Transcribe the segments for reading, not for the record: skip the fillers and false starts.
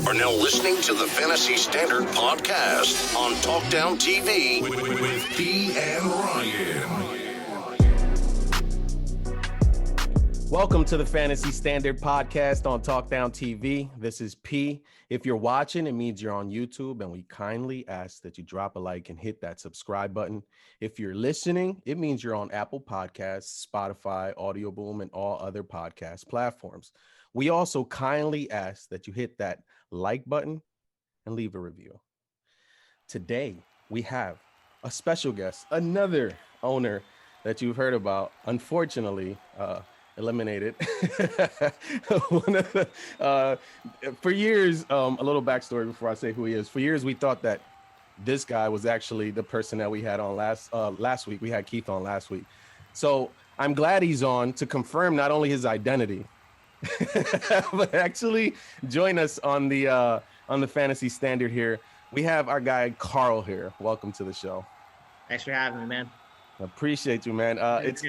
are now listening to the Fantasy Standard Podcast on Talkdown TV with P and Ryan. Welcome to the Fantasy Standard Podcast on Talkdown TV. This is P. If you're watching, it means you're on YouTube, and we kindly ask that you drop a like and hit that subscribe button. If you're listening, it means you're on Apple Podcasts, Spotify, Audio Boom, and all other podcast platforms. We also kindly ask that you hit that like button and leave a review. Today, we have a special guest, another owner that you've heard about, unfortunately, eliminated. For years, a little backstory before I say who he is. For years, we thought that this guy was actually the person that we had on last week. We had Keith on last week. So I'm glad he's on to confirm not only his identity, but actually join us on the Fantasy Standard here. We have our guy Carl here. Welcome to the show. Thanks for having me, man. I appreciate you, man. It's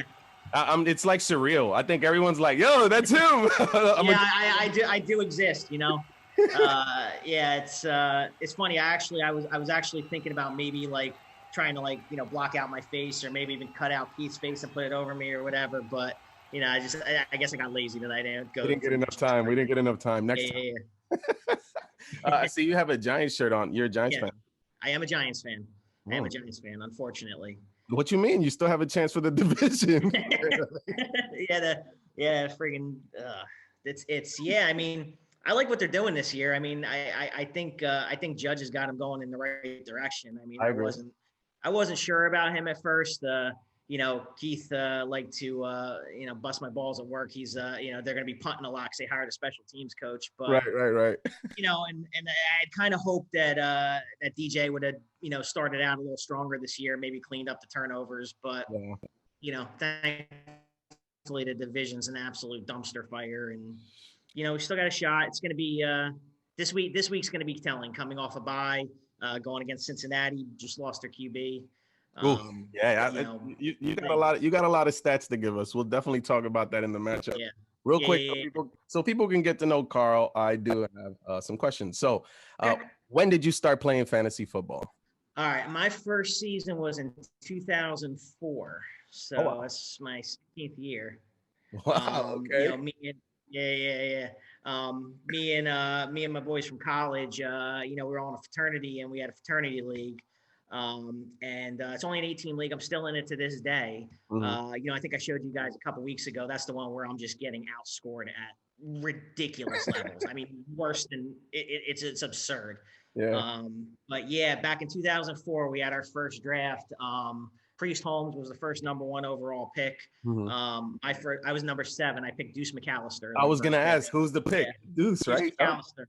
like surreal. I think everyone's like, "Yo, that's him." I do exist, you know. It's funny. I was actually thinking about maybe like trying to block out my face or maybe even cut out Keith's face and put it over me or whatever. But you know, I guess I got lazy tonight. We didn't get enough time. We didn't get enough time. Next time. I see you have a Giants shirt on. You're a Giants fan. I am a Giants fan. I am a Giants fan, unfortunately. What you mean? You still have a chance for the division? I mean, I like what they're doing this year. I mean, I think Judge has got them going in the right direction. I mean, I wasn't sure about him at first. Keith liked to bust my balls at work. He's they're going to be punting a lot because they hired a special teams coach. But right. And I kind of hoped that that DJ would have started out a little stronger this year, maybe cleaned up the turnovers. But thankfully the division's an absolute dumpster fire, and we still got a shot. It's going to be this week. This week's going to be telling. Coming off a bye, going against Cincinnati, just lost their QB. You got a lot. You got a lot of stats to give us. We'll definitely talk about that in the matchup. Real quick, so people can get to know Carl. I do have some questions. So, when did you start playing fantasy football? All right, my first season was in 2004, so that's my 16th year. Wow. Okay. Me and my boys from college. We were on a fraternity, and we had a fraternity league. It's only an 18 league. I'm still in it to this day. Mm-hmm. I think I showed you guys a couple weeks ago. That's the one where I'm just getting outscored at ridiculous levels. I mean, worse than it's absurd. Yeah. But yeah, back in 2004, we had our first draft. Priest Holmes was the first number 1 overall pick. Mm-hmm. I was number 7. I picked Deuce McAllister. I was gonna ask, who's the pick? Yeah. Deuce, right? McAllister.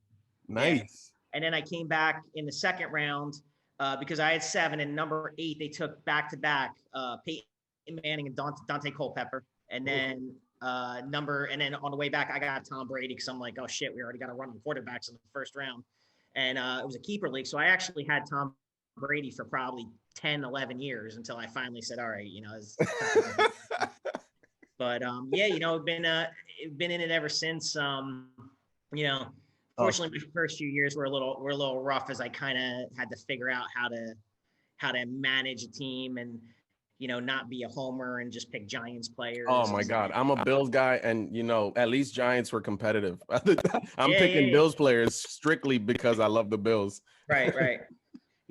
Nice. Yeah. And then I came back in the second round. Because I had 7, and number 8, they took back-to-back Peyton Manning and Dante Culpepper. And then on the way back, I got Tom Brady because I'm like, oh, shit, we already got to run quarterbacks in the first round. And it was a keeper league. So I actually had Tom Brady for probably 10, 11 years until I finally said, all right, But, been in it ever since, Fortunately, my first few years were a little rough as I kind of had to figure out how to manage a team and not be a homer and just pick Giants players. Oh my God, I'm a Bills guy, and at least Giants were competitive. I'm picking Bills players strictly because I love the Bills. Right.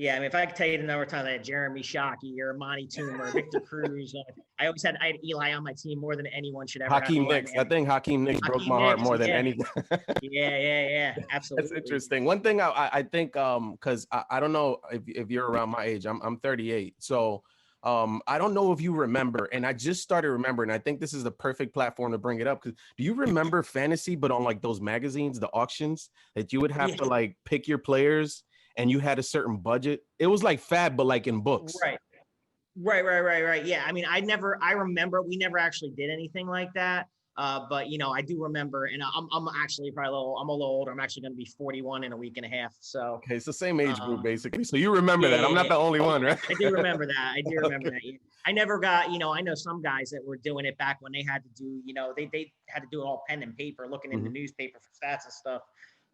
Yeah, I mean, if I could tell you the number of times I had Jeremy Shockey or Monty Toomer, Victor Cruz, I had Eli on my team more than anyone should ever. Hakeem Nicks. I think Hakeem Nicks broke my heart more than anything. Yeah, absolutely. That's interesting. One thing I think, because I don't know if you're around my age. I'm 38, so I don't know if you remember, and I just started remembering. I think this is the perfect platform to bring it up. Because do you remember fantasy, but on like those magazines, the auctions that you would have to like pick your players? And you had a certain budget. It was like Fab, but like in books. Right. Yeah. I mean, I remember we never actually did anything like that. But I do remember, and I'm actually probably I'm a little older. I'm actually going to be 41 in a week and a half. So okay, it's the same age group basically. So you remember that? I'm not the only one, right? I do remember that. Yeah. I never got. I know some guys that were doing it back when they had to do. They had to do it all pen and paper, looking in the newspaper for stats and stuff.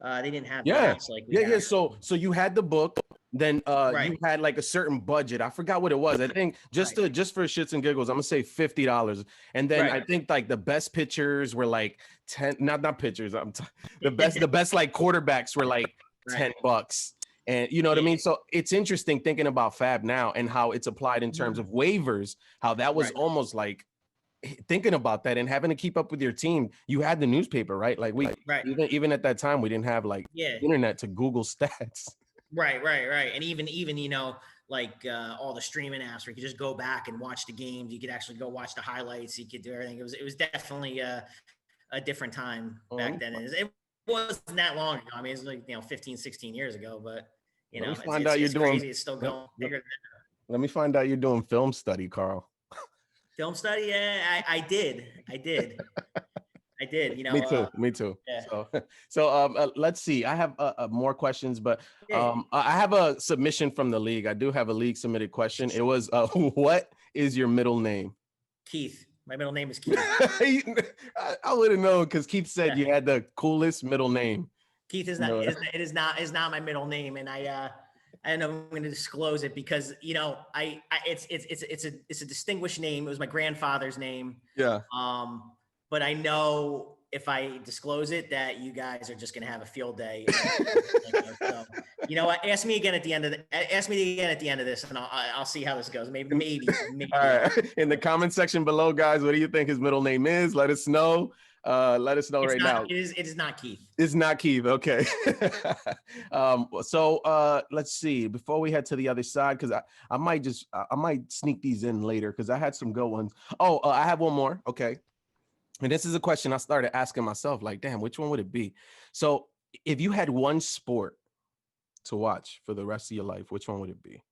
They didn't have the Yeah. apps like we Yeah. have. So you had the book, then Right. you had like a certain budget. I forgot what it was. I think just for shits and giggles, I'm gonna say $50. And then I think like the best pictures were like 10, not pictures. The best like quarterbacks were like $10. And you know what I mean? So it's interesting thinking about Fab now and how it's applied in terms of waivers, how that was almost like thinking about that and having to keep up with your team. You had the newspaper, right? Like even at that time, we didn't have like internet to Google stats. Right. And even like all the streaming apps where you could just go back and watch the games. You could actually go watch the highlights. You could do everything. It was definitely a different time back then. It wasn't that long ago. I mean, it's like 15, 16 years ago, but it's crazy. It's still going bigger than ever. Let me find out you're doing film study, Carl. Film study? Yeah, I did. Me too. Yeah. So let's see. I have more questions, but I have a submission from the league. I do have a league submitted question. It was, what is your middle name? Keith. My middle name is Keith. I wouldn't know because Keith said you had the coolest middle name. Keith is not. It is not my middle name, and I don't know if I'm going to disclose it because it's a distinguished name. It was my grandfather's name. Yeah. But I know if I disclose it, that you guys are just going to have a field day. So, you know what? Ask me again at the end of this, and I'll see how this goes. Maybe. All right. In the comment section below, guys, what do you think his middle name is? Let us know. Let us know now. It is not Keith. It's not Keith. Okay. So let's see. Before we head to the other side, because I might sneak these in later because I had some good ones. I have one more. Okay. And this is a question I started asking myself, like, damn, which one would it be? So if you had one sport to watch for the rest of your life, which one would it be?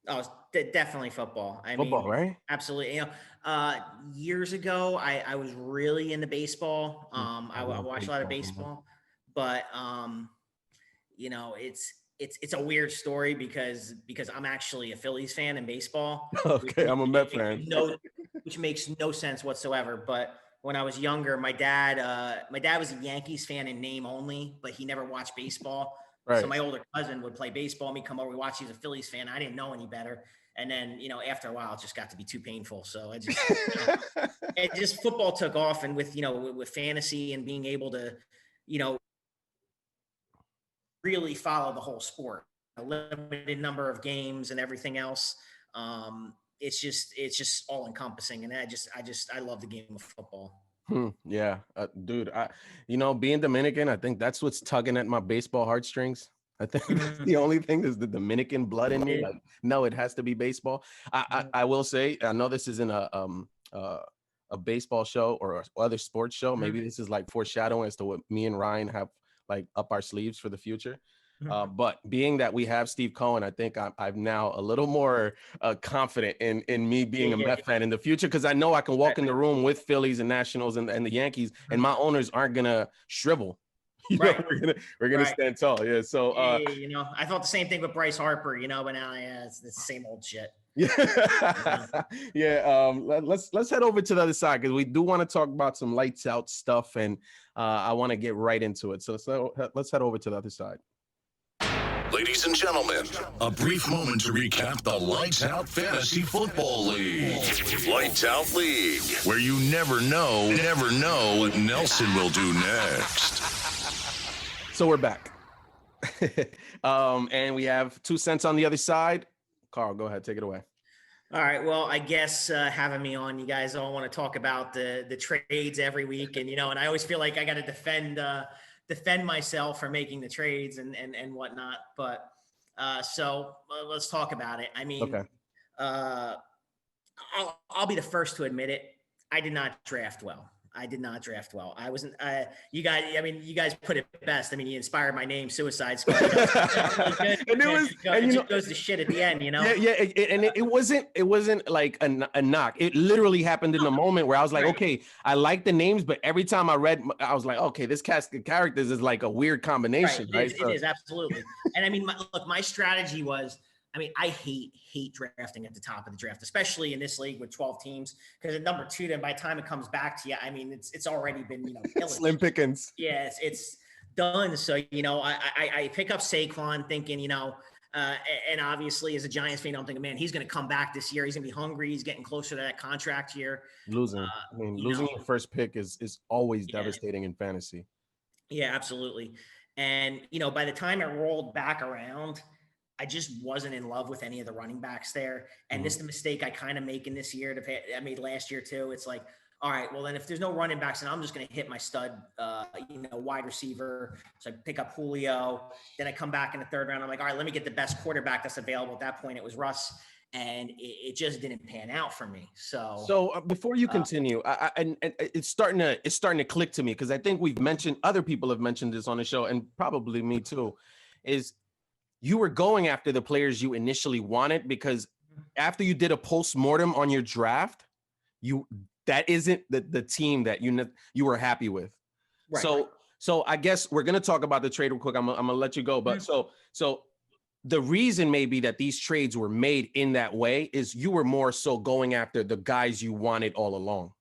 Oh, definitely football. Football, right? Absolutely. Years ago, I was really into baseball. I watched a lot of baseball, but it's a weird story because I'm actually a Phillies fan in baseball. Okay, I'm a Met fan. Which makes no sense whatsoever. But when I was younger, my dad was a Yankees fan in name only, but he never watched baseball. Right. So my older cousin would play baseball. Me come over, we watch. He's a Phillies fan. I didn't know any better. And then, after a while, it just got to be too painful. So it just football took off. And with fantasy and being able to, really follow the whole sport, a limited number of games and everything else. It's just all encompassing. And I love the game of football. Yeah, dude, being Dominican, I think that's what's tugging at my baseball heartstrings. I think that's the only thing is the Dominican blood in me. Like, no, it has to be baseball. I will say, I know this isn't a baseball show or other sports show. Maybe this is like foreshadowing as to what me and Ryan have like up our sleeves for the future. But being that we have Steve Cohen, I think I'm now a little more confident in me being a Met fan in the future because I know I can walk in the room with Phillies and Nationals and the Yankees, and my owners aren't gonna shrivel. We're gonna stand tall. Yeah. So I thought the same thing with Bryce Harper. But now it's the same old shit. Yeah. Let's head over to the other side because we do want to talk about some lights out stuff, and I want to get right into it. So let's head over to the other side. Ladies and gentlemen, a brief moment to recap the Lights Out Fantasy Football League. Lights Out League, where you never know what Nelson will do next. So we're back. And we have 2 cents on the other side. Carl, go ahead, take it away. All right. Well, I guess having me on, you guys all want to talk about the trades every week, and and I always feel like I got to defend myself for making the trades and whatnot. But so let's talk about it. I mean, okay. I'll be the first to admit it. I did not draft well. I wasn't, you guys put it best. I mean, you inspired my name, Suicide Squad. It goes to shit at the end, Yeah. And it wasn't like a knock. It literally happened in the moment where I was like, okay, I like the names, but every time I read, I was like, okay, this cast of characters is like a weird combination, right? It is absolutely. And I mean, my strategy was, I hate drafting at the top of the draft, especially in this league with 12 teams, because at number 2, then by the time it comes back to you, it's already been, slim pickings. Yeah, done. So, I pick up Saquon thinking, and obviously as a Giants fan, I'm thinking, man, he's going to come back this year. He's going to be hungry. He's getting closer to that contract year. Losing. I mean, losing your first pick is always devastating in fantasy. Yeah, absolutely. And, by the time it rolled back around, I just wasn't in love with any of the running backs there. And this is the mistake I kind of make in this year. I made last year too. It's like, all right, well then if there's no running backs, then I'm just going to hit my stud, wide receiver. So I pick up Julio. Then I come back in the third round. I'm like, all right, let me get the best quarterback that's available. At that point, it was Russ. And it just didn't pan out for me. So before you continue, and it's starting to click to me, because I think other people have mentioned this on the show, and probably me too, is you were going after the players you initially wanted, because after you did a post-mortem on your draft, that isn't the team that you were happy with. Right. So I guess we're gonna talk about the trade real quick. I'm gonna let you go, but so the reason maybe that these trades were made in that way is you were more so going after the guys you wanted all along.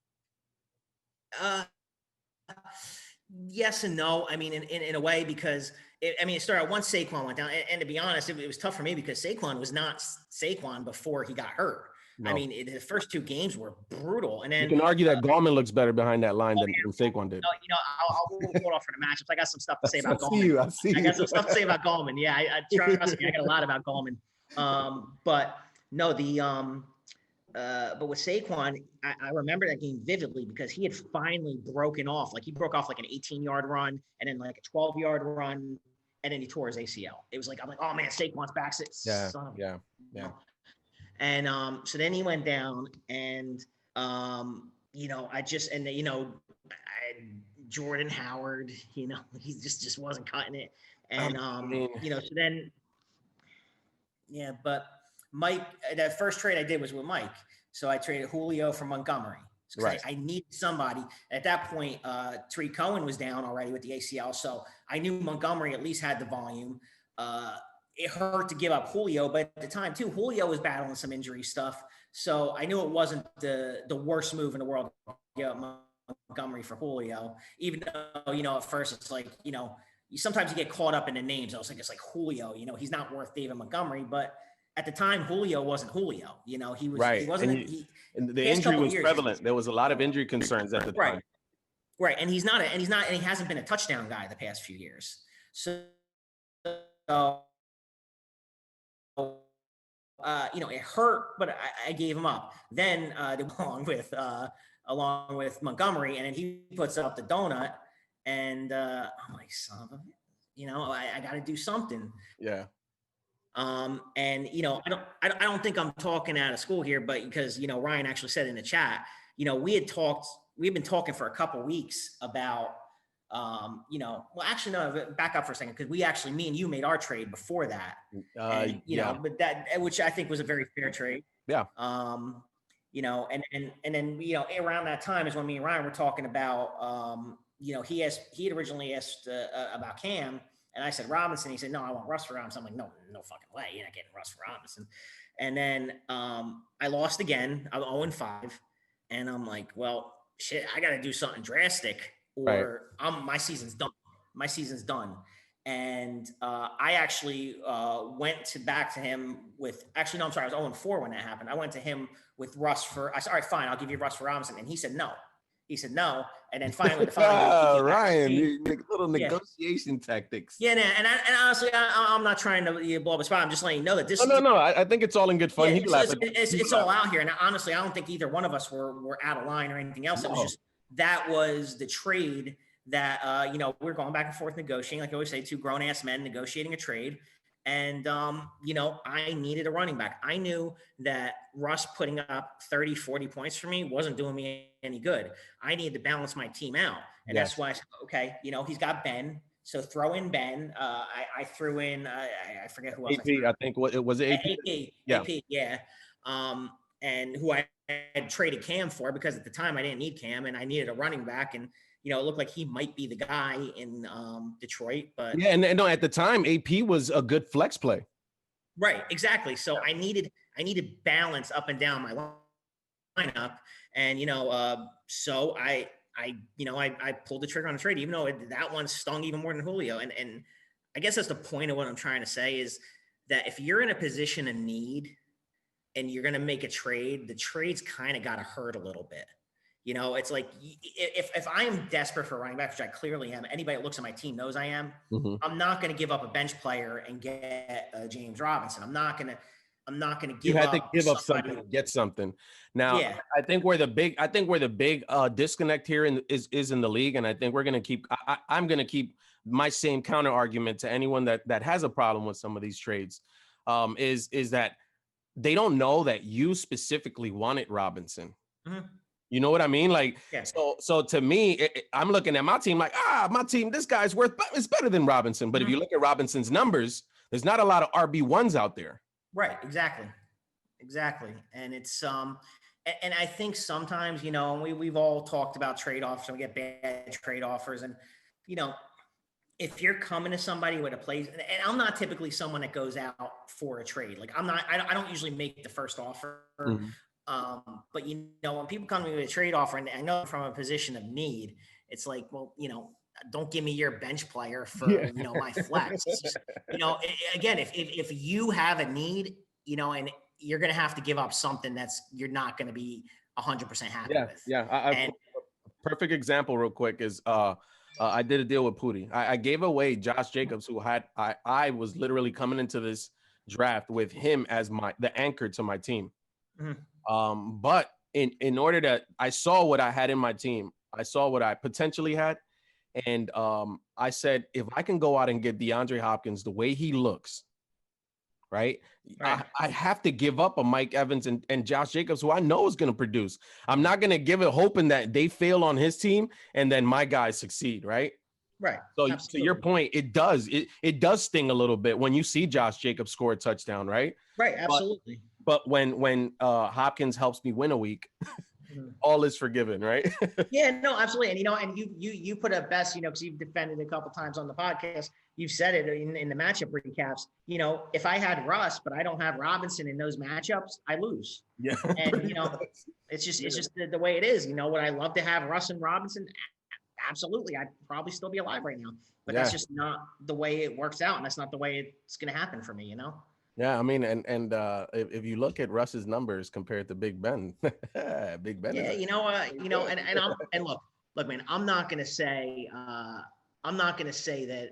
Yes and no. I mean, in a way, because it started once Saquon went down, and to be honest, it was tough for me because Saquon was not Saquon before he got hurt. No. I mean, the first two games were brutal, and then you can argue that Gallman looks better behind that line than Saquon did. I'll hold off for the matchups. I got some stuff to say about Gallman. I got some stuff to say about Gallman. Yeah, I trust me, I got a lot about Gallman. But no, but with Saquon, I remember that game vividly because he had finally broken off. Like he broke off like an 18-yard run and then like a 12-yard run, and then he tore his ACL. It was like, I'm like, oh man, Saquon's back. Yeah. And so then he went down, and Jordan Howard, he just wasn't cutting it. And so then, yeah, but Mike, that first trade I did was with Mike. So I traded Julio for Montgomery. Right. I needed somebody. At that point, Tariq Cohen was down already with the ACL. So I knew Montgomery at least had the volume. It hurt to give up Julio, but at the time too, Julio was battling some injury stuff. So I knew it wasn't the worst move in the world to give up Montgomery for Julio, even though, at first it's like, sometimes you get caught up in the names. I was like, it's like Julio, he's not worth David Montgomery, but at the time, Julio wasn't Julio. He was right. He wasn't. And the injury was prevalent. There was a lot of injury concerns at the time. Right, and he hasn't been a touchdown guy the past few years. So, it hurt, but I gave him up. Then along with Montgomery, and then he puts up the donut, and I'm like, son of a, I got to do something. Yeah. And I don't think I'm talking out of school here, but because Ryan actually said in the chat, we've been talking for a couple weeks about back up for a second, because me and you made our trade before that, but that, which I think was a very fair trade. Yeah. And then around that time is when me and Ryan were talking about he had originally asked about Cam. And I said Robinson. He said, no, I want Russ for Robinson. I'm like, no fucking way. You're not getting Russ for Robinson. And then I lost again. I'm 0-5. And I'm like, well, shit, I got to do something drastic or my season's done. My season's done. And I actually went back to him with – actually, no, I'm sorry. I was 0-4 when that happened. I went to him with Russ for – I said, all right, fine. I'll give you Russ for Robinson. And he said no. He said no, and then finally, Ryan, little negotiation tactics. Yeah, and honestly, I'm not trying to blow up a spot. I'm just letting you know that this. No. I think it's all in good fun. Yeah, it's all out here, and honestly, I don't think either one of us were out of line or anything else. It was just that was the trade that we're going back and forth negotiating. Like I always say, two grown ass men negotiating a trade. And, I needed a running back. I knew that Russ putting up 30, 40 points for me wasn't doing me any good. I needed to balance my team out. And that's why I said, okay, he's got Ben. So throw in Ben. I threw in, I forget who else. AP, I think it was AP. AP, yeah. And who I had traded Cam for, because at the time I didn't need Cam and I needed a running back. And, it looked like he might be the guy in Detroit, but yeah, and no, at the time, AP was a good flex play. Right, exactly. So I needed balance up and down my lineup, and so I I pulled the trigger on the trade, even though that one stung even more than Julio. And I guess that's the point of what I'm trying to say is that if you're in a position of need and you're going to make a trade, the trade's kind of got to hurt a little bit. It's like if I am desperate for a running back, which I clearly am, anybody that looks at my team knows I am. Mm-hmm. I'm not going to give up a bench player and get James Robinson. I'm not going to give you had up to give up somebody. something to get something. Now, Yeah. I think where the big disconnect here is in the league, and I think we're going to keep. I'm going to keep my same counter argument to anyone that has a problem with some of these trades. Is that they don't know that you specifically wanted Robinson. Mm-hmm. You know what I mean? Like, yeah. So to me, I'm looking at my team like, my team, this guy's it's better than Robinson. But if you look at Robinson's numbers, there's not a lot of RB1s out there. Right. Exactly. And it's, and I think sometimes, we've all talked about trade-offs and we get bad trade offers. And, if you're coming to somebody with a place, and I'm not typically someone that goes out for a trade. Like I don't usually make the first offer. Mm-hmm. But when people come to me with a trade offer, and I know from a position of need, it's like, well, don't give me your bench player for, my flex. Just, again, if you have a need, and you're going to have to give up something you're not going to be 100% happy with. Yeah. Perfect example real quick is, I did a deal with Pooty. I gave away Josh Jacobs, who I was literally coming into this draft with him as the anchor to my team. Mm-hmm. But in order to, I saw what I had in my team. I saw what I potentially had. And I said, if I can go out and get DeAndre Hopkins the way he looks, right? I have to give up a Mike Evans and Josh Jacobs, who I know is going to produce. I'm not going to give it hoping that they fail on his team and then my guys succeed, right? Right. So Absolutely. to your point, it does sting a little bit when you see Josh Jacobs score a touchdown, right? Right. Absolutely. But when Hopkins helps me win a week, all is forgiven, right? Yeah, no, absolutely. And you put it best, because you've defended a couple times on the podcast. You've said it in the matchup recaps. If I had Russ, but I don't have Robinson in those matchups, I lose. Yeah. And it's just the way it is. Would I love to have Russ and Robinson? Absolutely. I'd probably still be alive right now. But that's just not the way it works out, and that's not the way it's going to happen for me. Yeah, I mean, and if you look at Russ's numbers compared to Big Ben, Big Ben. Yeah, and look, man, I'm not gonna say that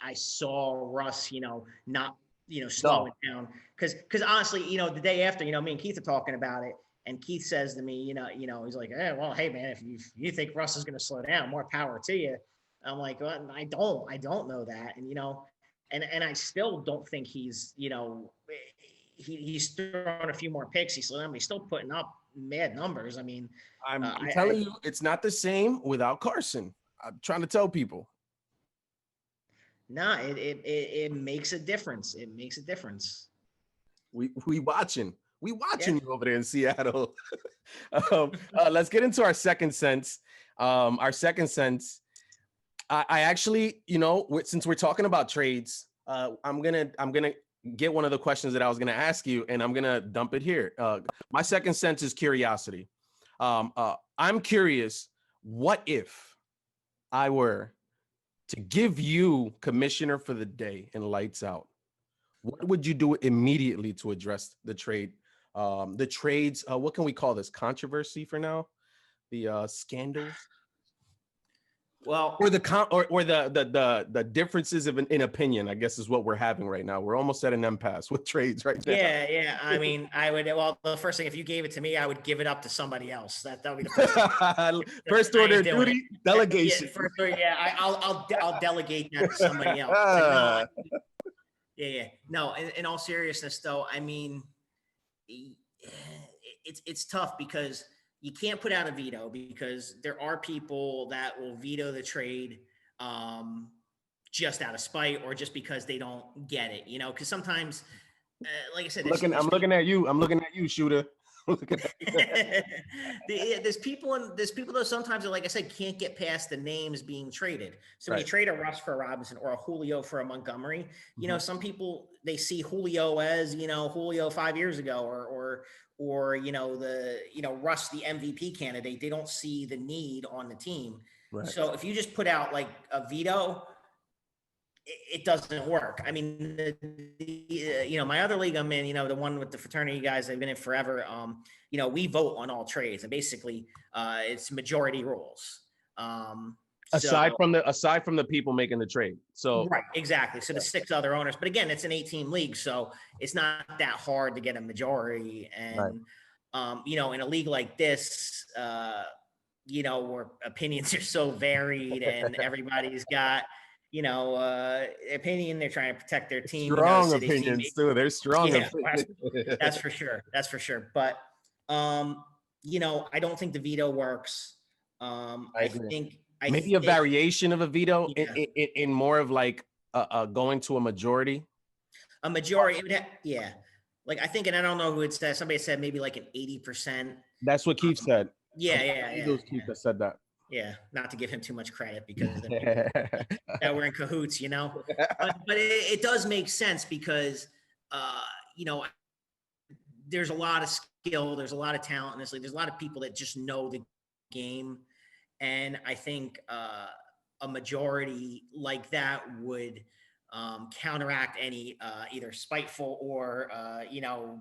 I saw Russ, not slowing down, because honestly, the day after, me and Keith are talking about it, and Keith says to me, he's like, hey man, if you think Russ is gonna slow down, more power to you. I'm like, well, I don't know that, and I still don't think he's, he's thrown a few more picks. He's still putting up mad numbers. I mean, I'm telling you, it's not the same without Carson. I'm trying to tell people. No, it makes a difference. It makes a difference. We watching you over there in Seattle. Let's get into our second sense. I actually, since we're talking about trades, I'm gonna get one of the questions that I was gonna ask you, and I'm gonna dump it here. My second sense is curiosity. I'm curious, what if I were to give you commissioner for the day in Lights Out? What would you do immediately to address the trade? The trades, what can we call this? Controversy for now? The scandals? Well, or the differences in opinion, I guess, is what we're having right now. We're almost at an impasse with trades right now. Yeah. I mean, the first thing, if you gave it to me, I would give it up to somebody else. That would be the first thing. First order of duty, delegation. I'll delegate that to somebody else. Yeah. No, in all seriousness, though, I mean, it's tough because you can't put out a veto, because there are people that will veto the trade just out of spite, or just because they don't get it, because sometimes, like I said, I'm looking at you, shooter. There's people though sometimes that, like I said, can't get past the names being traded. So when you Right. trade a Russ for a Robinson or a Julio for a Montgomery, some people, they see Julio as Julio 5 years ago, or Russ the MVP candidate. They don't see the need on the team. Right. So if you just put out like a veto, it doesn't work. I mean, my other league I'm in, the one with the fraternity guys, I've been in forever. We vote on all trades, and basically, it's majority rules. Aside from the people making the trade. So right, exactly. So the 6 other owners, but again, it's an 18 league, so it's not that hard to get a majority. And in a league like this, where opinions are so varied and everybody's got opinion. They're trying to protect their team. Strong opinions too. They're strong opinions. That's for sure. That's for sure. But I don't think the veto works. I think maybe a variation of a veto in more of like going to a majority. A majority, it would like I think, and I don't know who it said. Somebody said maybe like an 80%. That's what Keith said. Keith that said that. Yeah, not to give him too much credit because that we're in cahoots, but it does make sense because there's a lot of skill, there's a lot of talent in this league. There's a lot of people that just know the game, and I think a majority like that would counteract any either spiteful or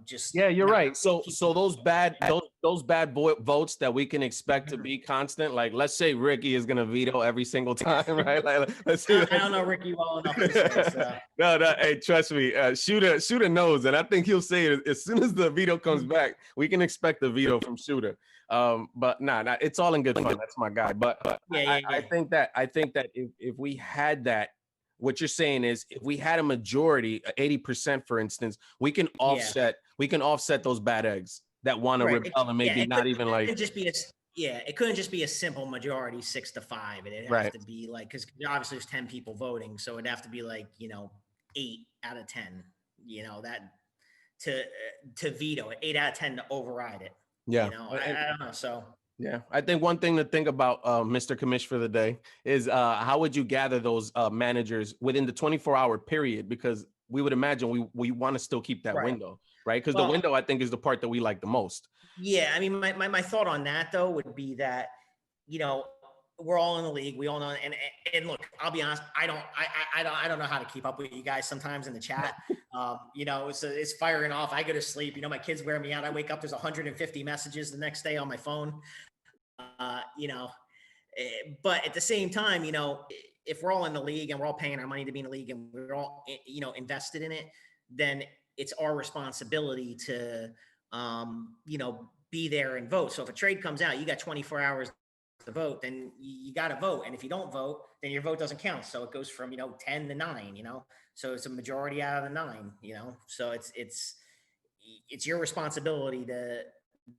just you're right. So those bad votes that we can expect to be constant, like let's say Ricky is gonna veto every single time, right? Like let's see. I don't know Ricky well enough to say, so. No, hey, trust me, Shooter knows, and I think he'll say it as soon as the veto comes back. We can expect the veto from Shooter. But nah, it's all in good fun. That's my guy. But I think that if we had that. What you're saying is if we had a majority, 80%, for instance, we can offset those bad eggs that want to rebel and maybe not even like. It couldn't just be a simple majority 6-5. It'd have to be like, because obviously there's 10 people voting, so it'd have to be like 8 out of 10. That to veto it, 8 out of 10 to override it. Yeah, I don't know. So. Yeah, I think one thing to think about, Mr. Commish, for the day is how would you gather those managers within the 24-hour period? Because we would imagine we want to still keep that window, right? Because the window, I think, is the part that we like the most. Yeah, I mean, my thought on that though would be that we're all in the league, we all know, and look, I'll be honest, I don't know how to keep up with you guys sometimes in the chat. It's firing off. I go to sleep. My kids wear me out. I wake up, there's 150 messages the next day on my phone. But at the same time, if we're all in the league and we're all paying our money to be in the league and we're all, invested in it, then it's our responsibility to, be there and vote. So if a trade comes out, you got 24 hours to vote, then you got to vote. And if you don't vote, then your vote doesn't count. So it goes from, 10 to 9, so it's a majority out of the 9, so it's your responsibility to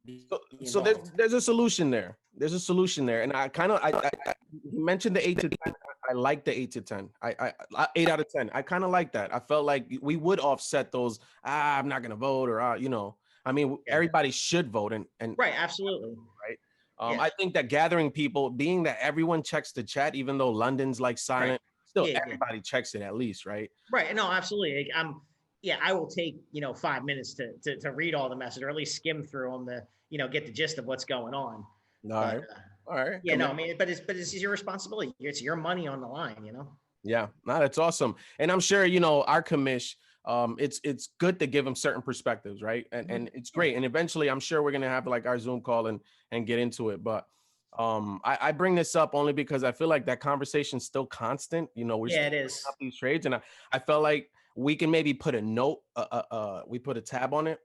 be so there's a solution there. There's a solution there. And I mentioned the 8 to 10. I like the 8 to 10. I 8 out of 10. I kind of like that. I felt like we would offset those. I'm not going to vote, or, everybody should vote. And right. Absolutely. Right. I think that gathering people, being that everyone checks the chat, even though London's like silent, still everybody checks it at least. Right. Right. No, absolutely. I will take, 5 minutes to read all the messages, or at least skim through them to, get the gist of what's going on. All right. Yeah, no, I mean, but it's your responsibility. It's your money on the line, Yeah, no, that's awesome. And I'm sure, our commish, it's good to give them certain perspectives, right? And it's great. And eventually I'm sure we're going to have like our Zoom call and get into it. But I bring this up only because I feel like that conversation's still constant. it is up these trades. And I felt like we can maybe put a note, we put a tab on it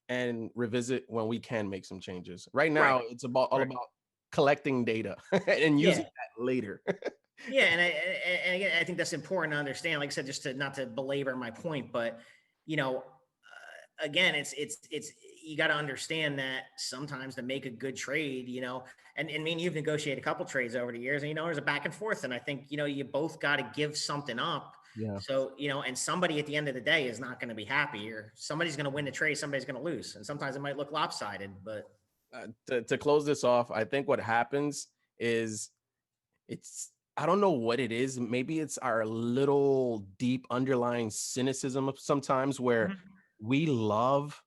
and revisit when we can make some changes. Right now, it's all about collecting data and using that later. Yeah, and again, I think that's important to understand. Like I said, just not to belabor my point, but again, it's you got to understand that sometimes to make a good trade, and I mean, you've negotiated a couple trades over the years, and there's a back and forth, and I think you both got to give something up Yeah. So, and somebody at the end of the day is not going to be happy, or somebody's going to win the trade, somebody's going to lose. And sometimes it might look lopsided, but To close this off, I think what happens is I don't know what it is. Maybe it's our little deep underlying cynicism of sometimes where we love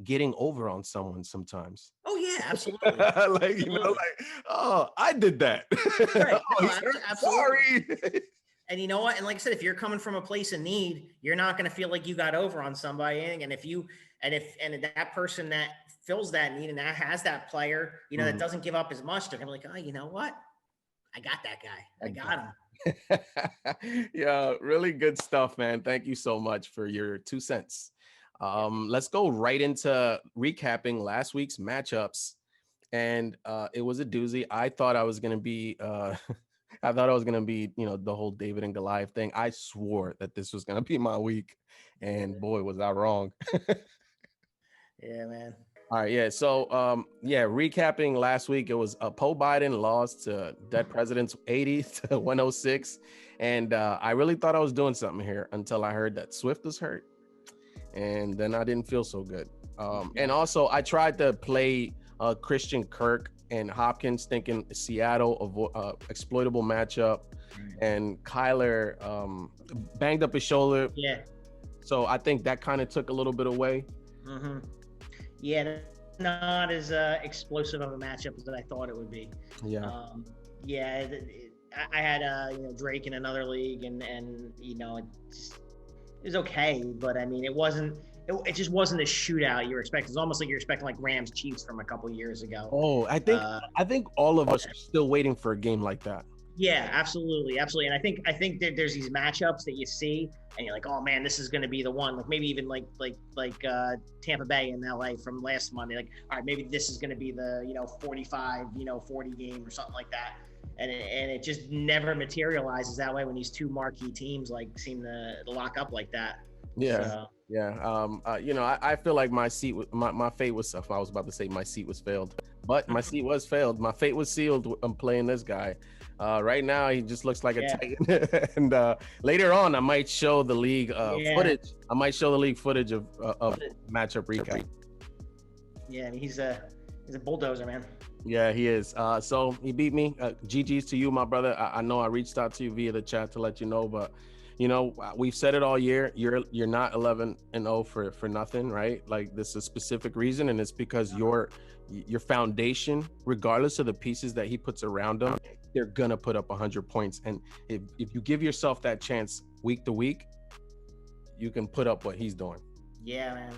getting over on someone sometimes. Oh yeah, absolutely. like, Absolutely. oh, I did that. Right. Oh, No, sorry. And you know what? And like I said, if you're coming from a place of need, you're not going to feel like you got over on somebody. And if that person that fills that need and that has that player, that doesn't give up as much, they're going to be like, oh, you know what? I got that guy. I got him. Yeah, really good stuff, man. Thank you so much for your 2 cents. Let's go right into recapping last week's matchups. And it was a doozy. I thought I was going to be the whole David and Goliath thing. I swore that this was going to be my week, and boy, was I wrong. Yeah, man. All right, yeah. So, recapping last week, it was Poe Biden lost to Dead President's 80 to 106, and I really thought I was doing something here until I heard that Swift was hurt, and then I didn't feel so good. And also, I tried to play Christian Kirk and Hopkins, thinking Seattle exploitable matchup, and Kyler banged up his shoulder. Yeah. So I think that kind of took a little bit away. Mm-hmm. Yeah, not as explosive of a matchup as I thought it would be. Yeah. I had Drake in another league, and it was okay, but I mean it just wasn't a shootout you were expecting. It's almost like you're expecting like Rams Chiefs from a couple years ago. Oh, I think all of us are still waiting for a game like that. Yeah, absolutely. And I think that there's these matchups that you see, and you're like, oh man, this is going to be the one. Like maybe even like Tampa Bay and LA from last Monday. Like, all right, maybe this is going to be the 45 40 game or something like that. And it just never materializes that way when these two marquee teams like seem to lock up like that. Yeah. So. Yeah. I feel like my fate was I was about to say my seat was failed, but my seat was failed. My fate was sealed. I'm playing this guy. Right now, he just looks like a Titan. And later on, I might show the league footage. I might show the league footage of matchup recap. Yeah, he's a bulldozer, man. Yeah, he is. So he beat me. GG's to you, my brother. I know I reached out to you via the chat to let you know, but we've said it all year. You're not 11-0 for nothing, right? Like, this is a specific reason, and it's because your foundation, regardless of the pieces that he puts around them, they're gonna put up 100 points. And if you give yourself that chance week to week, you can put up what he's doing. Yeah, man.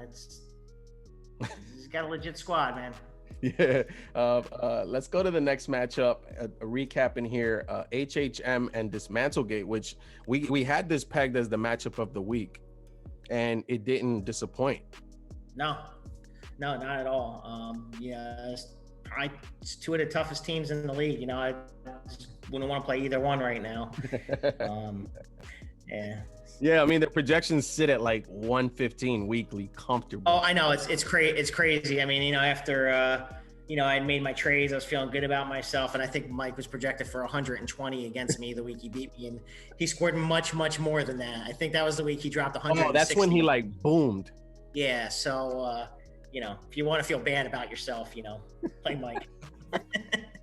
He's got a legit squad, man. Yeah. Let's go to the next matchup. A recap in here. HHM and Dismantlegate, which we had this pegged as the matchup of the week, and it didn't disappoint. No, not at all. It's two of the toughest teams in the league. I just wouldn't want to play either one right now. Yeah. Yeah, I mean, the projections sit at like 115 weekly comfortable. Oh, I know. It's crazy. I mean, after I had made my trades, I was feeling good about myself, and I think Mike was projected for 120 against me the week he beat me, and he scored much more than that. I think that was the week he dropped 160. Oh, that's when he like boomed. Yeah, so if you want to feel bad about yourself, play Mike.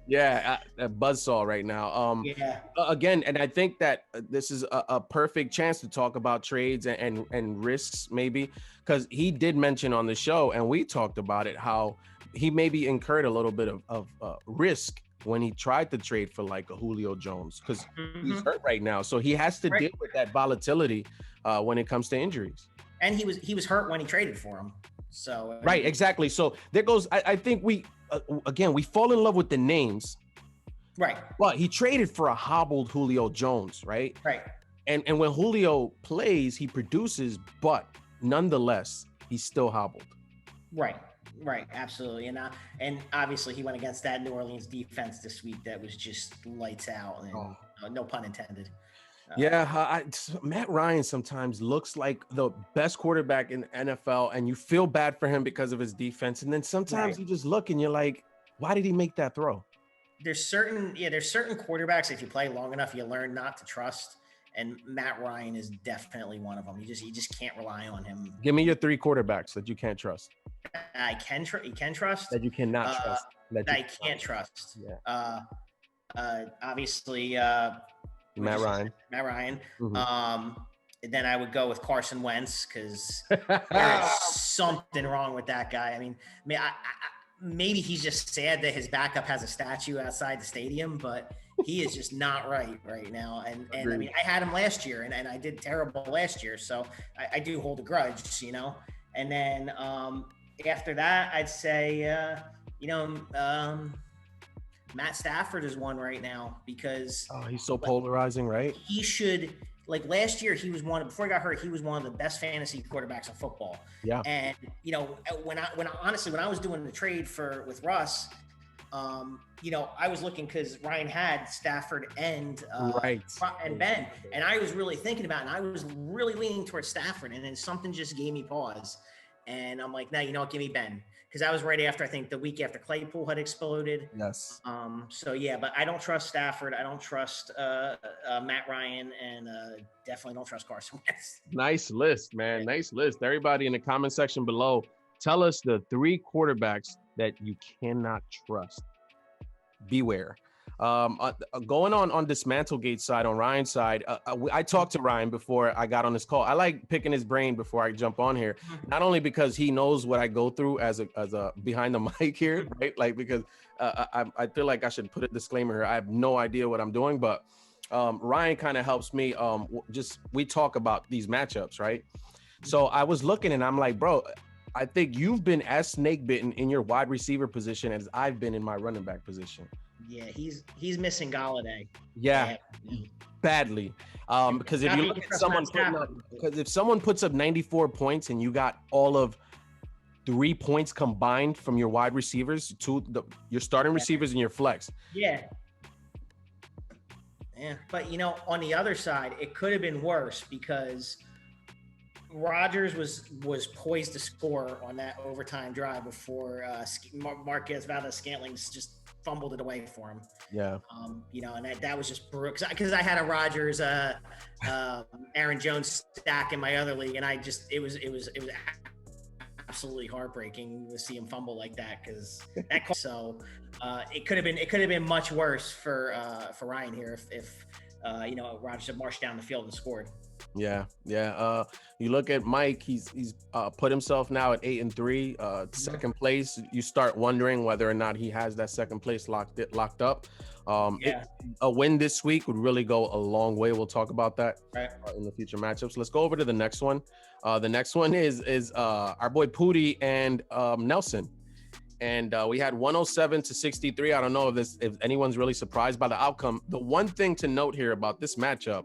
Yeah, buzzsaw right now. Yeah. Again, and I think that this is a perfect chance to talk about trades and risks, maybe, because he did mention on the show, and we talked about it, how he maybe incurred a little bit of risk when he tried to trade for like a Julio Jones, because he's hurt right now, so he has to deal with that volatility when it comes to injuries. And he was hurt when he traded for him. So right, exactly. So there goes. I think we fall in love with the names, right? But he traded for a hobbled Julio Jones, right? Right. And when Julio plays, he produces, but nonetheless, he's still hobbled. Right. Absolutely. And obviously, he went against that New Orleans defense this week that was just lights out. And no pun intended. Matt Ryan sometimes looks like the best quarterback in the NFL, and you feel bad for him because of his defense. And then sometimes you just look and you're like, why did he make that throw? There's certain quarterbacks, if you play long enough, you learn not to trust. and Matt Ryan is definitely one of them. You just can't rely on him. Give me your 3 quarterbacks that you can't trust. You can trust. That you cannot trust. That I can't trust. Yeah. Obviously, Matt Ryan. Mm-hmm. And then I would go with Carson Wentz because there's something wrong with that guy. I mean, maybe he's just sad that his backup has a statue outside the stadium, but he is just not right now. And I mean, I had him last year, and I did terrible last year, so I do hold a grudge, you know. And then after that, I'd say, Matt Stafford is one right now because he's so polarizing, right? He should. Like last year, before he got hurt, he was one of the best fantasy quarterbacks in football. Yeah. And when I was doing the trade with Russ, I was looking because Ryan had Stafford and Ben, and I was really thinking about it, and I was really leaning towards Stafford, and then something just gave me pause, and I'm like, no, you know what, give me Ben. Because that was right after, I think, the week after Claypool had exploded. Yes. So, yeah, but I don't trust Stafford. I don't trust Matt Ryan, and definitely don't trust Carson Wentz. Nice list, man. Nice list. Everybody in the comment section below, tell us the 3 quarterbacks that you cannot trust. Beware. Going on Dismantlegate side, on Ryan's side, I talked to Ryan before I got on this call. I like picking his brain before I jump on here, not only because he knows what I go through as a behind the mic here, right? Like, because I feel like I should put a disclaimer here. I have no idea what I'm doing, but Ryan kind of helps me. We talk about these matchups, right? So I was looking and I'm like, bro, I think you've been as snake bitten in your wide receiver position as I've been in my running back position. Yeah, he's missing Galladay. Yeah, badly. Because if you look at someone if someone puts up 94 points and you got all of 3 points combined from your wide receivers, your starting receivers and your flex. Yeah. But on the other side, it could have been worse because Rodgers was poised to score on that overtime drive before Marquez Valdes-Scantling's just fumbled it away for him. Yeah. And that was just brutal because I had a Rodgers, Aaron Jones stack in my other league, and it was absolutely heartbreaking to see him fumble like that because that. So it could have been much worse for Ryan here if Rodgers had marched down the field and scored. Yeah. You look at Mike; he's put himself now at 8-3, second place. You start wondering whether or not he has that second place locked up. A win this week would really go a long way. We'll talk about that in the future matchups. Let's go over to the next one. The next one is our boy Pooty and Nelson. And we had 107-63. I don't know if anyone's really surprised by the outcome. The one thing to note here about this matchup,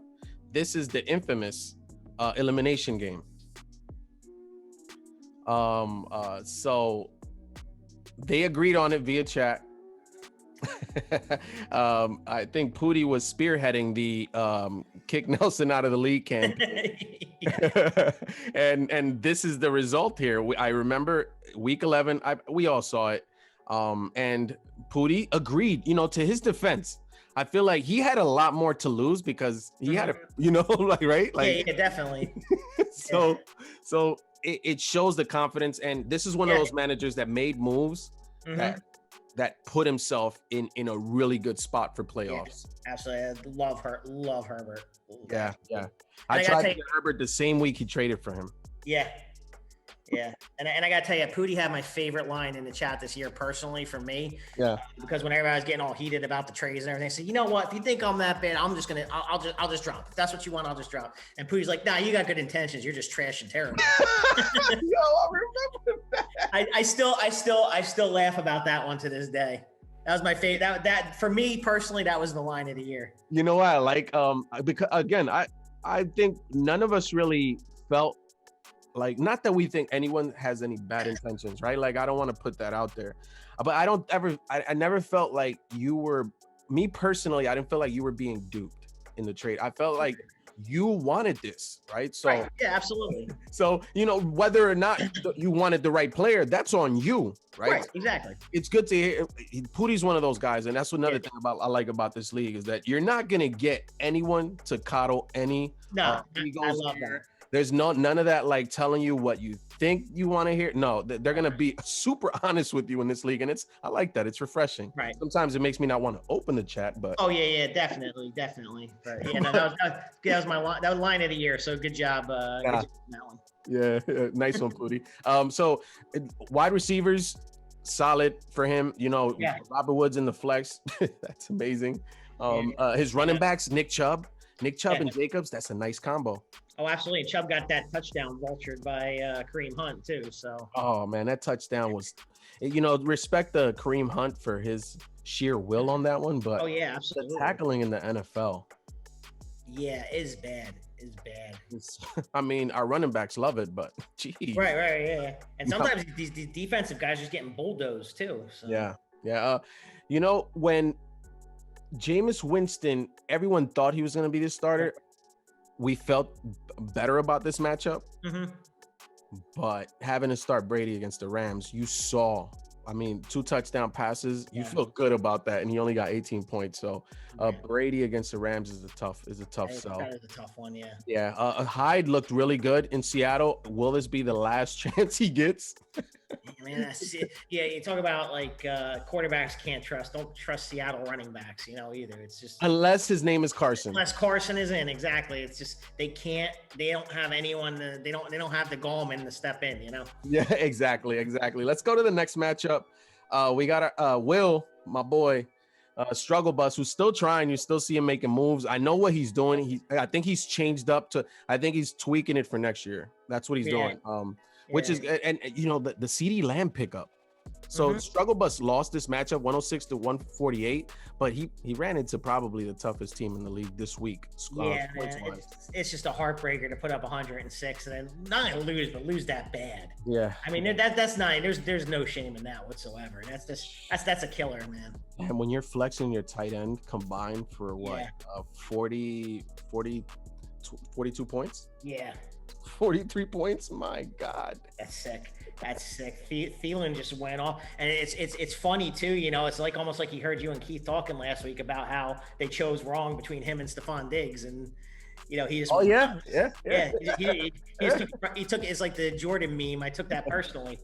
this is the infamous elimination game. So they agreed on it via chat. I think Pooty was spearheading the kick Nelson out of the league campaign. and this is the result here. I remember week 11, we all saw it. And Pooty agreed, to his defense. I feel like he had a lot more to lose because he had right? Like, yeah, definitely. So it shows the confidence. And this is one of those managers that made moves that put himself in a really good spot for playoffs. Yeah, absolutely. I love Herbert. Yeah. I tried to get Herbert the same week he traded for him. Yeah. And I got to tell you, Pooty had my favorite line in the chat this year, personally, for me. Yeah. Because whenever I was getting all heated about the trades and everything, I said, you know what? If you think I'm that bad, I'll just drop. If that's what you want, I'll just drop. And Pooty's like, nah, you got good intentions. You're just trash and terrible. Yo, I remember that. I still laugh about that one to this day. That was my favorite. That for me personally, that was the line of the year. You know what I like? Because again, I think none of us really felt like, not that we think anyone has any bad intentions, right? Like, I don't want to put that out there, but I never felt like me personally, I didn't feel like you were being duped in the trade. I felt like you wanted this, right? So Right. Yeah, absolutely. so whether or not you wanted the right player, that's on you, right? Right. Exactly. It's good to hear. Pootie's one of those guys, and that's another thing I like about this league is that you're not gonna get anyone to coddle any No, egos I love here. that. There's none of that like telling you what you think you want to hear. No, they're gonna be super honest with you in this league, and I like that. It's refreshing. Right. Sometimes it makes me not want to open the chat, but Oh yeah, definitely. But yeah, no, that was my line. That was line of the year. So good job. Good job on that one. yeah, nice one, Pootie. So wide receivers, solid for him. Robert Woods in the flex, that's amazing. His running backs, Nick Chubb and Jacobs, that's a nice combo. Oh, absolutely. Chubb got that touchdown vultured by Kareem Hunt too. So. Oh man, that touchdown was, respect the Kareem Hunt for his sheer will on that one, but oh yeah, absolutely. The tackling in the NFL. Yeah, is bad. I mean, our running backs love it, but geez. Right, yeah. And sometimes these defensive guys are just getting bulldozed too. So. Yeah. When Jameis Winston, everyone thought he was going to be the starter. We felt better about this matchup, but having to start Brady against the Rams, you saw. I mean, 2 touchdown passes. You feel good about that, and he only got 18 points. So, Brady against the Rams is a tough sell. That is a tough one, yeah. Yeah, Hyde looked really good in Seattle. Will this be the last chance he gets? I mean, that's it. Yeah, you talk about like quarterbacks don't trust Seattle running backs, either. It's just unless his name is Carson. Unless Carson is in, exactly. It's just they don't have anyone. They don't have the Gallman to step in, Yeah, exactly. Let's go to the next matchup. We got Will, my boy, Struggle Bus, who's still trying. You still see him making moves. I know what he's doing. I think he's changed up to. I think he's tweaking it for next year. That's what he's doing. Which is, and the CeeDee Lamb pickup. So Struggle Bus lost this matchup 106 to 148, but he ran into probably the toughest team in the league this week. It's just a heartbreaker to put up 106 and then not lose, but lose that bad. Yeah, I mean that's not. There's no shame in that whatsoever. That's a killer, man. And when you're flexing your tight end combined for what 42 points. Yeah. 43 points. My God, that's sick. Thielen just went off, and it's funny too. It's like almost like he heard you and Keith talking last week about how they chose wrong between him and Stephon Diggs, and he just. Oh yeah. He took it's like the Jordan meme. I took that personally.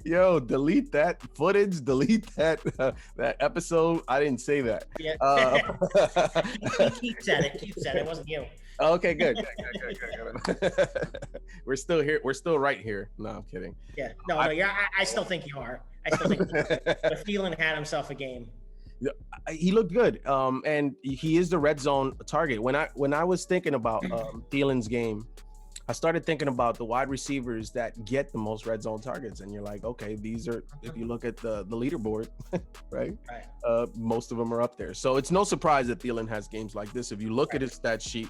Yo, delete that footage. Delete that episode. I didn't say that. Yeah. Keith said it. It wasn't you. Okay, good. We're still here. We're still right here. No, I'm kidding. Yeah. No. I still think you are. But Thielen had himself a game. He looked good. And he is the red zone target. When I was thinking about Thielen's game, I started thinking about the wide receivers that get the most red zone targets, and you're like, okay, these are. If you look at the leaderboard, right? Most of them are up there. So it's no surprise that Thielen has games like this. If you look at his stat sheet.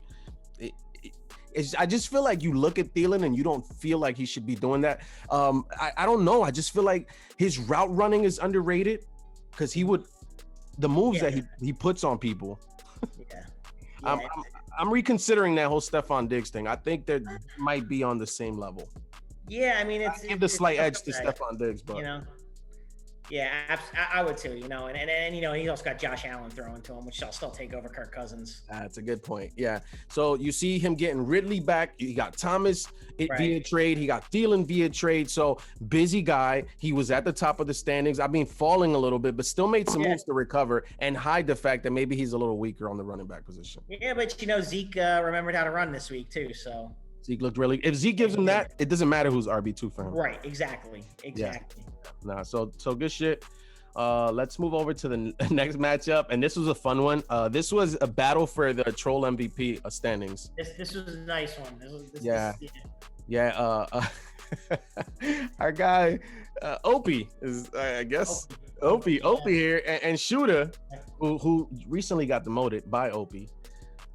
I just feel like you look at Thielen and you don't feel like he should be doing that. I don't know. I just feel like his route running is underrated because the moves that he puts on people. I'm reconsidering that whole Stephon Diggs thing. I think they might be on the same level. Yeah, I mean, give the slight edge to Stephon Diggs, but yeah, I would too. And he also got Josh Allen throwing to him, which I'll still take over Kirk Cousins. That's a good point. Yeah. So you see him getting Ridley back. You got Thomas via trade. He got Thielen via trade. So busy guy. He was at the top of the standings. I mean, falling a little bit, but still made some moves to recover and hide the fact that maybe he's a little weaker on the running back position. Yeah, but Zeke remembered how to run this week too. So Zeke looked really. If Zeke gives him that, it doesn't matter who's RB2 for him. Right. Exactly. Yeah. Nah, so good shit. Let's move over to the next matchup, and this was a fun one. This was a battle for the Troll MVP standings. This was a nice one. Our guy Opie is, I guess, Opie here, and Shooter, who recently got demoted by Opie.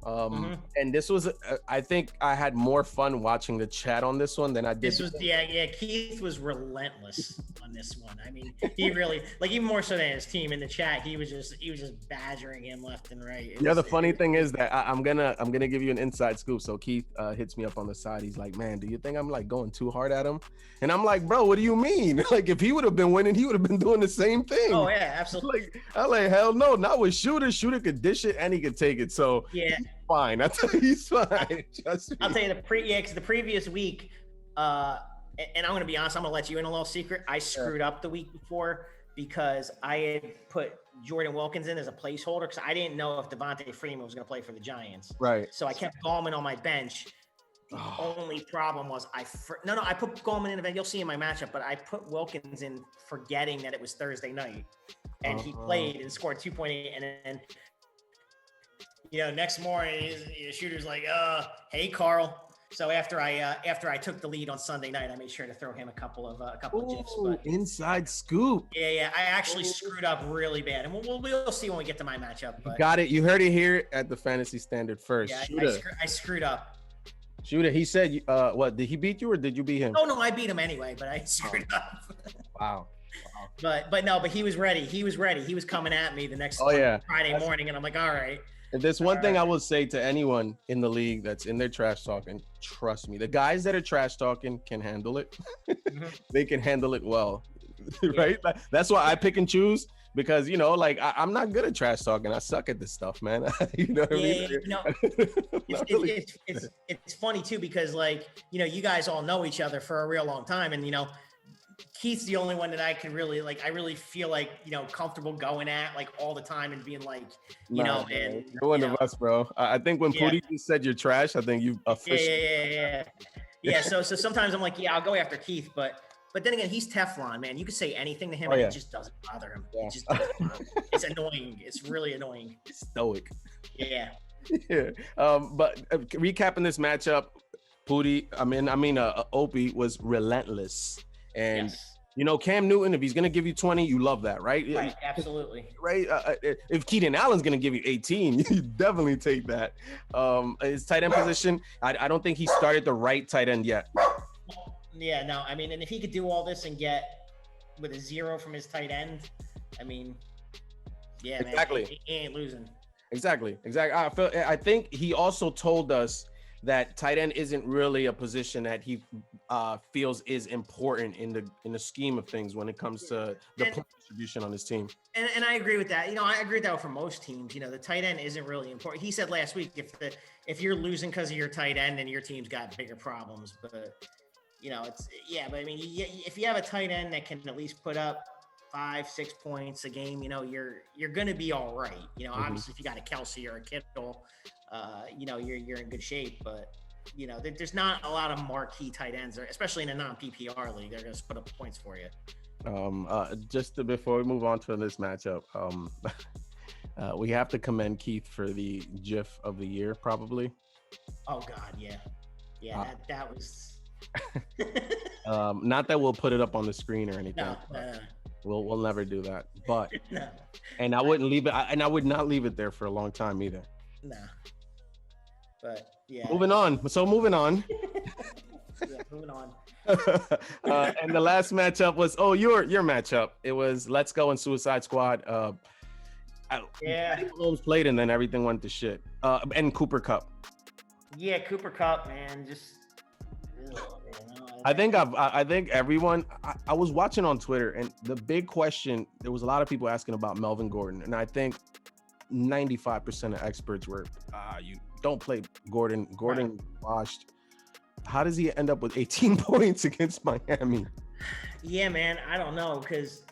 And this was, I think I had more fun watching the chat on this one than I did. This was, Keith was relentless on this one. I mean, he really, like, even more so than his team in the chat, he was just badgering him left and right. The funny thing is that I'm gonna give you an inside scoop. So Keith hits me up on the side. He's like, man, do you think I'm like going too hard at him? And I'm like, bro, what do you mean? Like, if he would have been winning, he would have been doing the same thing. Oh yeah, absolutely. Like, I'm like, hell no, not with Shooter. Shooter could dish it and he could take it. So yeah, he's fine. I tell you, he's fine. I'll tell you because the previous week, and I'm gonna be honest, I'm gonna let you in a little secret. I screwed up the week before because I had put Jordan Wilkins in as a placeholder because I didn't know if Devontae Freeman was gonna play for the Giants. Right. So I kept Gallman on my bench. The only problem was I put Gallman in the bench. You'll see in my matchup, but I put Wilkins in forgetting that it was Thursday night, and he played and scored 2.8, and then. Next morning, Shooter's like, hey, Carl. So after I took the lead on Sunday night, I made sure to throw him a couple of gifs. But inside scoop. Yeah, I actually screwed up really bad, and we'll see when we get to my matchup. But got it. You heard it here at the Fantasy Standard first. Yeah, I screwed up. Shooter, he said, what, did he beat you or did you beat him? Oh no, I beat him anyway, but I screwed up. Wow. But he was ready. He was coming at me the next Friday morning, and I'm like, all right. If there's one thing I will say to anyone in the league that's in their trash talking, trust me, the guys that are trash talking can handle it. They can handle it well, right? That's why I pick and choose because, I'm not good at trash talking. I suck at this stuff, man. You know what I mean? It's funny too because you guys all know each other for a real long time, and Keith's the only one that I can really I really feel comfortable going at all the time and being and you're one of us, bro. I think when Pootie just said you're trash, I think you officially. Yeah. So sometimes I'm like, I'll go after Keith, but then again, he's Teflon, man. You can say anything to him and it just doesn't bother him. It just doesn't bother him. It's annoying. It's really annoying. Stoic. Yeah. Yeah. But recapping this matchup, Pootie, Opie was relentless. And, Cam Newton, if he's going to give you 20, you love that, right? Right, absolutely. Right? If Keenan Allen's going to give you 18, you definitely take that. His tight end position, I don't think he started the right tight end yet. Yeah, no. And if he could do all this and get with a 0 from his tight end, exactly. Man, he ain't losing. Exactly. I think he also told us that tight end isn't really a position that he feels is important in the scheme of things when it comes to the point distribution on his team. And I agree with that. I agree with that for most teams. The tight end isn't really important. He said last week if you're losing because of your tight end, then your team's got bigger problems. But if you have a tight end that can at least put up 5-6 points a game, you're gonna be all right. Obviously if you got a Kelsey or a Kittle, you're in good shape, but there's not a lot of marquee tight ends, especially in a non-PPR league. They're going to put up points for you. Before we move on to this matchup, we have to commend Keith for the GIF of the year, probably. Oh God, yeah. That was. Not that we'll put it up on the screen or anything. No. We'll never do that. But no. And I wouldn't leave it, and I would not leave it there for a long time either. No. But yeah. Moving on. Moving on. And the last matchup was your matchup. It was Let's Go and Suicide Squad. Mahomes played and then everything went to shit. And Cooper Kupp. Yeah, Cooper Kupp, man. Just. I think everyone. I was watching on Twitter, and the big question. There was a lot of people asking about Melvin Gordon, and I think 95% of experts were, you don't play Gordon. Gordon washed. How does he end up with 18 points against Miami? Yeah, man, I don't know, because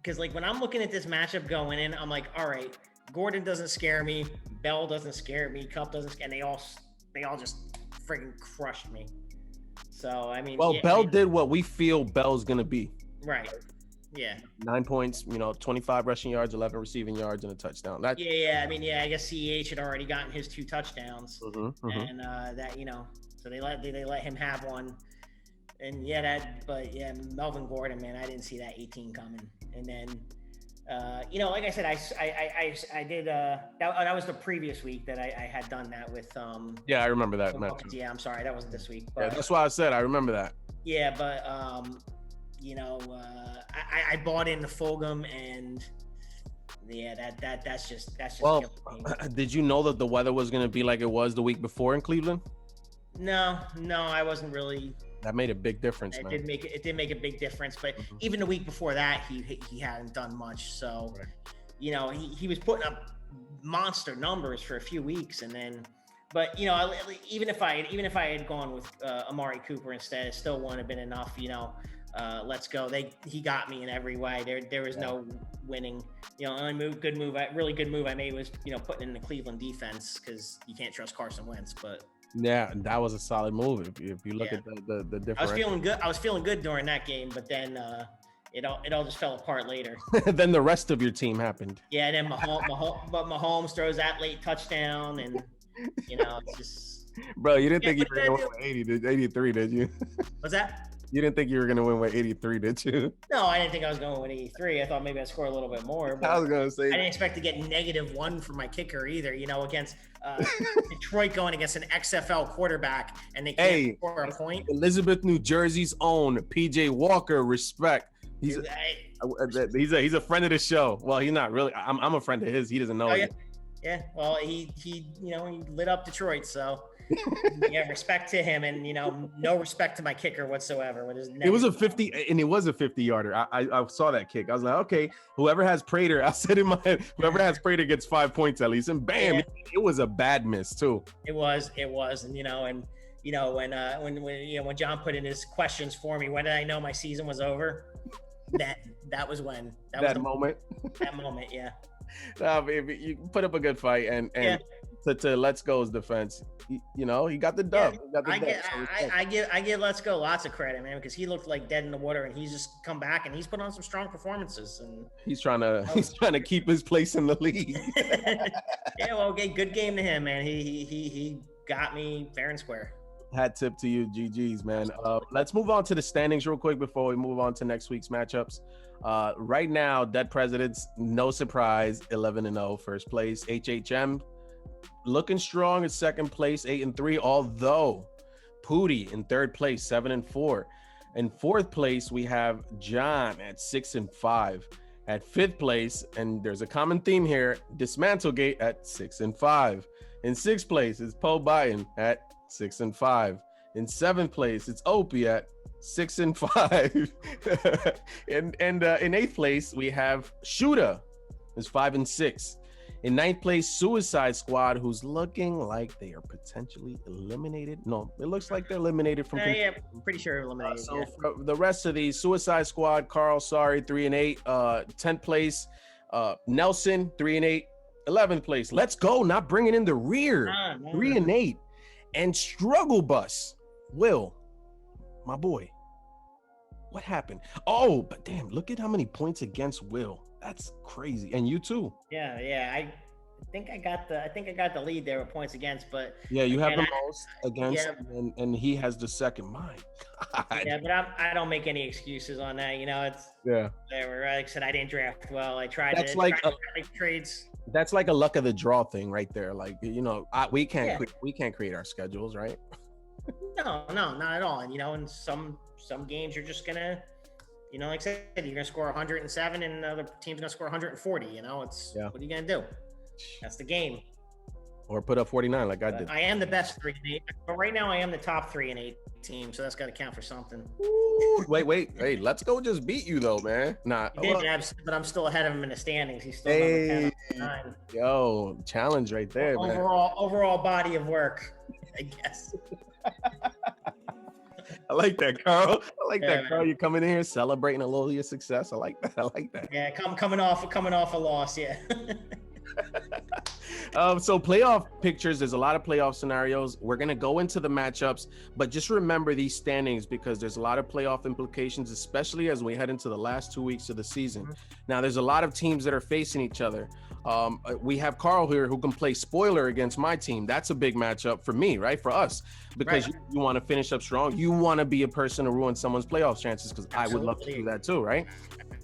when I'm looking at this matchup going in, I'm like, all right, Gordon doesn't scare me, Bell doesn't scare me, Kupp doesn't scare, and they all just friggin' crushed me. So Bell did what we feel Bell's gonna be. Right. Yeah. 9 points, 25 rushing yards, 11 receiving yards, and a touchdown. I guess CEH had already gotten his 2 touchdowns, and so they let him have one, and Melvin Gordon, man, I didn't see that 18 coming, and then Like I said, I did that was the previous week that I had done that with Yeah, I remember that match. Yeah, I'm sorry, that wasn't this week. Yeah, But that's why I said I remember that. yeah, but I bought into Fulgham, and yeah, that's just Well, did you know that the weather was going to be like it was the week before in Cleveland? No, I wasn't really. That made a big difference, It man. did make a big difference, but even the week before that, he hadn't done much. So, Right. He was putting up monster numbers for a few weeks, and then, but even if I had gone with Amari Cooper instead, it still wouldn't have been enough. Let's go. He got me in every way. There was no winning. Only really good move I made was putting in the Cleveland defense, because you can't trust Carson Wentz, but. Yeah, that was a solid move. If you look at the difference. I was feeling good during that game, but then it all just fell apart later. Then the rest of your team happened. Yeah, then Mahomes throws that late touchdown, and it's just. Bro, you didn't think you were gonna win with 83, did you? What's that? You didn't think you were gonna win with 83, did you? No, I didn't think I was going to win 83. I thought maybe I'd score a little bit more. But I was gonna say I didn't expect to get -1 for my kicker either. Against Detroit going against an XFL quarterback, and they can't score a point. Elizabeth, New Jersey's own PJ Walker, respect. He's a friend of the show. Well, he's not really. I'm a friend of his. He doesn't know it. Yeah. Well, he lit up Detroit, so. Yeah, respect to him, and no respect to my kicker whatsoever. It was a 50, and it was a 50-yarder. I saw that kick. I was like, okay, whoever has Prater, I said in my head, whoever has Prater gets 5 points at least, and bam, it was a bad miss too. It was, and when John put in his questions for me, when did I know my season was over? That was when that moment. That moment, yeah. You put up a good fight, and to Let's Go's defense, he got the dub. I give Let's Go lots of credit, man, because he looked like dead in the water, and he's just come back, and he's put on some strong performances, and he's trying to keep his place in the league. Yeah, well, okay, good game to him, man. He got me fair and square. Hat tip to you, GGs, man. Let's move on to the standings real quick before we move on to next week's matchups. Right now, Dead Presidents, no surprise, 11-0, first place. HHM looking strong in second place, 8-3. Although Pooty in third place, 7-4. In fourth place, we have John at 6-5. At fifth place, and there's a common theme here, Dismantlegate at 6-5. In sixth place is Poe Biden at 6-5. In seventh place, it's Opie at 6-5. and in eighth place, we have Shooter, is 5-6. In ninth place, Suicide Squad, who's looking like they are potentially eliminated. No, it looks like they're eliminated from. Yeah, I'm pretty sure eliminated. So for the rest of these, Suicide Squad, Carl, 3-8. 10th place, Nelson, 3-8. 11th place, Let's Go, not bringing in the rear, 3-8. And Struggle Bus, Will, my boy, what happened? Oh, but damn, look at how many points against Will. That's crazy. And you too. Yeah. I think I got the lead there with points against, but yeah, you have the most against, and he has the second. My God. Yeah, but I don't make any excuses on that. It's whatever. Like I said, I didn't draft well. I tried. That's like trades. That's like a luck of the draw thing right there. Like we can't create our schedules, right? No, not at all. And in some games you're just gonna. Like I said, you're going to score 107 and the other team's going to score 140. What are you going to do? That's the game. Or put up 49 like I did. I am the best 3-8. But right now, I am the top 3-8 team, so that's got to count for something. Ooh, wait. Hey, Let's Go just beat you, though, man. Nah. But I'm still ahead of him in the standings. He's still number 10. Yo, challenge right there, man. Overall body of work, I guess. I like that, Carl. Carl. You're coming in here celebrating a little of your success. I like that. Yeah, coming off a loss. Yeah. So playoff pictures. There's a lot of playoff scenarios. We're gonna go into the matchups, but just remember these standings because there's a lot of playoff implications, especially as we head into the last 2 weeks of the season. Mm-hmm. Now, there's a lot of teams that are facing each other. We have Carl here who can play spoiler against my team. That's a big matchup for me, right? For us, because you want to finish up strong. You want to be a person to ruin someone's playoff chances because I would love to do that too, right?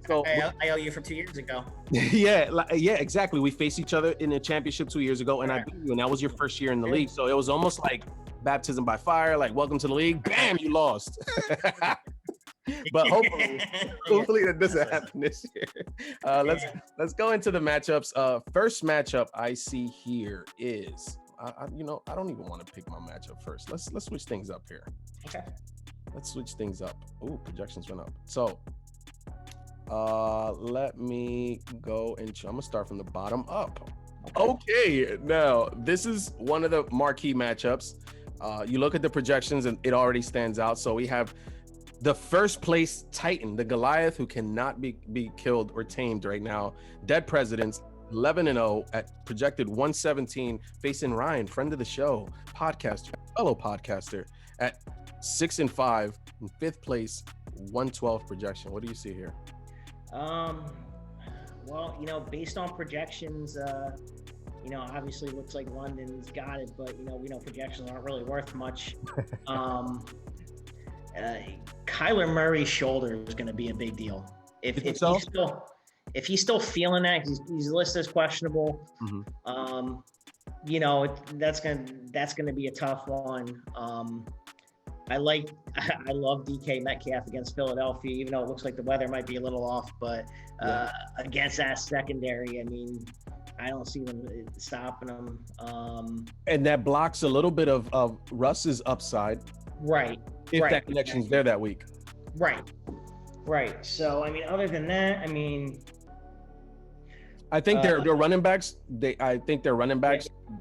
So I owe you from 2 years ago. yeah, exactly. We faced each other in the championship 2 years ago, and I beat you, and that was your first year in the league. So it was almost like baptism by fire. Like, welcome to the league. Bam, you lost. But hopefully that doesn't happen this year. Let's go into the matchups. First matchup I see here is I don't even want to pick my matchup first. Let's switch things up here. Okay. Let's switch things up. Ooh, projections went up. So let me go and I'm gonna start from the bottom up. Okay, now this is one of the marquee matchups. You look at the projections and it already stands out. So we have the first place Titan, the Goliath, who cannot be killed or tamed right now. Dead Presidents, 11-0 at projected 117, facing Ryan, friend of the show, podcaster, fellow podcaster, at 6-5 in fifth place, 112 projection. What do you see here? Well, based on projections, obviously looks like London's got it, but we know projections aren't really worth much. Kyler Murray's shoulder is going to be a big deal. If he's still feeling that, he's listed as questionable. Mm-hmm. That's gonna be a tough one. I love DK Metcalf against Philadelphia, even though it looks like the weather might be a little off, but against that secondary, I mean, I don't see them stopping them. And that blocks a little bit of Russ's upside. Right. If that connection's there that week. Right. So, I mean, other than that, I think their running backs,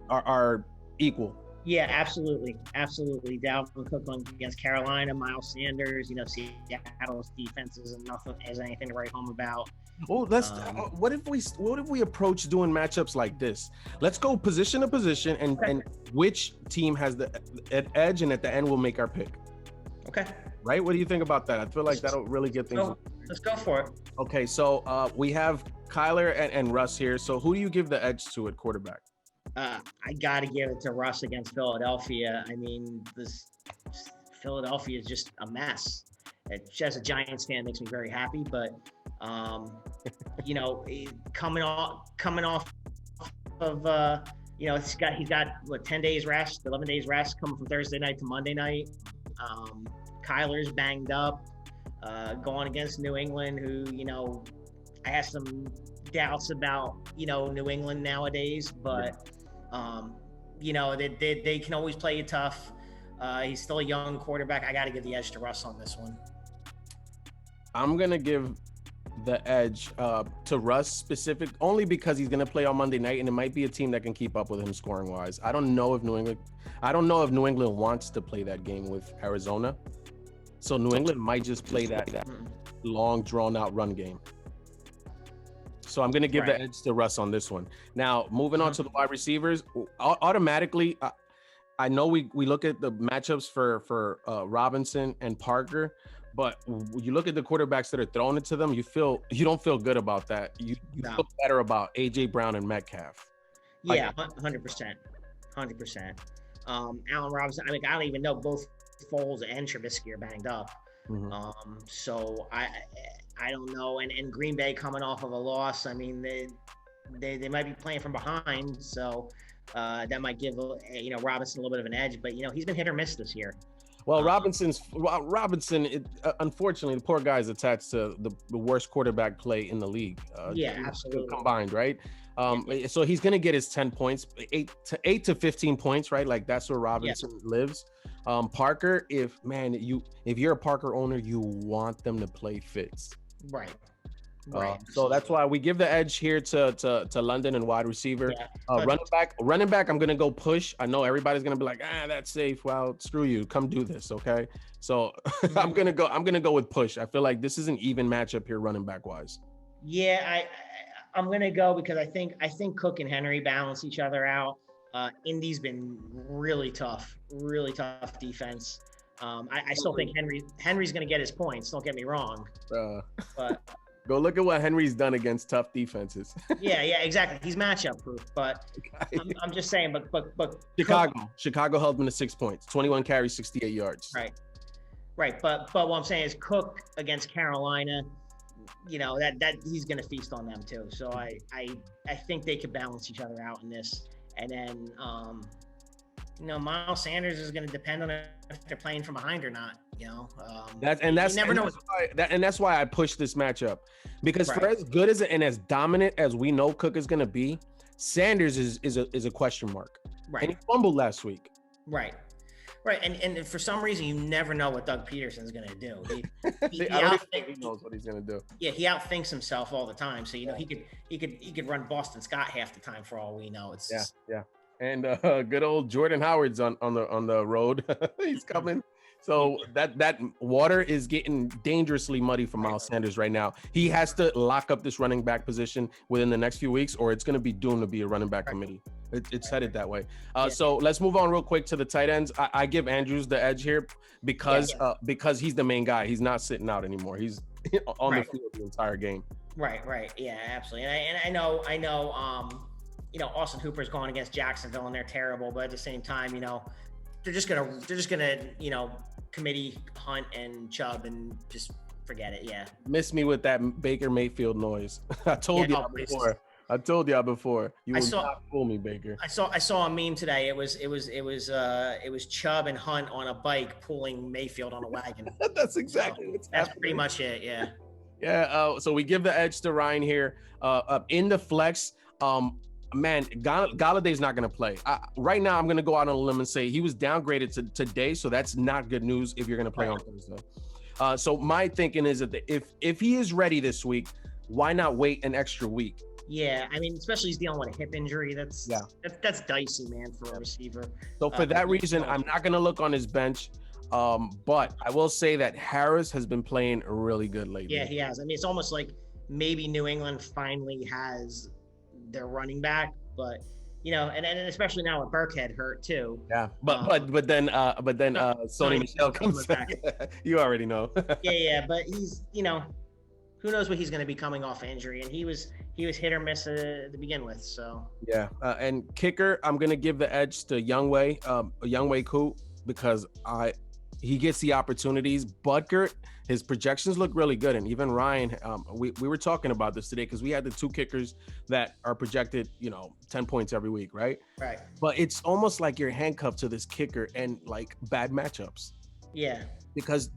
are equal. Yeah, absolutely. Dalvin Cook against Carolina, Miles Sanders, Seattle's defense isn't anything to write home about. Well, what if we approach doing matchups like this? Let's go position to position and which team has the edge, and at the end we'll make our pick. Okay. Right? What do you think about that? I feel like that'll really get things. Let's go for it. Okay, so we have Kyler and Russ here. So who do you give the edge to at quarterback? I got to give it to Russ against Philadelphia. I mean, this Philadelphia is just a mess. As a Giants fan, makes me very happy. But coming off of he's got what 10 days rest, 11 days rest coming from Thursday night to Monday night. Kyler's banged up, going against New England, who I have some doubts about New England nowadays, but they can always play you tough. He's still a young quarterback. I got to give the edge to Russ on this one. I'm gonna give the edge to Russ specific only because he's gonna play on Monday night, and it might be a team that can keep up with him scoring wise. I don't know if New England wants to play that game with Arizona, so New England might just play that long drawn out run game. So I'm going to give the edge to Russ on this one. Now, moving on to the wide receivers, automatically, I know we look at the matchups for Robinson and Parker, but you look at the quarterbacks that are throwing it to them, you don't feel good about that. You feel better about A.J. Brown and Metcalf. Yeah, 100%. Allen Robinson, I don't even know, both Foles and Trubisky are banged up. Mm-hmm. So I don't know. And Green Bay coming off of a loss, I mean, they might be playing from behind, so that might give Robinson a little bit of an edge. But he's been hit or miss this year. Well, Robinson, unfortunately, the poor guy is attached to the worst quarterback play in the league. Absolutely combined, right? So he's gonna get his 10 points, 8 to 15 points, right? Like that's where Robinson lives. Parker, if you're a Parker owner, you want them to play Fitz. Right. So that's why we give the edge here to London and wide receiver. Running back, I'm gonna go push. I know everybody's gonna be like, that's safe. Well, screw you. Come do this, okay? So I'm gonna go with push. I feel like this is an even matchup here, running back wise. Yeah, I'm gonna go because I think Cook and Henry balance each other out. Indy's been really tough defense. I still think Henry's gonna get his points. Don't get me wrong, but. Go look at what Henry's done against tough defenses. yeah, exactly. He's matchup proof, but I'm just saying. But Chicago held him to 6 points, 21 carries, 68 yards. Right. But what I'm saying is Cook against Carolina, that he's going to feast on them too. So I think they could balance each other out in this. And then, Miles Sanders is going to depend on if they're playing from behind or not. That's why I push this matchup, because for as good as and as dominant as we know Cook is going to be, Sanders is a question mark. Right. And he fumbled last week. Right. And for some reason, you never know what Doug Peterson's going to do. I don't think he knows what he's going to do. Yeah, he outthinks himself all the time. So he could run Boston Scott half the time for all we know. It's And good old Jordan Howard's on the road. He's coming. So that water is getting dangerously muddy for Miles Sanders right now. He has to lock up this running back position within the next few weeks, or it's going to be doomed to be a running back committee. It's headed that way. So let's move on real quick to the tight ends. I give Andrews the edge here because he's the main guy. He's not sitting out anymore. He's on the field the entire game. Right. Yeah, absolutely. And I know. Austin Hooper's going against Jacksonville, and they're terrible. But at the same time, they're just gonna committee Hunt and Chubb and just forget it. Yeah. Miss me with that Baker Mayfield noise. I told y'all before. You will not fool me, Baker. I saw a meme today. It was Chubb and Hunt on a bike pulling Mayfield on a wagon. That's exactly what's happening. That's pretty much it. Yeah. Yeah. So we give the edge to Ryan here. In the flex. Man, Galladay's not going to play. Right now, I'm going to go out on a limb and say he was downgraded today, so that's not good news if you're going to play on Thursday. So my thinking is that if he is ready this week, why not wait an extra week? Yeah, I mean, especially he's dealing with a hip injury. That's dicey, man, for a receiver. So for that reason, I'm not going to look on his bench. But I will say that Harris has been playing really good lately. Yeah, he has. I mean, it's almost like maybe New England finally has their running back, but and especially now with Burkhead hurt too. Yeah, but then Sony Michel comes back. You already know. yeah, but he's who knows what he's going to be coming off injury, and he was hit or miss to begin with. So yeah, and kicker, I'm going to give the edge to Younghoe Koo, because he gets the opportunities. Butker, his projections look really good. And even Ryan, we were talking about this today because we had the two kickers that are projected, 10 points every week, right? Right. But it's almost like you're handcuffed to this kicker and like bad matchups. Yeah. Because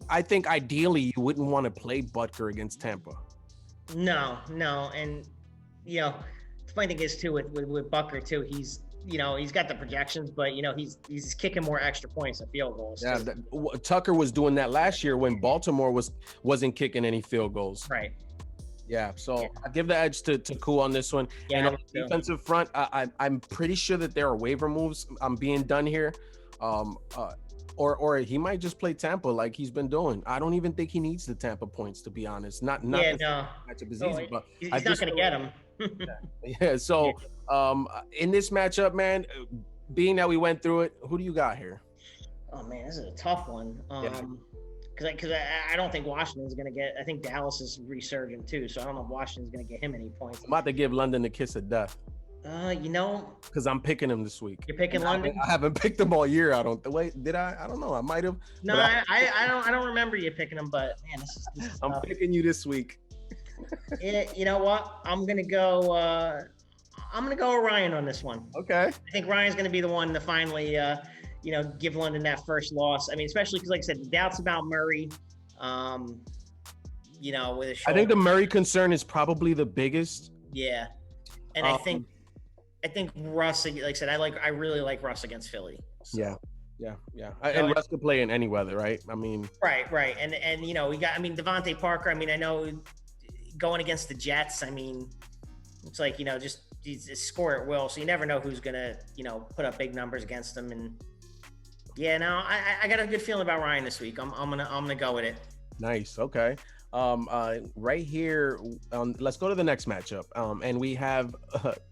I think ideally you wouldn't want to play Butker against Tampa. No. And, the funny thing is too with Butker too, he's got the projections, but he's kicking more extra points and field goals. Yeah, Tucker was doing that last year when Baltimore wasn't kicking any field goals. Right. Yeah, so I give the edge to Koo on this one. Yeah, and on the defensive front, I'm pretty sure that there are waiver moves being done here. Or he might just play Tampa like he's been doing. I don't even think he needs the Tampa points, to be honest. Not matchup is easy, but he's not going to get them. So in this matchup, man, being that we went through it, who do you got here? Oh man, this is a tough one. Because I don't think Washington's going to get. I think Dallas is resurgent too, so I don't know if Washington's going to get him any points. I'm about to give London the kiss of death. Because I'm picking him this week. You're picking London? I haven't picked him all year. Did I? I don't know. I might have. No, I don't remember you picking him, but man, this is I'm picking you this week. You know what? I'm gonna go Ryan on this one. Okay. I think Ryan's gonna be the one to finally give London that first loss. I mean, especially because, like I said, the doubts about Murray. With his shoulder. I think the Murray concern is probably the biggest. Yeah, and I think Russ, like I said, I really like Russ against Philly. So. Yeah. And Russ could play in any weather, right? I mean, right. And we got, Devontae Parker. I mean, I know going against the Jets, I mean, it's like, just score at will. So you never know who's gonna, put up big numbers against them. And yeah, no, I got a good feeling about Ryan this week. I'm gonna go with it. Nice. Okay. Right here, let's go to the next matchup. And we have,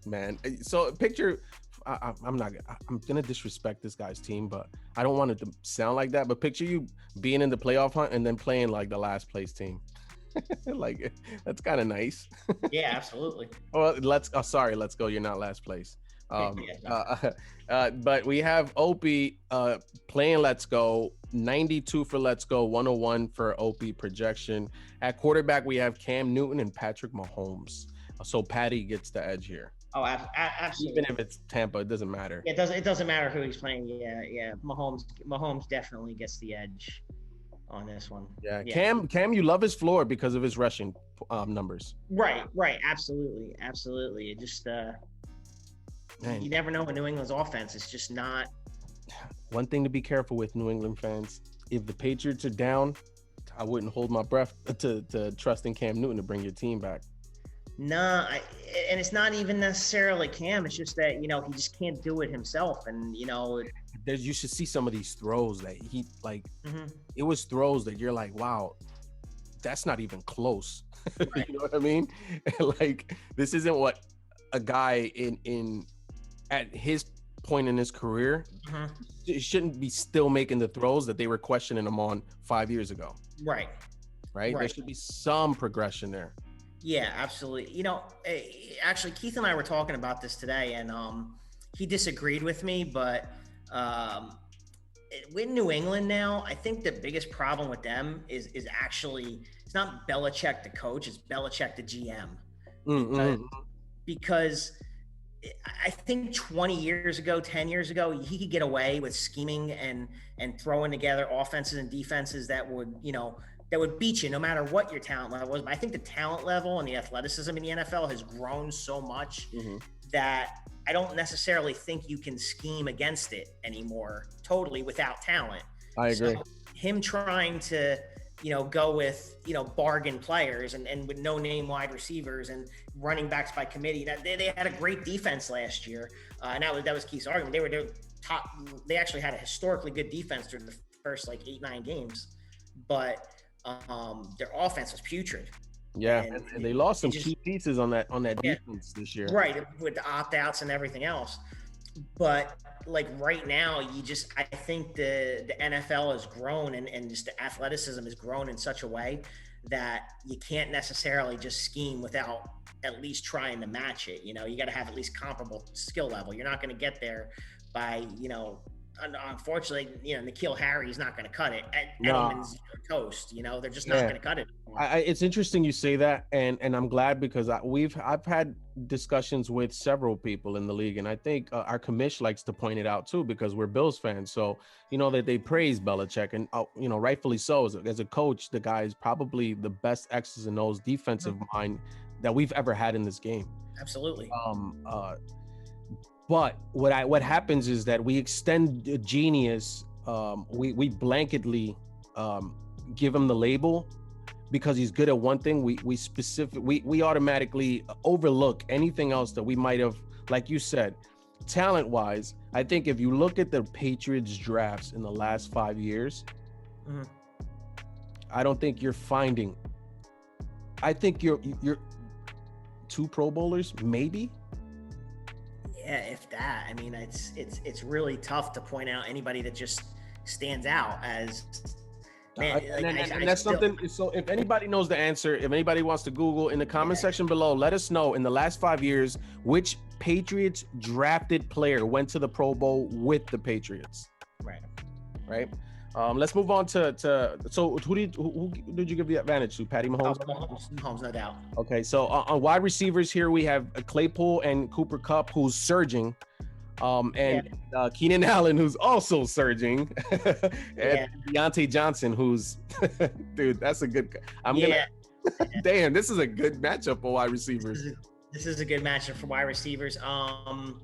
man. So picture, I'm gonna disrespect this guy's team, but I don't want it to sound like that. But picture you being in the playoff hunt and then playing like the last place team. Like that's kind of nice. Yeah, absolutely. Well, let's go. You're not last place. But we have Opie playing Let's Go, 92 for Let's Go, 101 for Opie projection. At quarterback, we have Cam Newton and Patrick Mahomes. So Patty gets the edge here. Oh, absolutely. Even if it's Tampa, it doesn't matter. It doesn't matter who he's playing. Yeah. Mahomes definitely gets the edge on this one. Yeah. Cam, you love his floor because of his rushing numbers. Right. Absolutely. It just you never know in New England's offense. It's just not. One thing to be careful with, New England fans, if the Patriots are down, I wouldn't hold my breath to trust in Cam Newton to bring your team back. Nah, and it's not even necessarily Cam. It's just that, he just can't do it himself. And, you should see some of these throws that he it was throws that you're like, wow, that's not even close. Right. You know what I mean? Like, this isn't what a guy in at his point in his career shouldn't be still making the throws that they were questioning him on 5 years ago. Right. There should be some progression there. Yeah, absolutely. Actually, Keith and I were talking about this today, and he disagreed with me, but with New England now, I think the biggest problem with them is actually, it's not Belichick the coach, it's Belichick the GM. Because I think 20 years ago, 10 years ago, he could get away with scheming and throwing together offenses and defenses that would, that would beat you no matter what your talent level was. But I think the talent level and the athleticism in the NFL has grown so much that I don't necessarily think you can scheme against it anymore totally without talent. I agree. So him trying to, go with, bargain players and with no name wide receivers and running backs by committee, that they had a great defense last year. And that was Keith's argument. They were top. They actually had a historically good defense through the first 8-9 games, but their offense was putrid. Yeah, and they lost some key pieces on that defense this year. Right, with the opt-outs and everything else. But right now, I think the NFL has grown and just the athleticism has grown in such a way that you can't necessarily just scheme without at least trying to match it. You got to have at least comparable skill level. You're not going to get there by, unfortunately, N'Keal Harry's not going to cut it. Edelman's toast. They're just not going to cut it. It's interesting you say that, and I'm glad because I've had discussions with several people in the league, and I think our commish likes to point it out too because we're Bills fans. So that they praise Belichick, and rightfully so. As a coach, the guy is probably the best X's and O's defensive mind that we've ever had in this game. Absolutely. But what happens is that we extend genius. We blanketly give him the label because he's good at one thing. We automatically overlook anything else that we might have, like you said, talent wise. I think if you look at the Patriots drafts in the last 5 years, I don't think you're finding. I think you're 2 Pro Bowlers, maybe. Yeah, if that. I mean, it's really tough to point out anybody that just stands out as. Man, and that's something. So if anybody knows the answer, if anybody wants to Google in the comment section below, let us know in the last 5 years which Patriots drafted player went to the Pro Bowl with the Patriots. Right. Let's move on to so who did you give the advantage to? Patty Mahomes? Mahomes, no doubt. Okay, so on wide receivers here we have Claypool and Cooper Kupp, who's surging. Keenan Allen, who's also surging, and Deontay Johnson, who's dude, that's a good. Damn, this is a good matchup for wide receivers. This is a good matchup for wide receivers. Of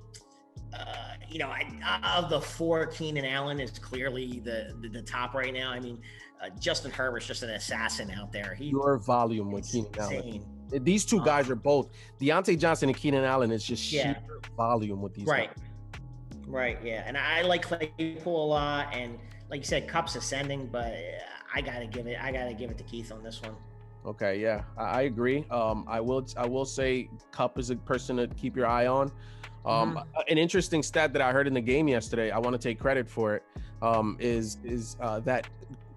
the 4, Keenan Allen is clearly the top right now. I mean, Justin Herbert's just an assassin out there. Your volume with Keenan Allen. These two guys are both Deontay Johnson and Keenan Allen. Is just sheer volume with these guys. Right, yeah, and I like Claypool a lot, and like you said, Kupp's ascending, but I gotta give it to Keith on this one. Okay, yeah, I agree. I will say Kupp is a person to keep your eye on. An interesting stat that I heard in the game yesterday, I want to take credit for it, is that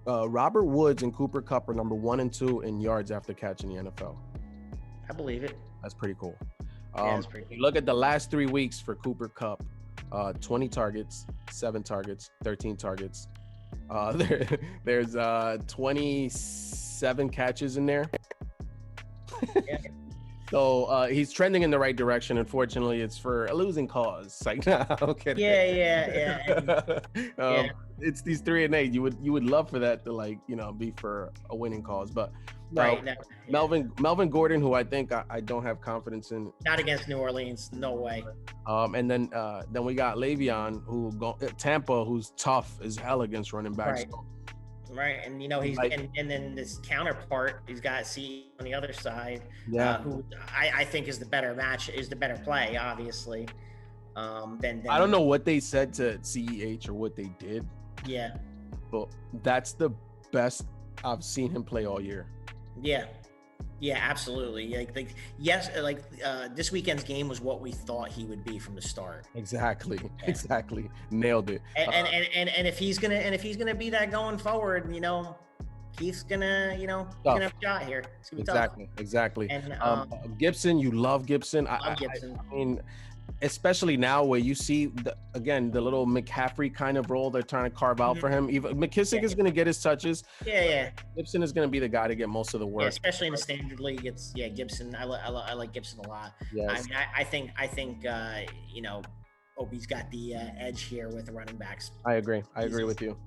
Robert Woods and Cooper Kupp are number 1 and 2 in yards after catch in the NFL. I believe it. That's pretty cool. That's pretty You look at the last 3 weeks for Cooper Kupp, 20 targets, 7 targets, 13 targets. There's 27 catches in there. Yeah. So he's trending in the right direction. Unfortunately, it's for a losing cause. Like, nah, I'm kidding. Yeah. Yeah. It's these 3 and 8. You would love for that to, like, be for a winning cause. But Right. Melvin Gordon, who I think I don't have confidence in. Not against New Orleans. No way. And then we got Le'Veon, Tampa, who's tough as hell against running backs. Right. Right, and he's like, and then this counterpart, he's got C on the other side, yeah, who I think is the better play, obviously. Than I don't know what they said to CEH or what they did. Yeah, but that's the best I've seen him play all year. Yeah, absolutely. Yes, this weekend's game was what we thought he would be from the start. Exactly. Nailed it. And if he's gonna be that going forward, Keith's gonna have a shot here. It's gonna be exactly. And Gibson, you love Gibson. I love Gibson. I mean, especially now where you see the little McCaffrey kind of role they're trying to carve out for him. Even McKissick is going to get his touches. Yeah. Gibson is going to be the guy to get most of the work. Yeah, especially in the standard league. It's Gibson. I like Gibson a lot. Yes. I think Opie's got the edge here with the running backs. I agree with you.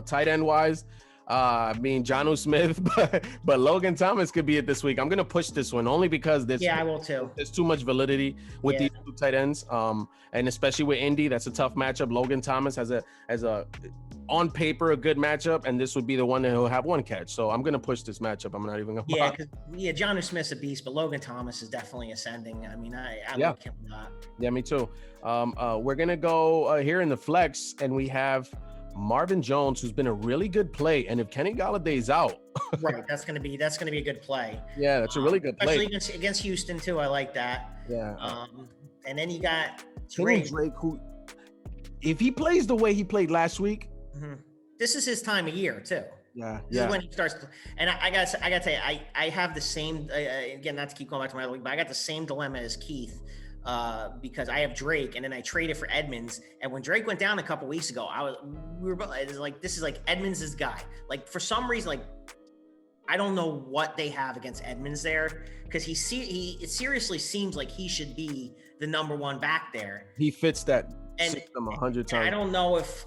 Tight end wise, Jonnu Smith, but Logan Thomas could be it this week. I'm gonna push this one only because I will too. There's too much validity with these 2 tight ends, and especially with Indy, that's a tough matchup. Logan Thomas has a on paper a good matchup, and this would be the one that he'll have 1 catch. So I'm gonna push this matchup. I'm not even gonna. Jonnu Smith's a beast, but Logan Thomas is definitely ascending. I mean, I like him a lot. Yeah, me too. We're gonna go here in the flex, and we have Marvin Jones, who's been a really good play, and if Kenny Galladay's out, right, that's gonna be a good play. Yeah, that's a really good play, especially against Houston too. I like that. Yeah. And then you got Drake, who, if he plays the way he played last week, this is his time of year too. Yeah. This is when he starts. And I gotta tell you, I have the same. Again, not to keep going back to my other week, but I got the same dilemma as Keith. Because I have Drake, and then I traded for Edmonds. And when Drake went down a couple weeks ago, this is like Edmonds' is guy. Like, for some reason, I don't know what they have against Edmonds there, because it seriously seems like he should be the number 1 back there. He fits that system 100 times. I don't know if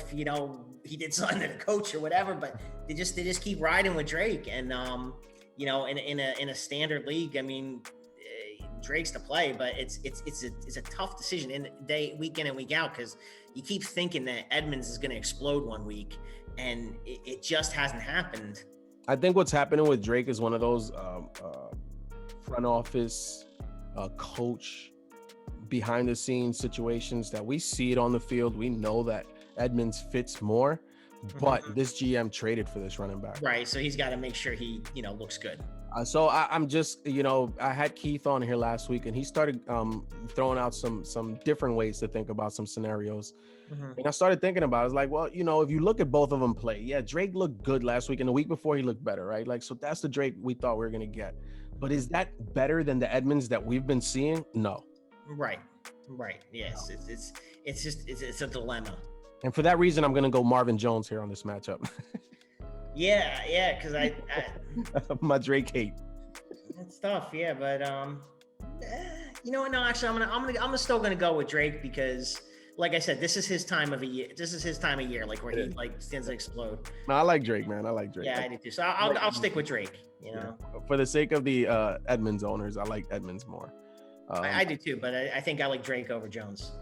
he did something to the coach or whatever, but they just keep riding with Drake. And in a standard league, I mean, Drake's to play, but it's a tough decision week in and week out, because you keep thinking that Edmonds is going to explode one week, and it just hasn't happened. I think what's happening with Drake is one of those front office, coach, behind the scenes situations that we see it on the field. We know that Edmonds fits more, but this GM traded for this running back. Right, so he's got to make sure he looks good. So I'm just, I had Keith on here last week, and he started throwing out some different ways to think about some scenarios. And I started thinking about it. I was like, well, if you look at both of them play, Drake looked good last week, and the week before he looked better, right? Like, so that's the Drake we thought we were going to get. But is that better than the Edmonds that we've been seeing? No. Right. Yes, no. It's a dilemma. And for that reason, I'm going to go Marvin Jones here on this matchup. Yeah, because I my Drake hate. It's tough, yeah, but no, actually, I'm still gonna go with Drake, because, like I said, this is his time of year, like where he stands to explode. No, I like Drake, man. I like Drake. Yeah, I do too. So I'll stick with Drake. For the sake of the Edmonds owners, I like Edmonds more. I do too, but I think I like Drake over Jones.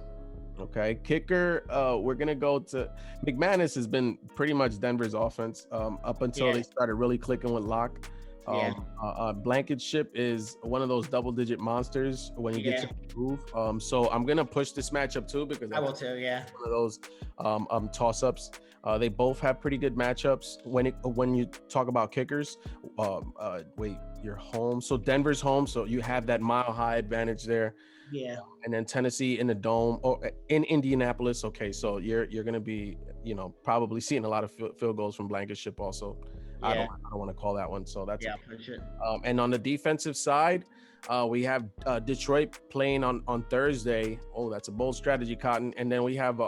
Okay, kicker. We're gonna go to McManus. Has been pretty much Denver's offense up until they started really clicking with Locke. Blankenship is one of those double-digit monsters when you get to improve. So I'm gonna push this matchup too, because I will too. Yeah, one of those toss-ups. They both have pretty good matchups. When you talk about kickers, you're home. So Denver's home, so you have that mile-high advantage there. Yeah. And then Tennessee in the Dome, or in Indianapolis. Okay, so you're going to be, probably seeing a lot of field goals from Blankenship also. I don't want to call that one. So that's push it. And on the defensive side, we have Detroit playing on Thursday. Oh, that's a bold strategy, Cotton. And then we have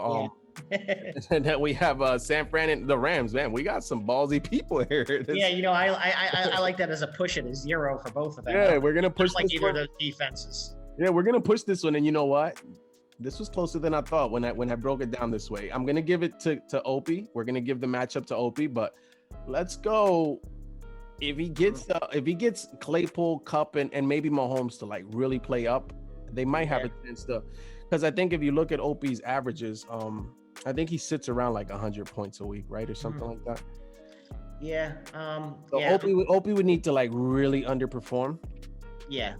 and then we have San Fran and the Rams. Man, we got some ballsy people here. I like that as a push it, a 0 for both of them. Yeah, we're gonna push like this either one. of those defenses. Yeah, we're gonna push this one. And you know what? This was closer than I thought when I broke it down this way. I'm gonna give it to Opie. We're gonna give the matchup to Opie, but let's go. If he gets Claypool, Cup, and maybe Mahomes to like really play up, they might have a chance to. Because I think if you look at Opie's averages, I think he sits around like 100 points a week, right, or something like that. Yeah. So Opie would need to like really underperform. Yeah.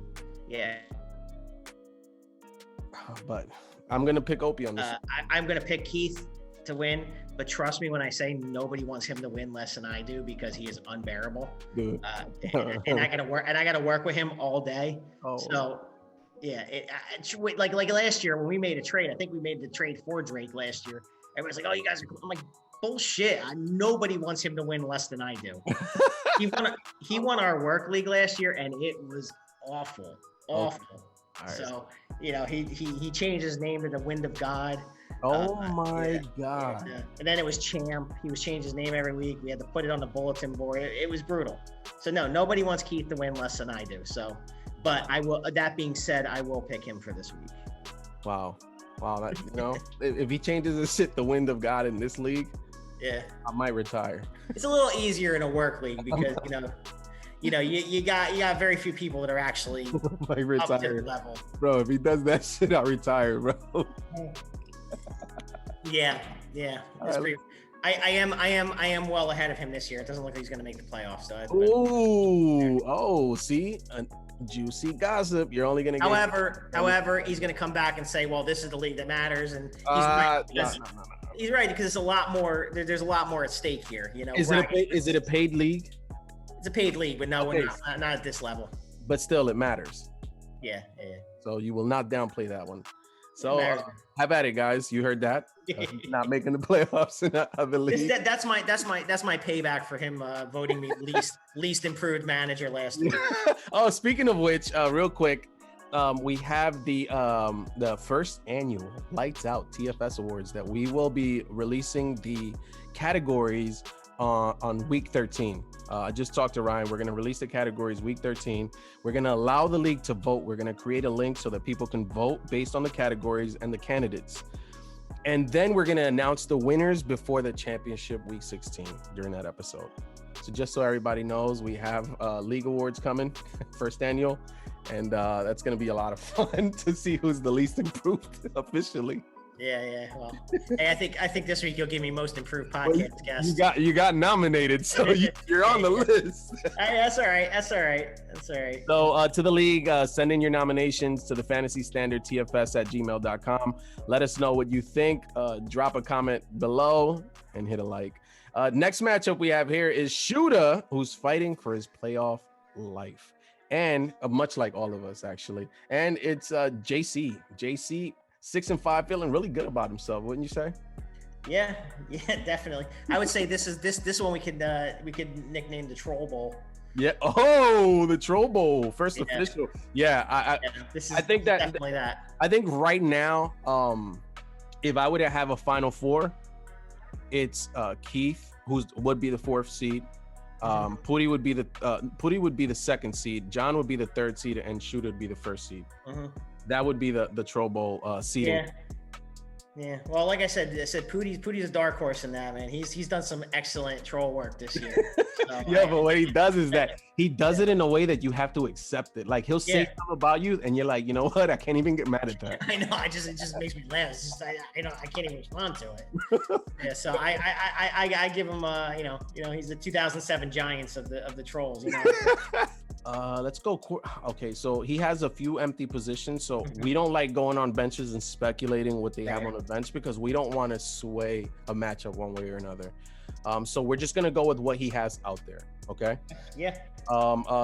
But I'm gonna pick Opie on this. I'm gonna pick Keith to win, but trust me when I say nobody wants him to win less than I do because he is unbearable. Good. And I gotta work with him all day. Oh. So yeah, like last year when we made a trade, I think we made the trade for Drake last year. Everyone's like, "Oh, you guys are." I'm like, bullshit. Nobody wants him to win less than I do. He won our work league last year, and it was awful. Right. So he changed his name to the Wind of God. Oh my God. And then it was Champ. He was changing his name every week. We had to put it on the bulletin board. It was brutal. So no, nobody wants Keith to win less than I do. So, but I will. That being said, I will pick him for this week. Wow. That, if he changes his shit, the Wind of God in this league, I might retire. It's a little easier in a work league because you got very few people that are actually up to the level. Bro, if he does that shit, I'll retire, bro. Yeah. That's pretty. I am well ahead of him this year. It doesn't look like he's going to make the playoffs. So see, juicy gossip. You're only going to get. However, he's going to come back and say, "Well, this is the league that matters," and he's right. He's right because it's a lot more. There's a lot more at stake here. Is it a paid league? It's a paid league, but no, we're not at this level. But still, it matters. Yeah. So you will not downplay that one. So have at it, guys. You heard that? Not making the playoffs in other leagues. That's my payback for him voting me least improved manager last year. Oh, speaking of which, real quick, we have the first annual Lights Out TFS Awards that we will be releasing the categories on week 13. I just talked to Ryan. We're going to release the categories week 13. We're going to allow the league to vote. We're going to create a link so that people can vote based on the categories and the candidates. And then we're going to announce the winners before the championship week 16 during that episode. So just so everybody knows, we have league awards coming, first annual. And that's going to be a lot of fun to see who's the least improved officially. Yeah. Well, hey, I think this week you'll give me most improved podcast guest. You got nominated, so you're on the list. Hey, that's all right. So to the league, send in your nominations to the Fantasy Standard TFS at gmail.com. Let us know what you think. Drop a comment below and hit a like. Next matchup we have here is Shooter, who's fighting for his playoff life, and much like all of us actually. And it's JC 6-5, feeling really good about himself, wouldn't you say? Yeah, definitely. I would say this one we could nickname the Troll Bowl. Yeah. Oh, the Troll Bowl, first official. Yeah, I think that definitely that. I think right now, if I were to have a Final Four, it's Keith, who would be the 4th seed. Putty would be the 2nd seed. John would be the 3rd seed, and Shooter would be the 1st seed. That would be the Troll Bowl seeding. Yeah. Well, like I said, Pootie's a dark horse in that, man. He's done some excellent troll work this year. So, but what he does is that he does it in a way that you have to accept it. Like he'll say something about you, and you're like, you know what? I can't even get mad at that. I know. It just makes me laugh. It's just I can't even respond to it. Yeah. So I give him he's the 2007 Giants of the trolls. Let's go. Okay, so he has a few empty positions, so we don't like going on benches and speculating what they have on the bench because we don't want to sway a matchup one way or another. So we're just gonna go with what he has out there. Okay. Yeah.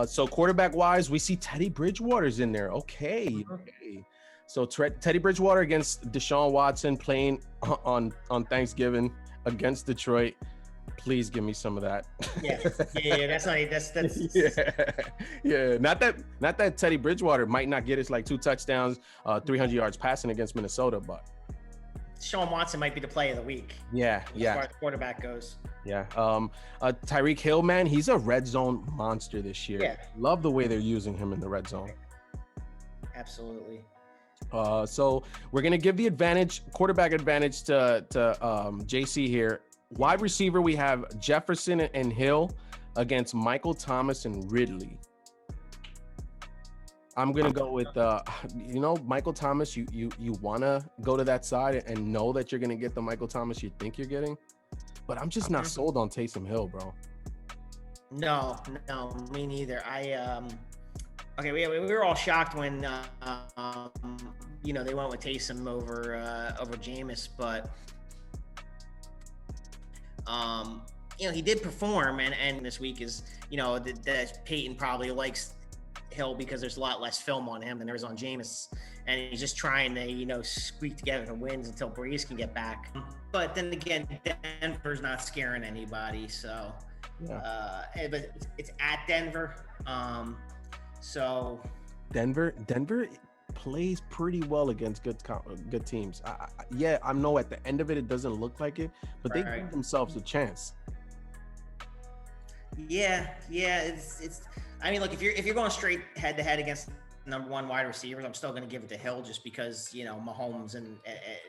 So quarterback wise, we see Teddy Bridgewater's in there. Okay. So Teddy Bridgewater against Deshaun Watson playing on Thanksgiving against Detroit. Please give me some of that. Yeah. That's not that's yeah. Not that Teddy Bridgewater might not get us like 2 touchdowns, 300 yards passing against Minnesota, but Sean Watson might be the play of the week. Yeah. As far as the quarterback goes. Yeah. Tyreek Hill, man, he's a red zone monster this year. Yeah. Love the way they're using him in the red zone. Absolutely. So we're gonna give the quarterback advantage to JC here. Wide receiver, we have Jefferson and Hill against Michael Thomas and Ridley. I'm gonna go with Michael Thomas. You wanna go to that side and know that you're gonna get the Michael Thomas you think you're getting, but I'm just not sold on Taysom Hill, bro. No, me neither. Okay, we were all shocked when they went with Taysom over Jameis, but he did perform, and this week is that Peyton probably likes Hill because there's a lot less film on him than there was on Jameis, and he's just trying to squeak together the wins until Breeze can get back. But then again, Denver's not scaring anybody, so but it's at Denver. So Denver plays pretty well against good teams. I know at the end of it doesn't look like it, but they give themselves a chance. Yeah. It's. I mean, look, if you're going straight head to head against number one wide receivers, I'm still going to give it to Hill just because Mahomes and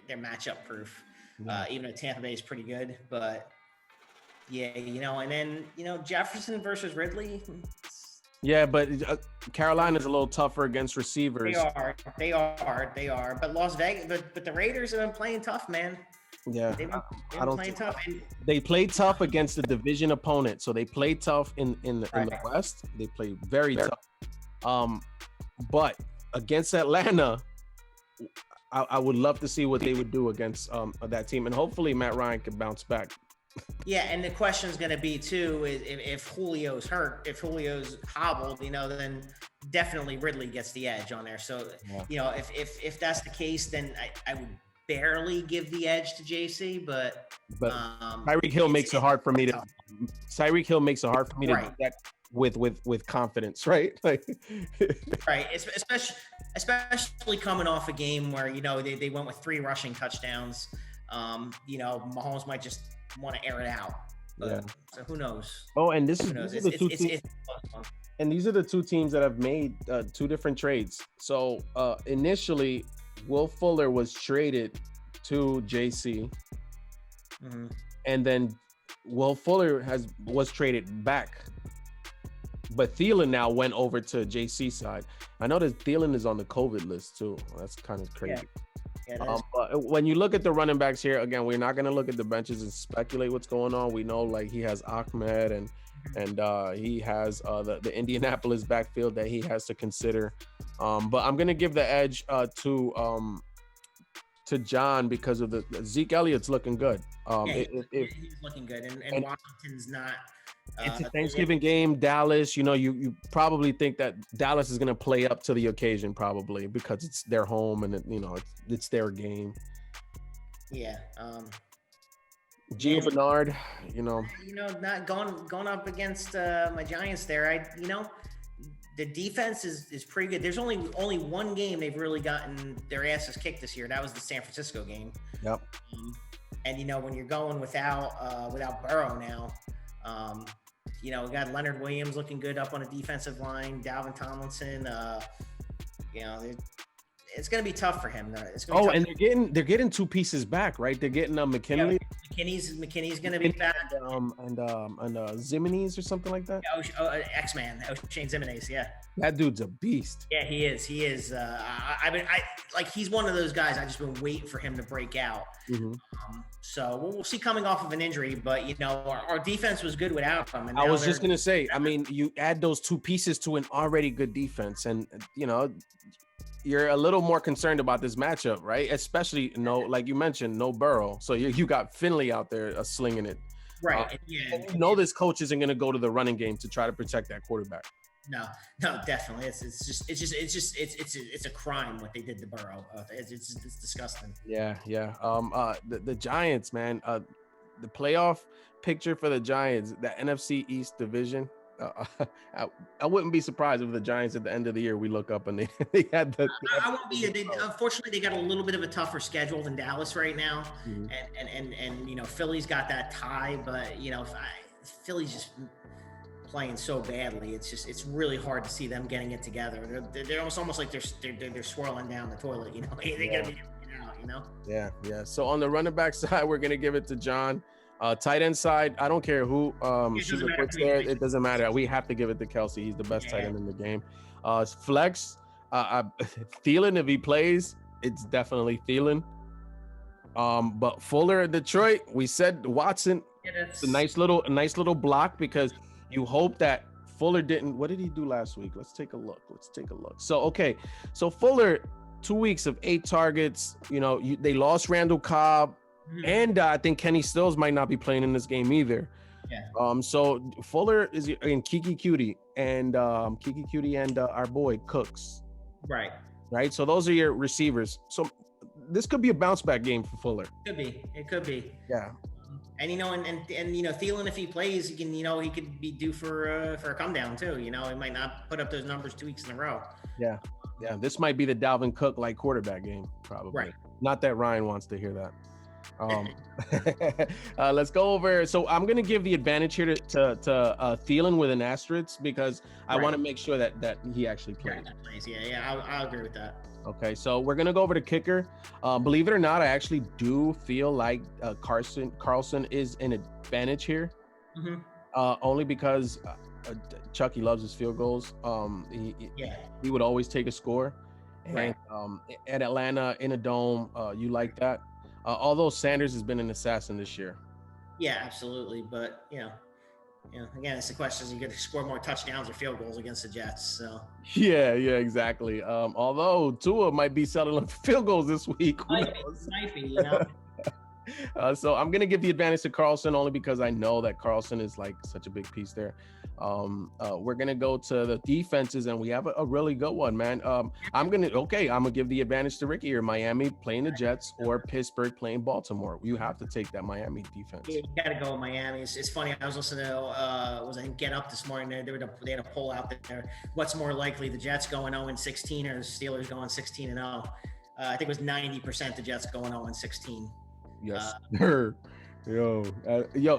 they're matchup proof. Even though Tampa Bay is pretty good, but and then Jefferson versus Ridley. Yeah, but Carolina's a little tougher against receivers. They are. But Las Vegas, but the Raiders have been playing tough, man. Yeah, they've been playing tough. They play tough against the division opponent, so they play tough in the West. They play very tough. But against Atlanta, I would love to see what they would do against that team, and hopefully Matt Ryan can bounce back. Yeah, and the question is going to be too is if Julio's hurt, if Julio's hobbled, then definitely Ridley gets the edge on there. So if that's the case, then I would barely give the edge to JC, but Tyreek Hill makes it hard for me to. Tyreek Hill makes it hard for me to do that with confidence, right? Like, right, especially coming off a game where they went with 3 rushing touchdowns. Mahomes might just want to air it out. So who knows? Oh, and these are the 2 teams that have made 2 different trades. So initially, Will Fuller was traded to JC, and then Will Fuller was traded back. But Thielen now went over to JC's side. I know that Thielen is on the COVID list too. That's kind of crazy. Yeah, but when you look at the running backs here, again, we're not going to look at the benches and speculate what's going on. We know like he has Ahmed and he has the Indianapolis backfield that he has to consider. But I'm going to give the edge to John because of the Zeke Elliott's looking good. He's looking good, and Washington's not. It's a Thanksgiving game, Dallas. You probably think that Dallas is going to play up to the occasion, probably because it's their home and it's their game. Yeah. Gio Bernard, not going up against my Giants there. The defense is pretty good. There's only one game they've really gotten their asses kicked this year. That was the San Francisco game. Yep. And when you're going without Burrow now. We got Leonard Williams looking good up on the defensive line. Dalvin Tomlinson. It's going to be tough for him. And they're getting 2 pieces back, right? They're getting McKinley. McKinney's going to be back. And Zimenez or something like that. X-Man, Shane Zimenez. Yeah. That dude's a beast. Yeah, he is. He's one of those guys. I just been waiting for him to break out. So we'll see coming off of an injury, but our defense was good without him. And I was just gonna say, I mean, you add those 2 pieces to an already good defense, and you're a little more concerned about this matchup, right? Especially like you mentioned, no Burrow, so you got Finley out there slinging it, right? This coach isn't gonna go to the running game to try to protect that quarterback. No, definitely. It's a crime what they did to Burrow. It's disgusting. Yeah. The Giants, man. the playoff picture for the Giants, the NFC East division. I wouldn't be surprised if the Giants at the end of the year we look up and they had the. I won't be. Unfortunately, they got a little bit of a tougher schedule than Dallas right now, and Philly's got that tie, but Philly's just playing so badly. It's really hard to see them getting it together. They're almost like they're swirling down the toilet. They're gonna be out. Yeah. So on the running back side, we're gonna give it to John. Tight end side, I don't care who Shooter puts there. It doesn't matter. We have to give it to Kelsey. He's the best tight end in the game. Flex, Thielen, if he plays, it's definitely Thielen. But Fuller in Detroit, we said Watson. It's a nice little block because you hope that Fuller didn't. What did he do last week? Let's take a look. So Fuller, 2 weeks of 8 targets. They lost Randall Cobb. And I think Kenny Stills might not be playing in this game either. Yeah. So Fuller is in Kiki Cutie and our boy Cooks. Right. So those are your receivers. So this could be a bounce back game for Fuller. It could be. Yeah. And Thielen, if he plays, he could be due for a come down too. He might not put up those numbers 2 weeks in a row. Yeah. This might be the Dalvin Cook like quarterback game, probably. Right. Not that Ryan wants to hear that. Let's go over. So I'm gonna give the advantage here to Thielen with an asterisk because I want to make sure that he actually plays. Yeah, I'll agree with that. Okay, so we're gonna go over to kicker. Believe it or not, I actually do feel like Carlson is an advantage here. Only because Chucky loves his field goals. He would always take a score. And at Atlanta in a dome, you like that. Although Sanders has been an assassin this year. Yeah, absolutely. But, again, it's the question is you get to score more touchdowns or field goals against the Jets. So Yeah, exactly. Although Tua might be settling for field goals this week. Might be. So I'm going to give the advantage to Carlson only because I know that Carlson is like such a big piece there. We're going to go to the defenses and we have a really good one, man. I'm going to give the advantage to Ricky here. Miami playing the Jets or Pittsburgh playing Baltimore. You have to take that Miami defense. Yeah, you got to go with Miami. It's funny. I was listening to, Get Up this morning. They had a poll out there. What's more likely, the Jets going 0-16 or the Steelers going 16-0? I think it was 90% the Jets going 0-16. Yes. Yo,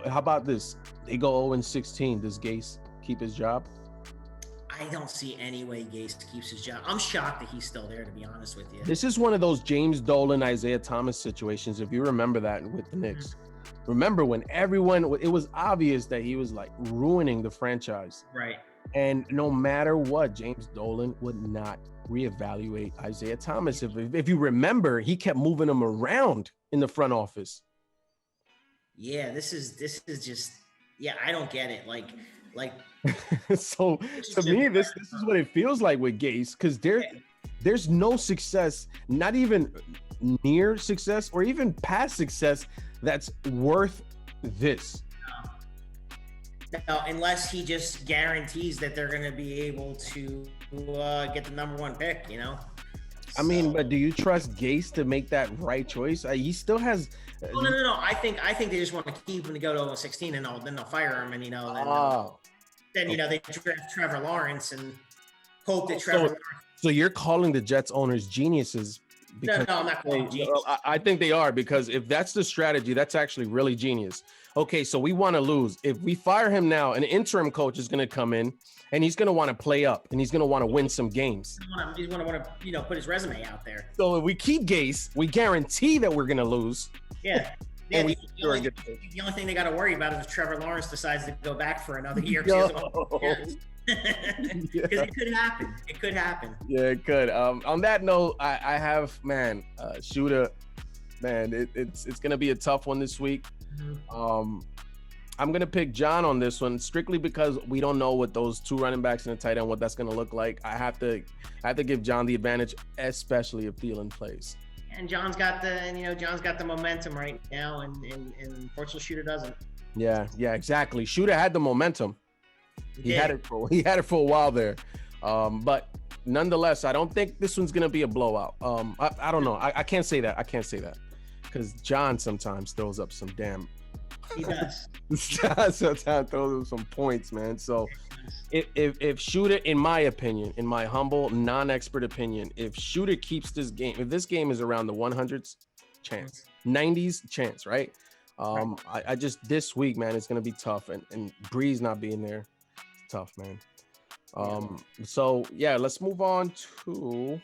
how about this? They go 0-16. Does Gase keep his job? I don't see any way Gase keeps his job. I'm shocked that he's still there, to be honest with you. This is one of those James Dolan, Isaiah Thomas situations, if you remember that with the Knicks. Remember when it was obvious that he was like ruining the franchise. Right. And no matter what, James Dolan would not reevaluate Isaiah Thomas. If you remember, he kept moving him around in the front office. Yeah, this is just, I don't get it. Like so to me, this is what it feels like with Gase, because there's no success, not even near success or even past success that's worth this. No, unless he just guarantees that they're going to be able to get the number 1 pick, I mean, but do you trust Gase to make that right choice? He still has. No. I think they just want to keep him to go to 0-16 and then they'll fire him and then they draft Trevor Lawrence and hope that Trevor. So you're calling the Jets owners geniuses? Because no, I'm not calling genius. I think they are, because if that's the strategy, that's actually really genius. Okay, so we want to lose. If we fire him now, an interim coach is going to come in and he's going to want to play up and he's going to want to win some games. He's going to want to, put his resume out there. So if we keep Gase, we guarantee that wewe're going to lose. Yeah. The only thing they got to worry about is if Trevor Lawrence decides to go back for another year. Because it could happen. It could happen. Yeah, it could. On that note, I have, Shooter, it's going to be a tough one this week. I'm going to pick John on this one strictly because we don't know what those 2 running backs and a tight end, what that's going to look like. I have to give John the advantage, especially if Thielen plays. And John's got the momentum right now, and unfortunately Shooter doesn't. Yeah, exactly. Shooter had the momentum. He had it for a while there. But nonetheless, I don't think this one's gonna be a blowout. I don't know. I can't say that. Because John sometimes throws up some damn He does. Sometimes throws him some points, man. So if Shooter, in my opinion, in my humble non-expert opinion, if Shooter keeps this game, if this game is around the 100s chance, 90s chance, right? I just, this week, man, it's gonna be tough, and Breeze not being there, it's tough, man. So yeah, let's move on to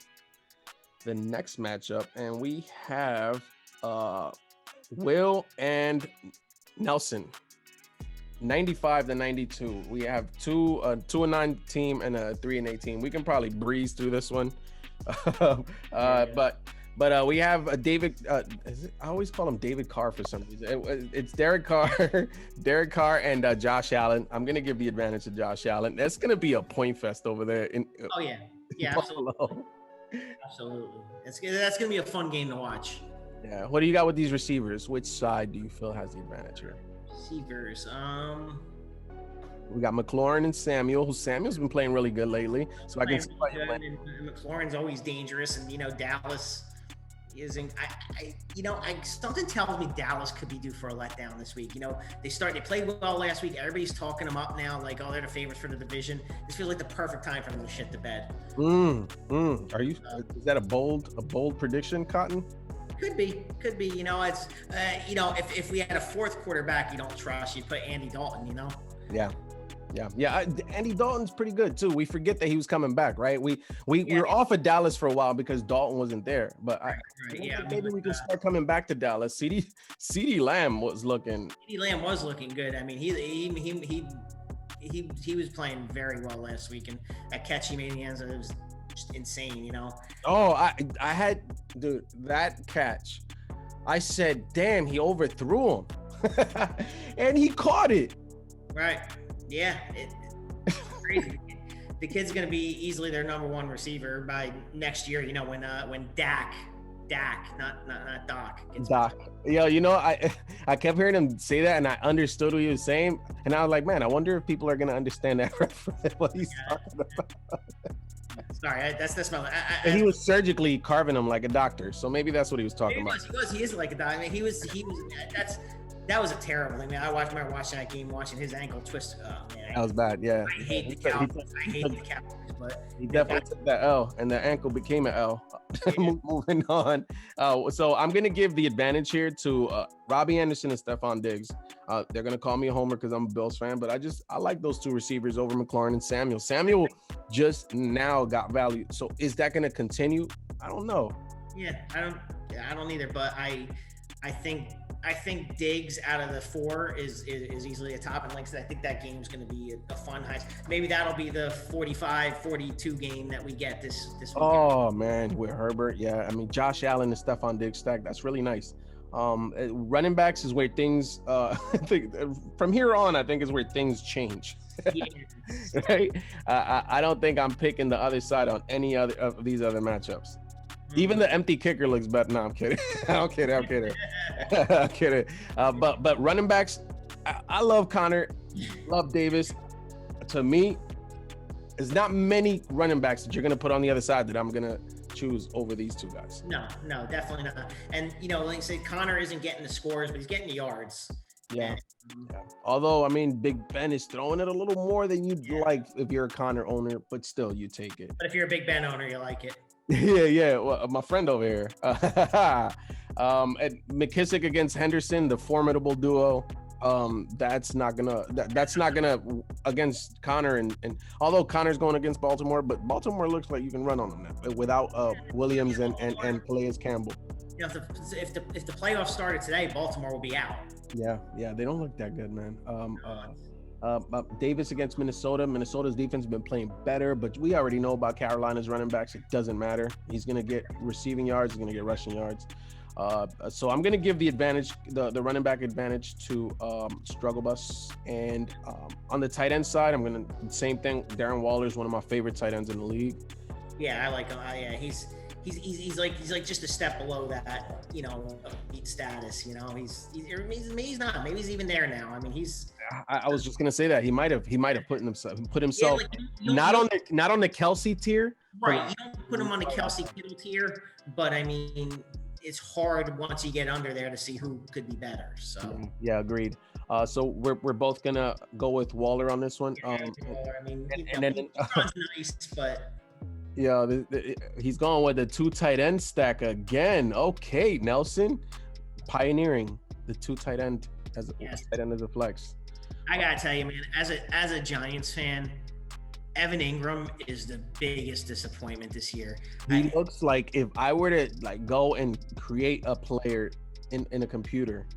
the next matchup, and we have Will and Nelson, 95-92. We have a 2-9 team and a 3-8 team. We can probably breeze through this one. But we have a David. I always call him David Carr for some reason. It's Derek Carr, Derek Carr, and Josh Allen. I'm gonna give the advantage to Josh Allen. That's gonna be a point fest over there. Absolutely. That's gonna be a fun game to watch. Yeah. What do you got with these receivers? Which side do you feel has the advantage here? Receivers. We got McLaurin and Samuel. Samuel's been playing really good lately, so I can see why you're playing. And McLaurin's always dangerous, and Dallas isn't. Something tells me Dallas could be due for a letdown this week. They played well last week. Everybody's talking them up now, like, oh, they're the favorites for the division. This feels like the perfect time for them to shit the bed. Are you? Is that a bold prediction, Cotton? Could be. It's if we had a fourth quarterback you don't trust, you'd put Andy Dalton. Yeah. Andy Dalton's pretty good too. We forget that he was coming back, right? We were off of Dallas for a while because Dalton wasn't there. But maybe we can start coming back to Dallas. CeeDee Lamb was looking. CeeDee Lamb was looking good. I mean, he was playing very well last week, and that catch he made in the end zone, it was just insane. Oh, I had, dude, that catch. I said, damn, he overthrew him, and he caught it. Right. Yeah, it's crazy. The kid's gonna be easily their number one receiver by next year. When Dak, not Doc. Doc. I kept hearing him say that, and I understood what he was saying, and I was like, man, I wonder if people are gonna understand that reference, what he's talking about. Sorry, that's my. He was surgically carving him like a doctor, so maybe that's what he was talking about. He is like a doctor. I mean, he was. That was a terrible thing. I remember watching that game, watching his ankle twist. Oh, man, that was bad. Yeah. I hate the Cowboys. But he definitely took that L, and the ankle became an L. Moving on. So I'm gonna give the advantage here to Robbie Anderson and Stephon Diggs. They're gonna call me a homer because I'm a Bills fan, but I like those two receivers over McLaurin and Samuel. Samuel just now got value. So is that gonna continue? I don't know. Yeah, I don't either. But I think Diggs out of the four is easily a top. And like I said, I think that game's going to be a fun high. Maybe that'll be the 45-42 game that we get this weekend. Oh, man, with Herbert. Yeah, I mean, Josh Allen and Stephon Diggs stack. That's really nice. Running backs is where things, from here on, I think is where things change. Yeah. Right? I don't think I'm picking the other side on any other of these other matchups. Even the empty kicker looks better. No, I'm kidding. I'm kidding. I'm kidding. But running backs, I love Connor, love Davis. To me, there's not many running backs that you're gonna put on the other side that I'm gonna choose over these two guys. No, definitely not. And like I said, Connor isn't getting the scores, but he's getting the yards. Yeah. Although, I mean, Big Ben is throwing it a little more than you'd like if you're a Connor owner, but still, you take it. But if you're a Big Ben owner, you like it. Yeah. Well, my friend over here. McKissick against Henderson, the formidable duo. That's not gonna against Connor and although Connor's going against Baltimore, but Baltimore looks like you can run on them now without Williams and Calais Campbell. If the playoffs started today, Baltimore will be out. Yeah, they don't look that good, man. Davis against Minnesota. Minnesota's defense has been playing better, but we already know about Carolina's running backs. It doesn't matter. He's going to get receiving yards. He's going to get rushing yards. So I'm going to give the advantage, the running back advantage to Struggle Bus. And on the tight end side, I'm going to same thing. Darren Waller is one of my favorite tight ends in the league. Yeah, I like him. Yeah, he's like just a step below that, elite status. He's not. Maybe he's even there now. I mean, he's. I was just gonna say that he might have put himself not on the Kelsey tier. Right, you don't put him on the Kelsey Kittle tier, but I mean, it's hard once you get under there to see who could be better. So yeah, agreed. So we're both gonna go with Waller on this one. Waller, I mean, and then Bijan's nice, but yeah, he's going with the 2 tight end stack again. Okay, Nelson, pioneering the 2 tight end as a flex. I gotta tell you, man, as a Giants fan, Evan Ingram is the biggest disappointment this year. He looks like if I were to like go and create a player in a computer,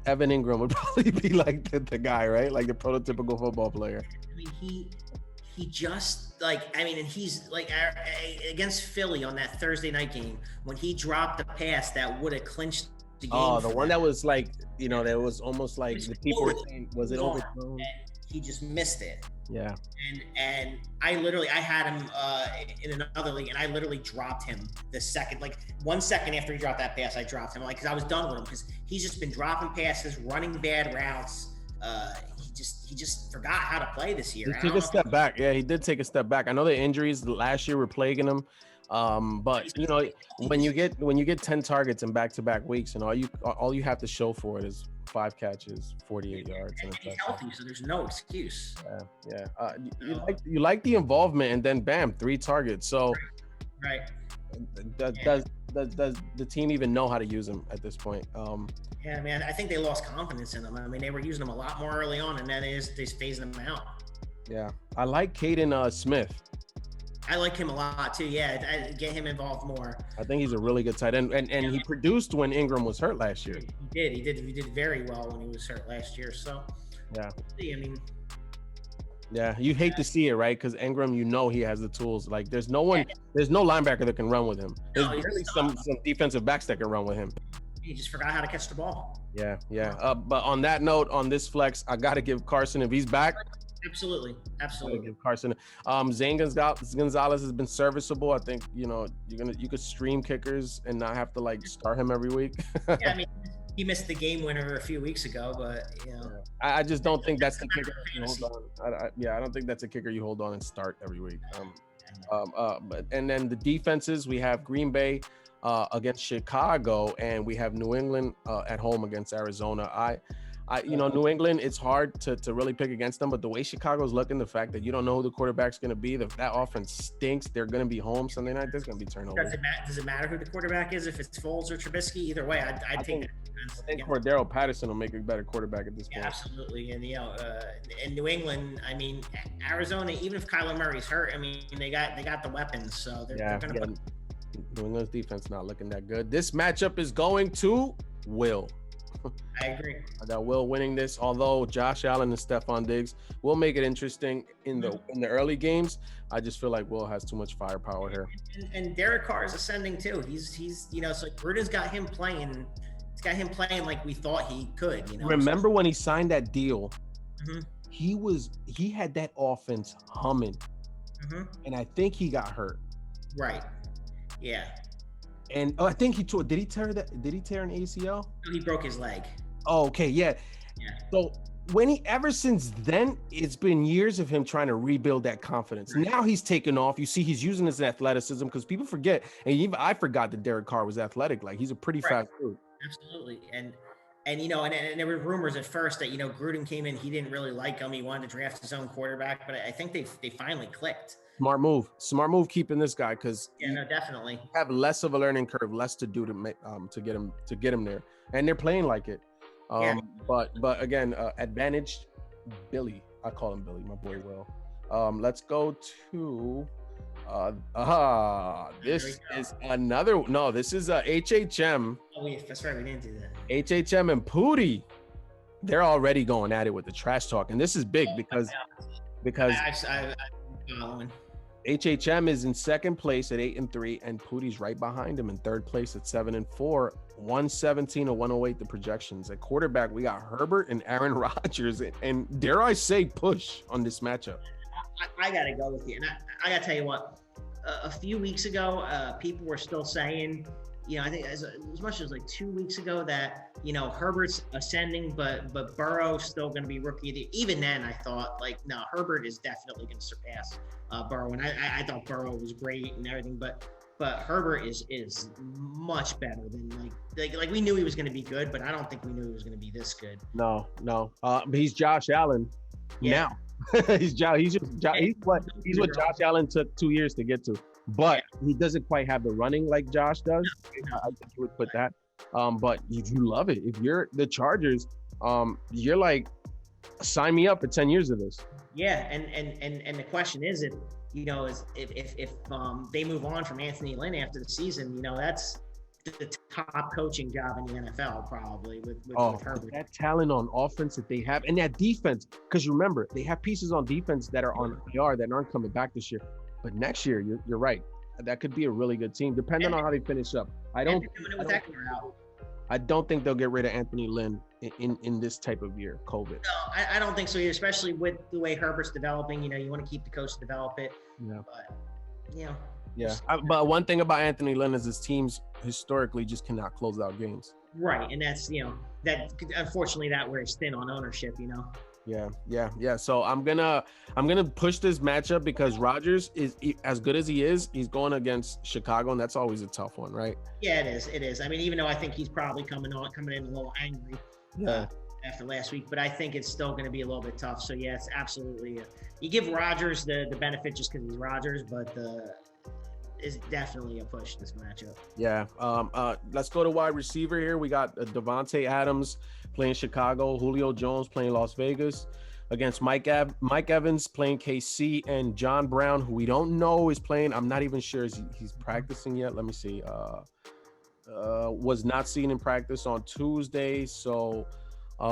Evan Ingram would probably be like the guy, right? Like the prototypical football player. I mean, he just like, I mean, and he's like against Philly on that Thursday night game when he dropped the pass that would have clinched the game. Oh, the one that was like, you know, that was almost like the people were saying, was it overthrown? He just missed it. Yeah. And I had him in another league, and I literally dropped him the second, like 1 second after he dropped that pass, I dropped him, like, because I was done with him, because he's just been dropping passes, running bad routes. He just forgot how to play this year. He took a step back. Yeah, he did take a step back. I know the injuries last year were plaguing him. But you know, when you get 10 targets in back-to-back weeks, and all you have to show for it is 5 catches, 48 yards, and he's healthy, so there's no excuse. Yeah. You like the involvement, and then bam, 3 targets. So, right. Does the team even know how to use him at this point? Yeah, man, I think they lost confidence in him. I mean, they were using him a lot more early on, and then they phasing him out. Yeah, I like Caden Smith. I like him a lot too. Yeah, I get him involved more. I think he's a really good tight end, and he produced when Ingram was hurt last year. He did very well when he was hurt last year. So yeah, I mean, yeah, you hate to see it, right? Because Ingram, you know, he has the tools. Like there's no linebacker that can run with him. There's barely some defensive backs that can run with him. He just forgot how to catch the ball. Yeah. But on that note, on this flex, I got to give Carson, if he's back. Absolutely. Give Carson. Zane Gonzalez has been serviceable. I think, you know, you could stream kickers and not have to like start him every week. Yeah, I mean, he missed the game winner a few weeks ago, but you know, I just don't think that's the kicker you hold on. I don't think that's a kicker you hold on and start every week. But and then the defenses, we have Green Bay against Chicago, and we have New England at home against Arizona. You know, New England, it's hard to really pick against them, but the way Chicago's looking, the fact that you don't know who the quarterback's going to be, that offense stinks. They're going to be home Sunday night. There's going to be turnovers. Does it matter who the quarterback is? If it's Foles or Trubisky, either way, I'd take that. I think Cordero Patterson will make a better quarterback at this point. Absolutely. And, you know, in New England, I mean, Arizona, even if Kyler Murray's hurt, I mean, they got the weapons, so they're going to put. New England's defense not looking that good. This matchup is going to Will. I agree. I got Will winning this, although Josh Allen and Stephon Diggs will make it interesting in the early games. I just feel like Will has too much firepower here. And Derek Carr is ascending too. He's you know, so Gruden's got him playing. He's got him playing like we thought he could. You know. Remember when he signed that deal? He had that offense humming, and I think he got hurt. Right. Yeah. And I think he tore. Did he tear an ACL? He broke his leg. Oh, okay, yeah. So ever since then, it's been years of him trying to rebuild that confidence. Right. Now he's taken off. You see, he's using his athleticism because people forget, and even I forgot that Derek Carr was athletic. Like he's a pretty fast dude. Absolutely, and you know, and there were rumors at first that, you know, Gruden came in, he didn't really like him. He wanted to draft his own quarterback, but I think they finally clicked. Smart move keeping this guy, because definitely have less of a learning curve, less to do to get him there, and they're playing like it. But again, advantaged Billy. I call him Billy, my boy Will. Let's go to this is another. No, this is HHM. Oh wait, that's right, we didn't do that. HHM and Pooty, they're already going at it with the trash talk, and this is big because I'm following. HHM is in second place at 8-3, and Pootie's right behind him in third place at 7-4, 117 or 108 the projections. At quarterback, we got Herbert and Aaron Rodgers, and dare I say, push on this matchup. I gotta go with you, and I gotta tell you what. A few weeks ago, people were still saying, you know, I think as much as like 2 weeks ago, that, you know, Herbert's ascending, but Burrow's still going to be rookie. Even then, I thought, like, no, Herbert is definitely going to surpass Burrow, and I thought Burrow was great and everything, but but Herbert is much better than like we knew he was going to be good, but I don't think we knew he was going to be this good. No. But he's Josh Allen now. He's what Josh Allen took 2 years to get to, but he doesn't quite have the running like Josh does. I think you would put that. But you love it. If you're the Chargers, you're like, sign me up for 10 years of this. Yeah, and the question is if they move on from Anthony Lynn after the season, that's the top coaching job in the NFL probably with Herbert. That talent on offense that they have, and that defense, because remember, they have pieces on defense that are on IR that aren't coming back this year. But next year, you're right. That could be a really good team, depending on how they finish up. I don't think they'll get rid of Anthony Lynn in this type of year, COVID. No, I don't think so either, especially with the way Herbert's developing. You want to keep the coach to develop it. Yeah. But, yeah. But one thing about Anthony Lynn is his teams historically just cannot close out games. Right. And that's, that unfortunately that wears thin on ownership, Yeah. So I'm gonna push this matchup because Rodgers is as good as he is. He's going against Chicago, and that's always a tough one, right? Yeah, it is. I mean, even though I think he's probably coming in a little angry after last week, but I think it's still going to be a little bit tough. So yeah, it's absolutely you give Rodgers the benefit just because he's Rodgers, but is definitely a push this matchup. Yeah. Let's go to wide receiver here. We got Devontae Adams playing Chicago, Julio Jones playing Las Vegas against Mike Evans playing KC, and John Brown, who we don't know is playing. I'm not even sure he's practicing yet. Let me see. Was not seen in practice on Tuesday. So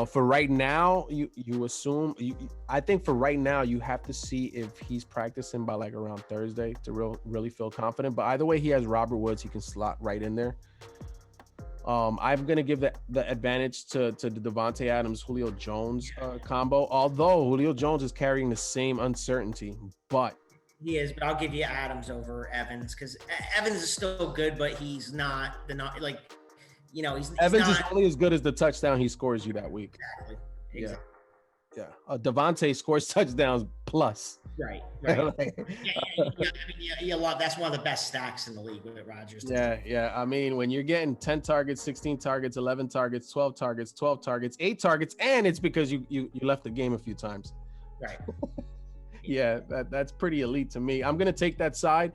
for right now, you assume I think for right now you have to see if he's practicing by like around Thursday to really feel confident. But either way, he has Robert Woods. He can slot right in there. I'm gonna give the advantage to the Devontae Adams Julio Jones combo. Although Julio Jones is carrying the same uncertainty, but he is. But I'll give you Adams over Evans because Evans is still good, but he's not he's Evans not, is only as good as the touchdown he scores you that week. Exactly. Yeah. Devontae scores touchdowns plus. Right. That's one of the best stacks in the league with Rodgers. Yeah. I mean, when you're getting 10 targets, 16 targets, 11 targets, 12 targets, 12 targets, 8 targets, and it's because you left the game a few times. Right. Yeah, that's pretty elite to me. I'm gonna take that side.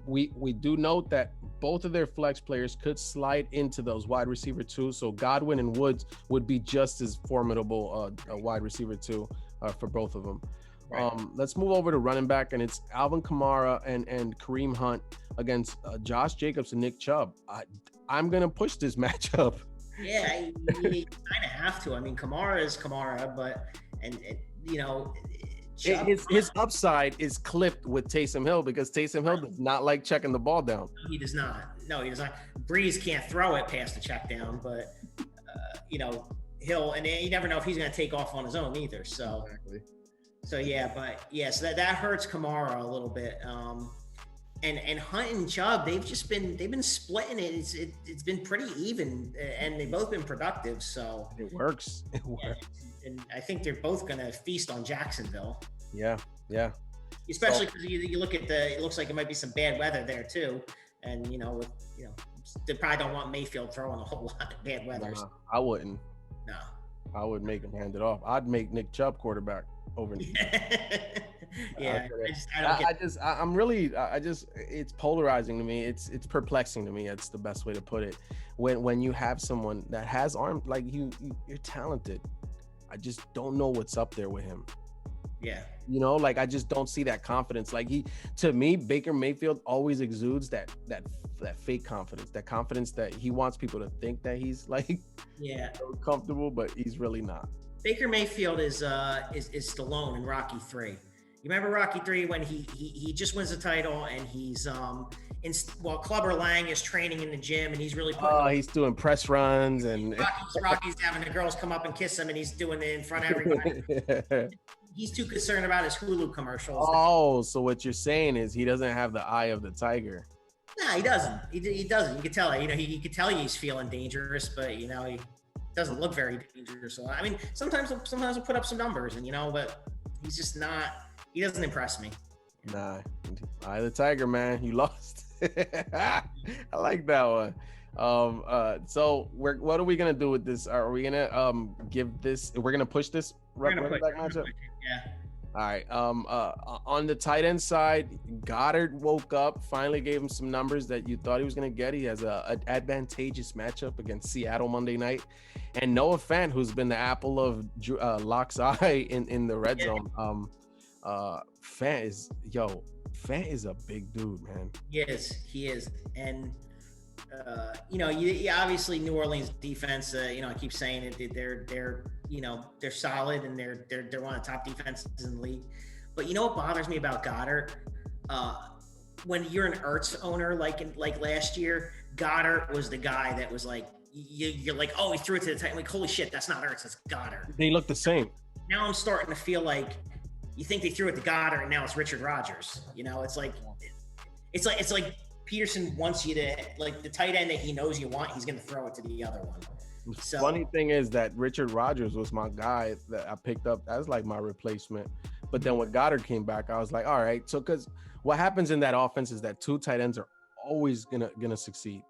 We do note that both of their flex players could slide into those wide receiver too. So Godwin and Woods would be just as formidable a wide receiver too for both of them. Right. Let's move over to running back, and it's Alvin Kamara and Kareem Hunt against Josh Jacobs and Nick Chubb. I'm gonna push this matchup. Yeah, you kind of have to. I mean, Kamara is Kamara, but his upside is clipped with Taysom Hill because Taysom Hill does not like checking the ball down. He does not. No, he does not. Breeze can't throw it past the check down, but Hill, and you never know if he's going to take off on his own either. So, exactly. So that hurts Kamara a little bit. And Hunt and Chubb, they've been splitting it. It's been pretty even, and they've both been productive. So it works. And I think they're both going to feast on Jacksonville. Yeah. Especially because you look at it looks like it might be some bad weather there too, and they probably don't want Mayfield throwing a whole lot of bad weather. No, I wouldn't. No, I would make him hand it off. I'd make Nick Chubb quarterback over. Yeah, it's polarizing to me. It's perplexing to me. It's the best way to put it. When you have someone that has arm like you're talented. I just don't know what's up there with him. Yeah. I just don't see that confidence. To me, Baker Mayfield always exudes that fake confidence, that confidence that he wants people to think that he's comfortable, but he's really not. Baker Mayfield is Stallone in Rocky 3. You remember Rocky 3 when he just wins the title and he's while Clubber Lang is training in the gym and he's really he's doing press runs and Rocky's having the girls come up and kiss him and he's doing it in front of everybody. Yeah. He's too concerned about his Hulu commercials. Oh, so what you're saying is he doesn't have the eye of the tiger. No, he doesn't. He doesn't. You can tell. He could tell he's feeling dangerous, but he doesn't look very dangerous. So I mean, sometimes he'll put up some numbers, and but he's just not. He doesn't impress me. Nah, eye of the tiger, man. You lost. I like that one. So what are we gonna do with this? Are we gonna give this? We're gonna push this running back matchup. Yeah. All right. On the tight end side, Goddard woke up, finally gave him some numbers that you thought he was gonna get. He has an advantageous matchup against Seattle Monday night, and Noah Fant, who's been the apple of Locke's eye in the red zone. Fant is a big dude, man. He is, and you obviously New Orleans defense. I keep saying it. They're solid, and they're one of the top defenses in the league. But what bothers me about Goddard? When you're an Ertz owner, like last year, Goddard was the guy that was like, you're like, oh, he threw it to the tight. Like, holy shit, that's not Ertz, that's Goddard. They look the same. Now I'm starting to feel like you think they threw it to Goddard, and now it's Richard Rodgers. It's like Peterson wants you to, like, the tight end that he knows you want, he's going to throw it to the other one. So, funny thing is that Richard Rodgers was my guy that I picked up as like my replacement. But then when Goddard came back, I was like, all right. So because what happens in that offense is that two tight ends are always gonna succeed.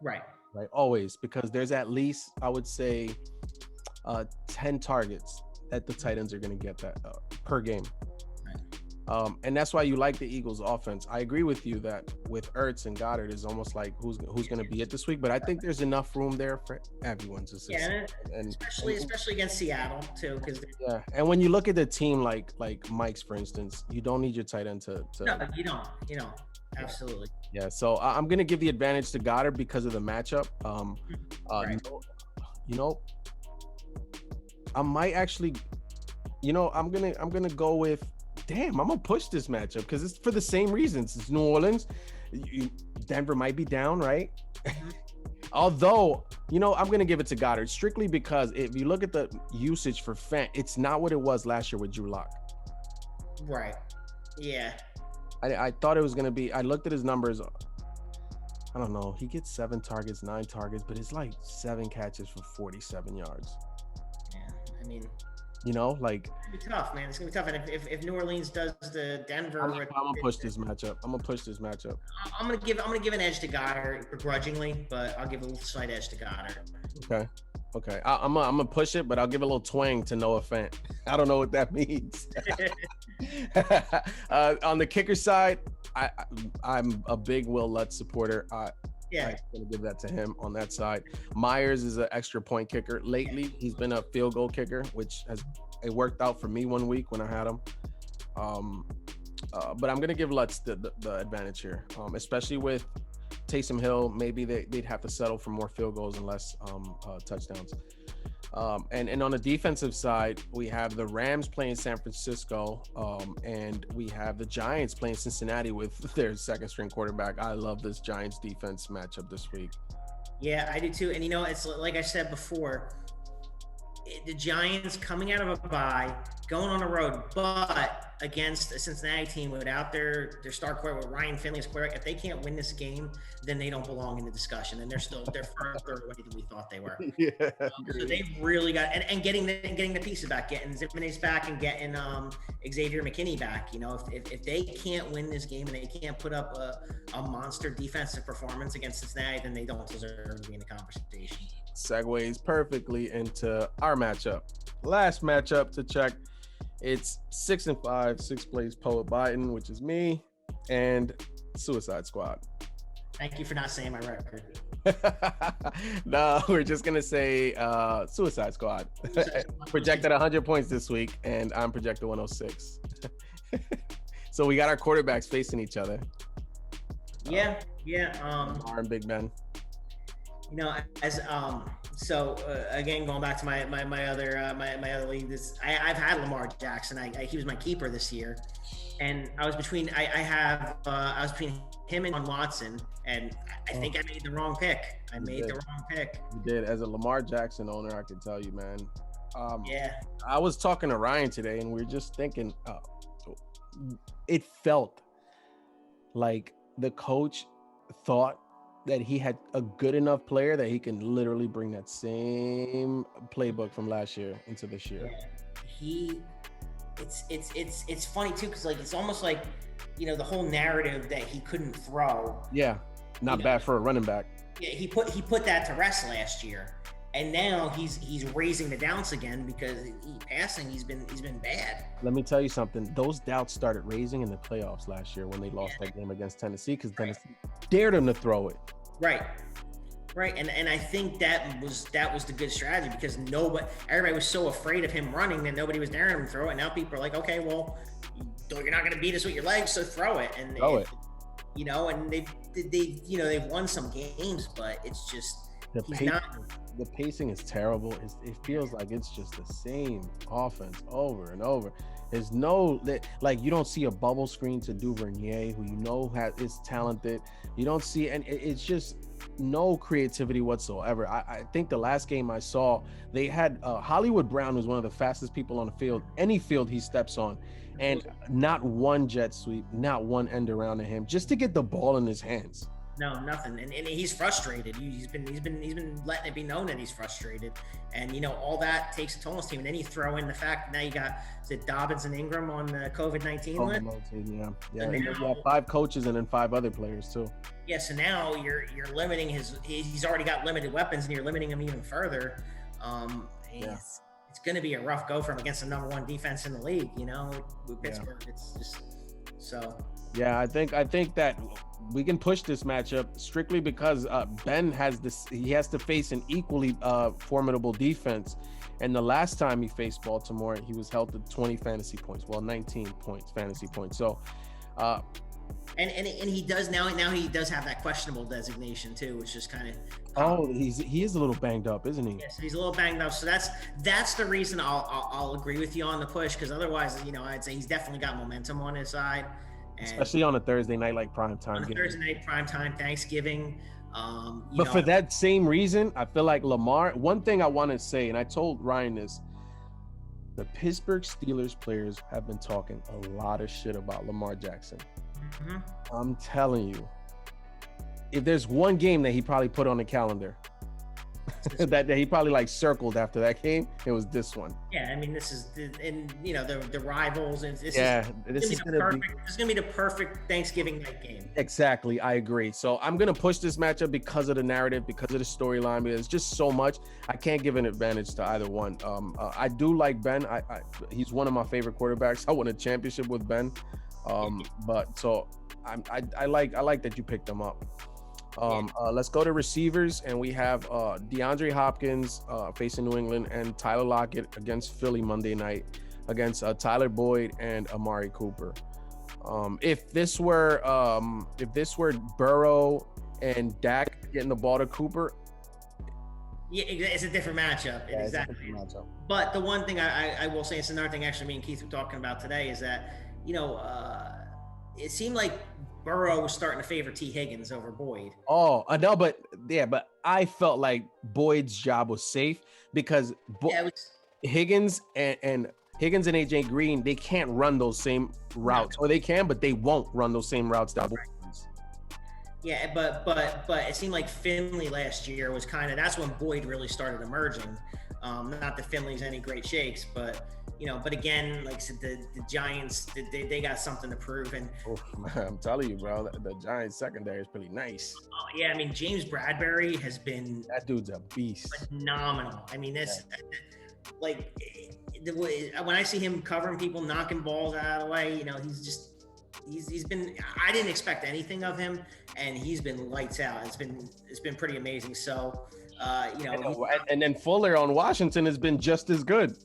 Right. Always, because there's at least, I would say, 10 targets that the tight ends are gonna get that per game. And that's why you like the Eagles offense. I agree with you that with Ertz and Goddard is almost like who's going to be it this week. But I think there's enough room there for everyone to succeed. Yeah, and especially against Seattle too, because and when you look at the team like Mike's, for instance, you don't need your tight end to. No, you don't. Absolutely. Yeah, so I'm going to give the advantage to Goddard because of the matchup. Right. I might actually, I'm gonna go with. Damn, I'm gonna push this matchup because it's for the same reasons. It's New Orleans. Denver might be down, right? Although, I'm gonna give it to Goddard strictly because if you look at the usage for Fant, it's not what it was last year with Drew Lock. Right. Yeah. I thought it was gonna be. I looked at his numbers. I don't know. He gets 7 targets, 9 targets, but it's like 7 catches for 47 yards. Yeah, I mean. It's gonna be tough, man. It's gonna be tough. And if New Orleans does the Denver, I'm gonna push this matchup. I'm gonna give an edge to Goddard begrudgingly, but I'll give a little slight edge to Goddard. Okay. I'm gonna push it, but I'll give a little twang to Noah Fant. I don't know what that means. On the kicker side, I'm a big Will Lutz supporter. I'm going to give that to him on that side. Myers is an extra point kicker. Lately, he's been a field goal kicker, which it worked out for me one week when I had him. But I'm going to give Lutz the advantage here, especially with Taysom Hill. Maybe they'd have to settle for more field goals and less touchdowns. And on the defensive side, we have the Rams playing San Francisco, and we have the Giants playing Cincinnati with their second string quarterback. I love this Giants defense matchup this week. Yeah, I do too. And it's like I said before, the Giants coming out of a bye, going on the road, but against a Cincinnati team without their star quarterback, with Ryan Finley as quarterback, if they can't win this game, then they don't belong in the discussion, and they're further away than we thought they were. So they've really got and getting the pieces back, getting Zimenez back, and getting Xavier McKinney back. If they can't win this game and they can't put up a monster defensive performance against Cincinnati, then they don't deserve to be in the conversation. Segues perfectly into our matchup. Last matchup to check. It's 6-5, 6th place Poet Biden, which is me, and Suicide Squad. Thank you for not saying my record. No, we're just gonna say Suicide Squad. Projected 100 points this week, and I'm projected 106. So we got our quarterbacks facing each other. Yeah. Lamar and Big Ben. Again, going back to my other league, I've had Lamar Jackson. He was my keeper this year, and I was between him and Watson, and I think I made the wrong pick. You did. As a Lamar Jackson owner, I can tell you, man. Yeah. I was talking to Ryan today, and we were just thinking, it felt like the coach thought that he had a good enough player that he can literally bring that same playbook from last year into this year. Yeah. it's funny too, because like it's almost like, you know, the whole narrative that he couldn't throw. Yeah, not bad for a running back. Yeah, he put that to rest last year, and now he's raising the doubts again because he's been bad. Let me tell you something. Those doubts started raising in the playoffs last year when they lost that game against Tennessee because Tennessee dared him to throw it. Right, and I think that was the good strategy because everybody was so afraid of him running that nobody was daring him to throw it. Now people are like, okay, well, you're not going to beat us with your legs, so throw it. And you know, and they've won some games, but it's just the pacing is terrible. It feels like it's just the same offense over and over. There's no, like, you don't see a bubble screen to Duvernay, who is talented. You don't see, and it's just no creativity whatsoever. I think the last game I saw, they had Hollywood Brown, who's one of the fastest people on the field, any field he steps on, and not one jet sweep, not one end around to him, just to get the ball in his hands. No, nothing, and he's frustrated. He's been letting it be known that he's frustrated, and you know all that takes a toll on his team. And then you throw in the fact that now you got Dobbins and Ingram on the COVID-19 list. Yeah. And you have 5 coaches and then 5 other players too. Yeah, so now you're limiting he's already got limited weapons, and you're limiting him even further. It's going to be a rough go for him against the number 1 defense in the league. You know, with Pittsburgh, it's just so. Yeah, I think that we can push this matchup strictly because Ben has to face an equally formidable defense. And the last time he faced Baltimore, he was held to 20 fantasy points. Well, 19 fantasy points. So, and he does now he does have that questionable designation too, which is kind of. He is a little banged up, isn't he? Yes, he's a little banged up. So that's the reason I'll agree with you on the push, because otherwise, you know, I'd say he's definitely got momentum on his side. Especially on a Thursday night, like prime time. On a Thursday night, prime time, Thanksgiving. For that same reason, I feel like Lamar. One thing I want to say, and I told Ryan this: the Pittsburgh Steelers players have been talking a lot of shit about Lamar Jackson. Mm-hmm. I'm telling you, if there's one game that he probably put on the calendar that he probably like circled after that game, it was this one. Yeah, I mean, this is you know the rivals, and this is gonna be the perfect Thanksgiving night game. Exactly, I agree. So I'm gonna push this matchup because of the narrative, because of the storyline. Because it's just so much. I can't give an advantage to either one. I do like Ben. He's one of my favorite quarterbacks. I won a championship with Ben. But so I like that you picked them up. Let's go to receivers, and we have DeAndre Hopkins facing New England, and Tyler Lockett against Philly Monday night against Tyler Boyd and Amari Cooper. If this were Burrow and Dak getting the ball to Cooper, yeah, it's a different matchup. Yeah, exactly. It's a different matchup. But the one thing I will say, it's another thing actually me and Keith were talking about today, is that, you know, it seemed like Burrow was starting to favor T. Higgins over Boyd. Oh, I know, but I felt like Boyd's job was safe because Higgins and AJ Green, they can't run those same routes, or they can, but they won't run those same routes that Boyd runs. Yeah, but it seemed like Finley last year was that's when Boyd really started emerging. Not that Finley's any great shakes, but you know, but again, like I said, the Giants, they got something to prove. And I'm telling you, bro, the Giants secondary is pretty nice. Yeah, I mean, James Bradbury has been, that dude's a beast, phenomenal. I mean, like when I see him covering people, knocking balls out of the way, you know, he's been, I didn't expect anything of him, and he's been lights out. It's been pretty amazing. So. You know, and then Fuller on Washington has been just as good,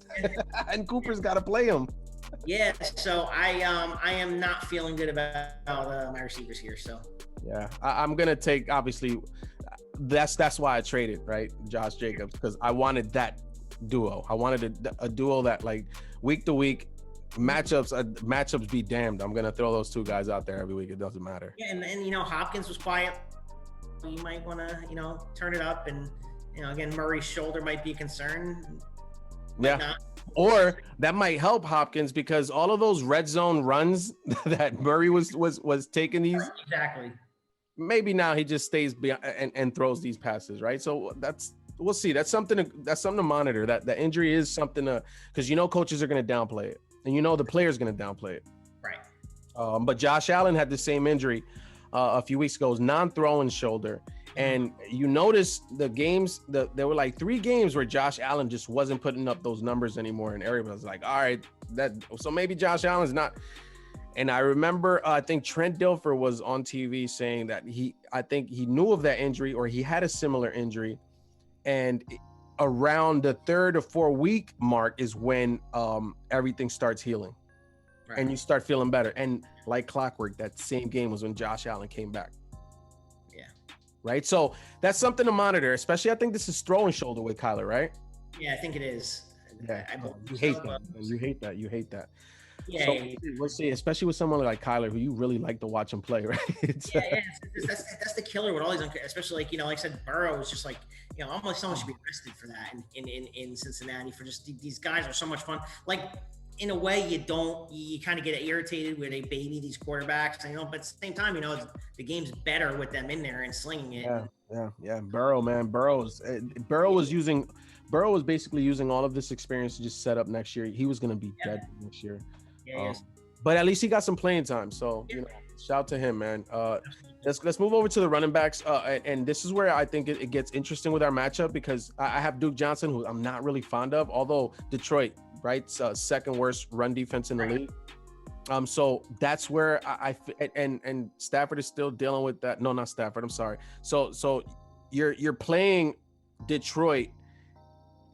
and Cooper's got to play him. Yeah, so I am not feeling good about my receivers here. So yeah, I'm gonna take, obviously, that's why I traded, right, Josh Jacobs, because I wanted that duo. I wanted a duo that, like, week to week matchups be damned. I'm gonna throw those two guys out there every week. It doesn't matter. Yeah, and you know, Hopkins was quiet. You might want to, you know, turn it up, and you know, again, Murray's shoulder might be a concern. Yeah, or that might help Hopkins, because all of those red zone runs that Murray was taking these, exactly. Maybe now he just stays and throws these passes, right? So we'll see. That's something to monitor. That injury is something to, because you know coaches are going to downplay it, and you know the player's going to downplay it. Right. But Josh Allen had the same injury a few weeks ago, non-throwing shoulder. And you notice the games, there were like 3 games where Josh Allen just wasn't putting up those numbers anymore. And everybody was like, all right, so maybe Josh Allen's not. And I remember, I think Trent Dilfer was on TV saying that I think he knew of that injury, or he had a similar injury. And around the 3rd or 4th week mark is when everything starts healing. Right. And you start feeling better. And like clockwork, that same game was when Josh Allen came back. Yeah. Right. So that's something to monitor, especially I think this is throwing shoulder with Kyler, right? Yeah, I think it is. Yeah. You hate that. You hate that. You hate that. Yeah. So we'll see, especially with someone like Kyler, who you really like to watch him play, right? That's the killer with all these, especially like, like I said, Burrow is just like, almost someone should be arrested for that in Cincinnati, for just these guys are so much fun. Like, in a way, you kind of get irritated where they baby these quarterbacks, but at the same time, the game's better with them in there and slinging it. Yeah. Burrow, man, Burrow was basically using all of this experience to just set up next year. He was going to be dead next year. Yeah, but at least he got some playing time. So, shout out to him, man. Let's move over to the running backs. And this is where I think it gets interesting with our matchup, because I have Duke Johnson, who I'm not really fond of, although Detroit, right? Second worst run defense in the league. So that's where and Stafford is still dealing with that. No, not Stafford. I'm sorry. So you're playing Detroit,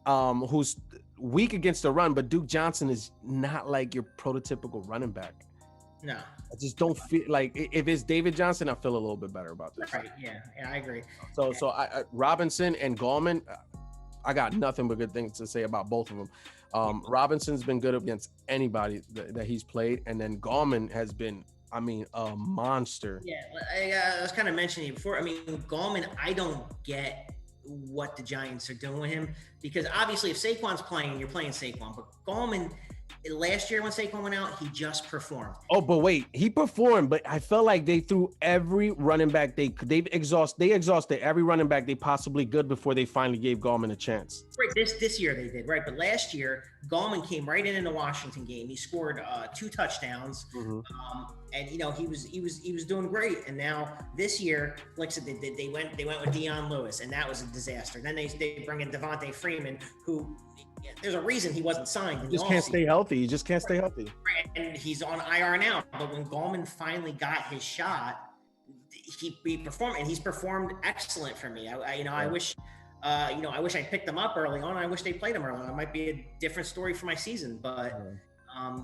who's weak against the run, but Duke Johnson is not like your prototypical running back. No, I just don't feel like, if it's David Johnson, I feel a little bit better about this. Right. Yeah, I agree. So I Robinson and Gallman, I got nothing but good things to say about both of them. Robinson's been good against anybody that he's played, and then Gallman has been, a monster. Yeah, I was kind of mentioning it before. Gallman, I don't get what the Giants are doing with him, because obviously if Saquon's playing, you're playing Saquon, but Gallman, last year when Saquon went out, he just performed. Oh, but wait, he performed, but I felt like they threw every running back they exhausted every running back they possibly could before they finally gave Gallman a chance. Right, this year they did, right? But last year, Gallman came right in the Washington game. He scored 2 touchdowns, and he was doing great. And now this year, like I said, they went with Deion Lewis, and that was a disaster. Then they bring in Devontae Freeman, who there's a reson he wasn't signed. He just can't stay healthy. Right, and he's on IR now. But when Gallman finally got his shot, he performed, and he's performed excellent for me. I wish. I wish I picked them up early on. I wish they played him early on. It might be a different story for my season, but I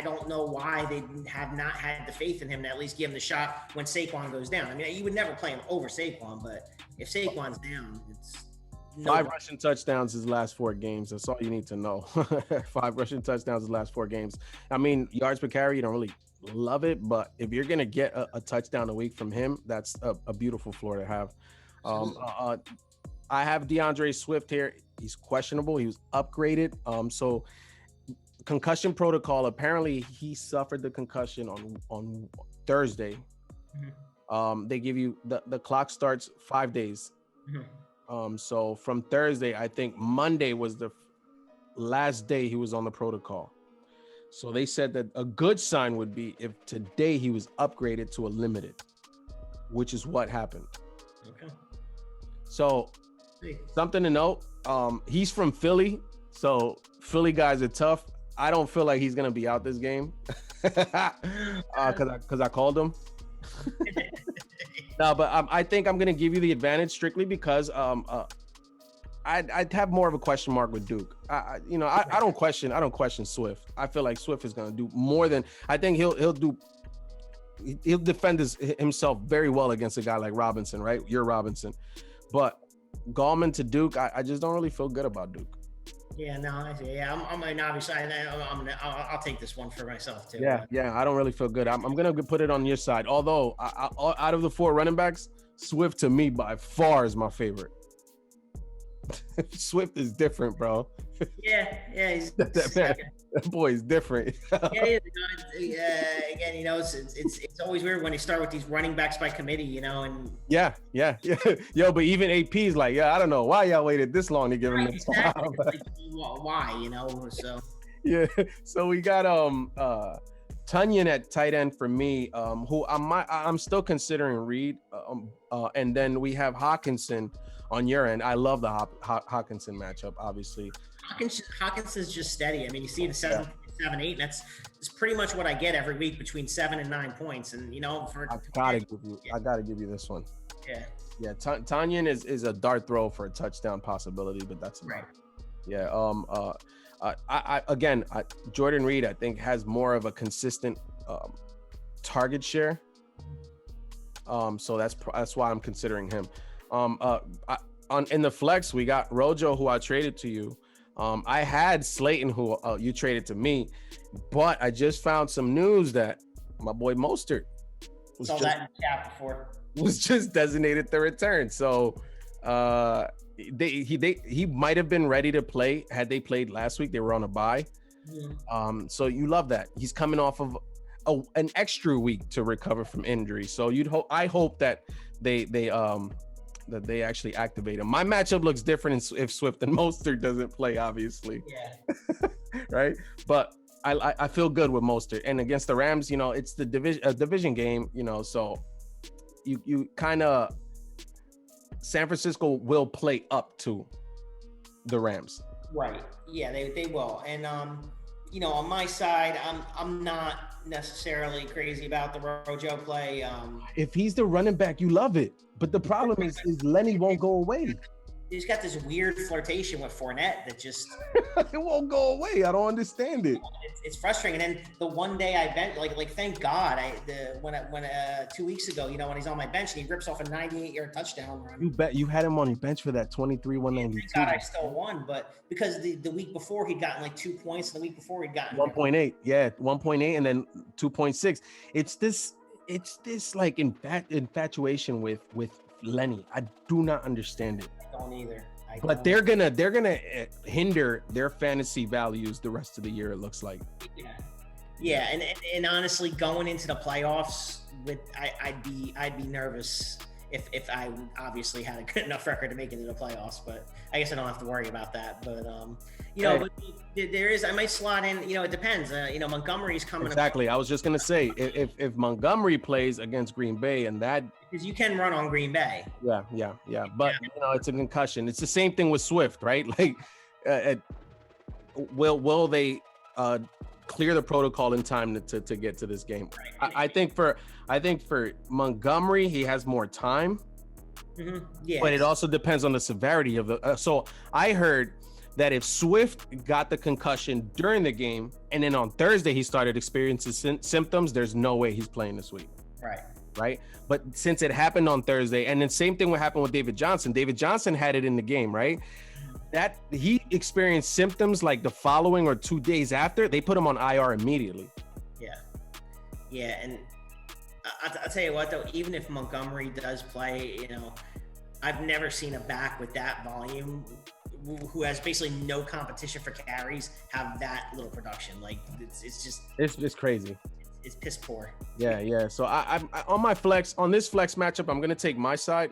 don't know why they have not had the faith in him to at least give him the shot when Saquon goes down. You would never play him over Saquon, but if Saquon's down, it's 5 rushing touchdowns his last 4 games. That's all you need to know. 5 rushing touchdowns his last 4 games. Yards per carry, you don't really love it, but if you're gonna get a touchdown a week from him, that's a beautiful floor to have. I have DeAndre Swift here. He's questionable. He was upgraded. So concussion protocol. Apparently, he suffered the concussion on Thursday. They give you the clock starts 5 days. So from Thursday, I think Monday was the last day he was on the protocol. So they said that a good sign would be if today he was upgraded to a limited, which is what happened. Okay. So something to note, he's from Philly, so Philly guys are tough. I don't feel like he's gonna be out this game because I called him. No, but I think I'm gonna give you the advantage strictly because I'd have more of a question mark with Duke. I don't question Swift. I feel like Swift is gonna do more than I think he'll defend himself very well against a guy like Robinson, right? You're Robinson. But Gallman to Duke, I just don't really feel good about Duke. Yeah, no, obviously I'll take this one for myself too. Yeah, I don't really feel good. I'm gonna put it on your side. Although out of the 4 running backs, Swift to me by far is my favorite. Swift is different, bro. Yeah, he's that boy is different. Again, it's always weird when you start with these running backs by committee, and yeah. Yo, but even AP's like, I don't know why y'all waited this long to give him this time. Why, so Yeah. So we got Tunyon at tight end for me, who I'm still considering Reed, and then we have Hawkinson on your end. I love the Hawkinson matchup, obviously. Hawkinson's just steady. I mean, you see the 7.78, and that's pretty much what I get every week, between 7 and 9 points. And I gotta give you this one. Yeah. Yeah, Tunyon is a dart throw for a touchdown possibility, but that's right. Yeah. Jordan Reed, I think, has more of a consistent target share. So that's why I'm considering him. In the flex, we got Rojo, who I traded to you. I had Slayton, who you traded to me, but I just found some news that my boy Mostert saw that in the chat before. Was just designated the return. So he might have been ready to play had they played last week. They were on a bye. Mm-hmm. So you love that he's coming off of an extra week to recover from injury. So I hope that they actually activate him. My matchup looks different if Swift and Mostert doesn't play, obviously. Yeah. Right. But I feel good with Mostert, and against the Rams, it's the division game, so you kind of, San Francisco will play up to the Rams. Right. Yeah, they will. And on my side, I'm not necessarily crazy about the Rojo play. If he's the running back, you love it. But the problem is Lenny won't go away. He's got this weird flirtation with Fournette that just it won't go away. I don't understand it. It's frustrating. And then the one day I bench, like thank God, when 2 weeks ago, when he's on my bench and he rips off a 98-yard touchdown run. You bet you had him on your bench for that 23-192. Thank God I still won, but because the week before he'd gotten like 2 points, and the week before he'd gotten 1.8. Yeah, 1.8 and then 2.6. It's this like infatuation with Lenny. I do not understand it. Don't either. But they're gonna hinder their fantasy values the rest of the year, it looks like. Yeah, and honestly, going into the playoffs, I'd be nervous if I obviously had a good enough record to make it into the playoffs. But I guess I don't have to worry about that. But but there is, I might slot in. It depends. Montgomery's coming. Exactly. I was just gonna say if Montgomery plays against Green Bay, and that, because you can run on Green Bay. Yeah. But it's a concussion. It's the same thing with Swift, right? Like, will they clear the protocol in time to get to this game? Right. I think for Montgomery, he has more time. Mm-hmm. Yeah. But it also depends on the severity of the. So I heard that if Swift got the concussion during the game, and then on Thursday he started experiencing symptoms, there's no way he's playing this week. Right. But since it happened on Thursday, and then same thing would happen with David Johnson. David Johnson had it in the game, right? That he experienced symptoms like the following or 2 days after, they put him on IR immediately. Yeah. And I'll tell you what, though, even if Montgomery does play, I've never seen a back with that volume who has basically no competition for carries have that little production. Like it's crazy. It's piss poor. Yeah. So I'm on this flex matchup, I'm gonna take my side.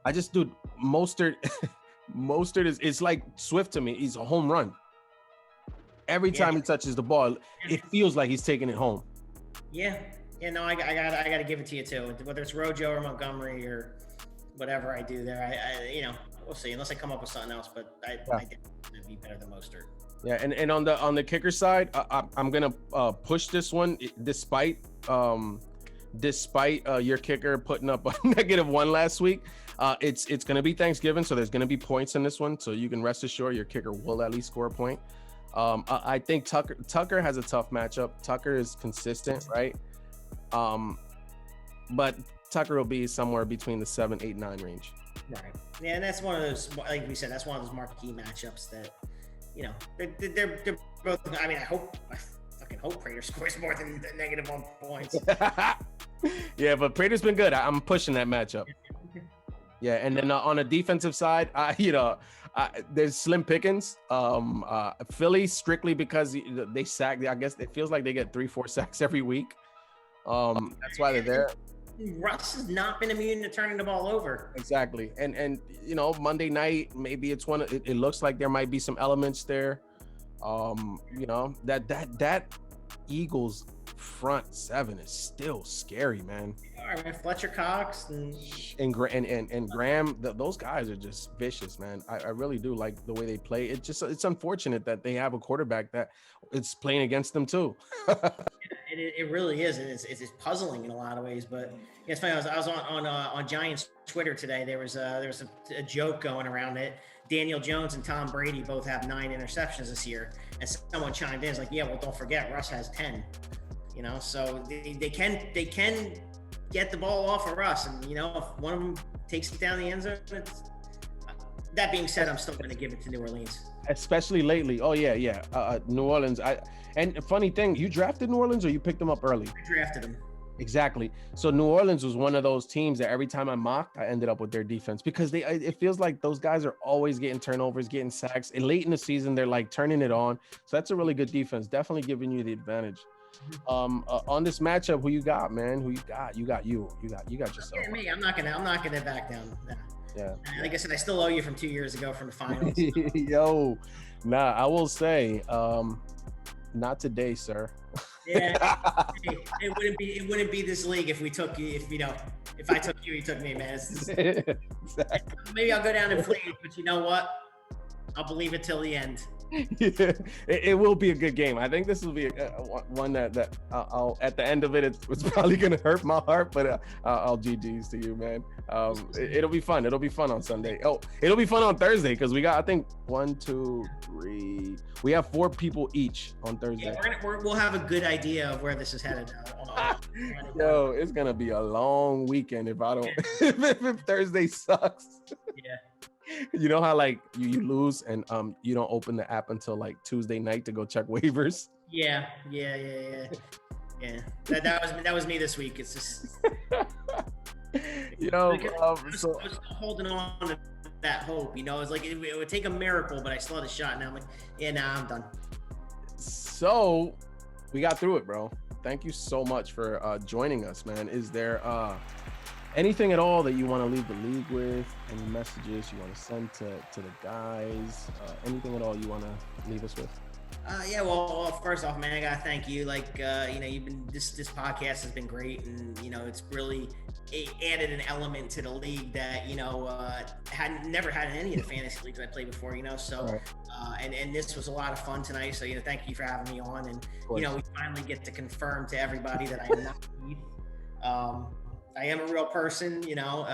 I just do Mostert. Mostert is like Swift to me. He's a home run. Every time he touches the ball, it feels like he's taking it home. Yeah. No, I gotta give it to you too. Whether it's Rojo or Montgomery or whatever I do there, I we'll see. Unless I come up with something else, but I think it'd be better than Mostert. Yeah, and on the kicker side, I'm gonna push this one despite your kicker putting up a -1 last week. It's gonna be Thanksgiving, so there's gonna be points in this one, so you can rest assured your kicker will at least score a point. I think Tucker has a tough matchup. Tucker is consistent, right? But Tucker will be somewhere between the 7, 8, 9 range. Right. Yeah, and that's one of those, like we said, that's one of those marquee matchups that, they're both. I mean, I fucking hope Prater scores more than the -1 points. Yeah, but Prater's been good. I'm pushing that matchup. Yeah, and then on the defensive side, there's slim pickings. Philly, strictly because they sack. I guess it feels like they get 3-4 sacks every week. That's why they're there. Russ has not been immune to turning the ball over. Exactly. And Monday night, maybe it's it looks like there might be some elements there. That Eagles front seven is still scary, man. All right, man. Fletcher Cox and Graham, those guys are just vicious, man. I really do like the way they play. It's unfortunate that they have a quarterback that it's playing against them too. It really is, and it's puzzling in a lot of ways. But yeah, it's funny. I was on Giants Twitter today. There was a joke going around it. Daniel Jones and Tom Brady both have 9 interceptions this year, and someone chimed in, it's like, yeah, well, don't forget Russ has 10. So they can get the ball off of Russ, and if one of them takes it down the end zone, that being said, I'm still going to give it to New Orleans, especially lately. Oh yeah. New Orleans. And funny thing, you drafted New Orleans or you picked them up early? I drafted them. Exactly. So New Orleans was one of those teams that every time I mocked, I ended up with their defense because it feels like those guys are always getting turnovers, getting sacks, and late in the season they're like turning it on. So that's a really good defense, definitely giving you the advantage. On this matchup, who you got, man? Who you got? You got yourself. Yeah, me. I'm not gonna back down. Nah. Yeah. Like I said, I still owe you from 2 years ago from the finals. Yo, nah, I will say, not today, sir. Yeah, it wouldn't be this league if we took you. If I took you, you took me, man. Exactly. Maybe I'll go down in flames, but you know what? I'll believe it till the end. Yeah, it will be a good game. I think this will be one that I'll at the end of it, it's probably gonna hurt my heart, but I'll GGs to you, man. It'll be fun. It'll be fun on Sunday. Oh, it'll be fun on Thursday because we got, I think, 1, 2, 3. We have 4 people each on Thursday. Yeah, we'll have a good idea of where this is headed. Yo, it's gonna be a long weekend if I don't. if Thursday sucks. Yeah. You know how like you lose and you don't open the app until like Tuesday night to go check waivers? Yeah. That was me this week. It's just I was holding on to that hope. It's like it would take a miracle, but I still had a shot. Now I'm like, yeah, nah, I'm done. So we got through it, bro. Thank you so much for joining us, man. Is there anything at all that you want to leave the league with? Any messages you want to send to the guys? Anything at all you want to leave us with? Yeah, well, first off, man, I gotta thank you. Like, you've been this podcast has been great, and it's really added an element to the league that had never had in any of the fantasy leagues I played before. So, right. And this was a lot of fun tonight. So, thank you for having me on, and we finally get to confirm to everybody that I am not Keith. I am a real person, nor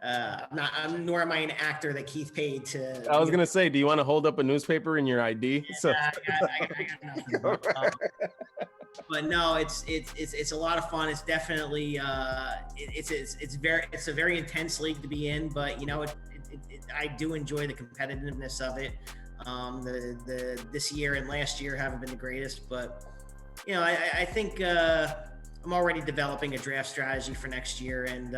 am I an actor that Keith paid to. I was gonna say, do you want to hold up a newspaper in your ID? Yeah, I got nothing. But no, it's a lot of fun. It's definitely it's a very intense league to be in, but I do enjoy the competitiveness of it. This year and last year haven't been the greatest, but I think I'm already developing a draft strategy for next year, and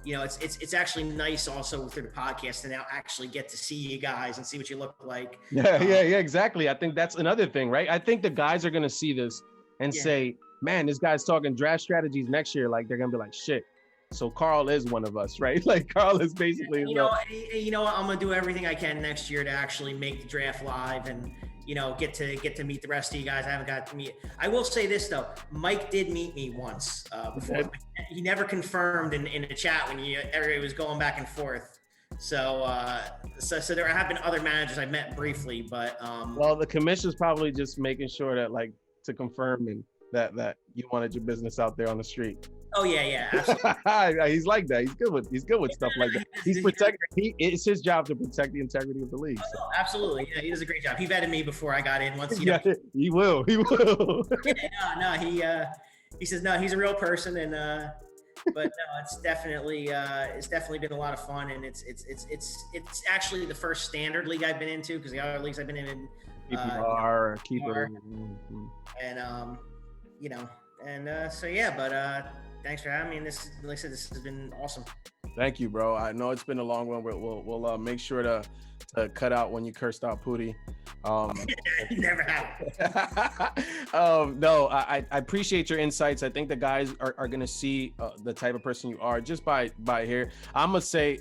it's actually nice also through the podcast to now actually get to see you guys and see what you look like. Yeah, exactly. I think that's another thing, right? I think the guys are gonna see this and say, man, this guy's talking draft strategies next year. Like, they're gonna be like, shit. So Carl is one of us, right? Like, Carl is basically. You know what? I'm gonna do everything I can next year to actually make the draft live and get to meet the rest of you guys. I haven't got to meet. I will say this though, Mike did meet me once before. He never confirmed in a chat when everybody was going back and forth. So there have been other managers I met briefly, but well, the commissioner's probably just making sure that, like, to confirm and that you wanted your business out there on the street. Oh yeah, absolutely. He's like that. He's good with stuff like that. It's his job to protect the integrity of the league. So. Oh, absolutely. Yeah, he does a great job. He vetted me before I got in. Once he will. Yeah, he says no. He's a real person, and but no, it's definitely been a lot of fun, and it's actually the first standard league I've been into, because the other leagues I've been in. PPR, keeper, and so yeah, but thanks for having me. And this, like I said, this has been awesome. Thank you, bro. I know it's been a long one, but we'll make sure to cut out when you cursed out Pootie. Never have. No, I appreciate your insights. I think the guys are gonna see the type of person you are just by here. I'm gonna say,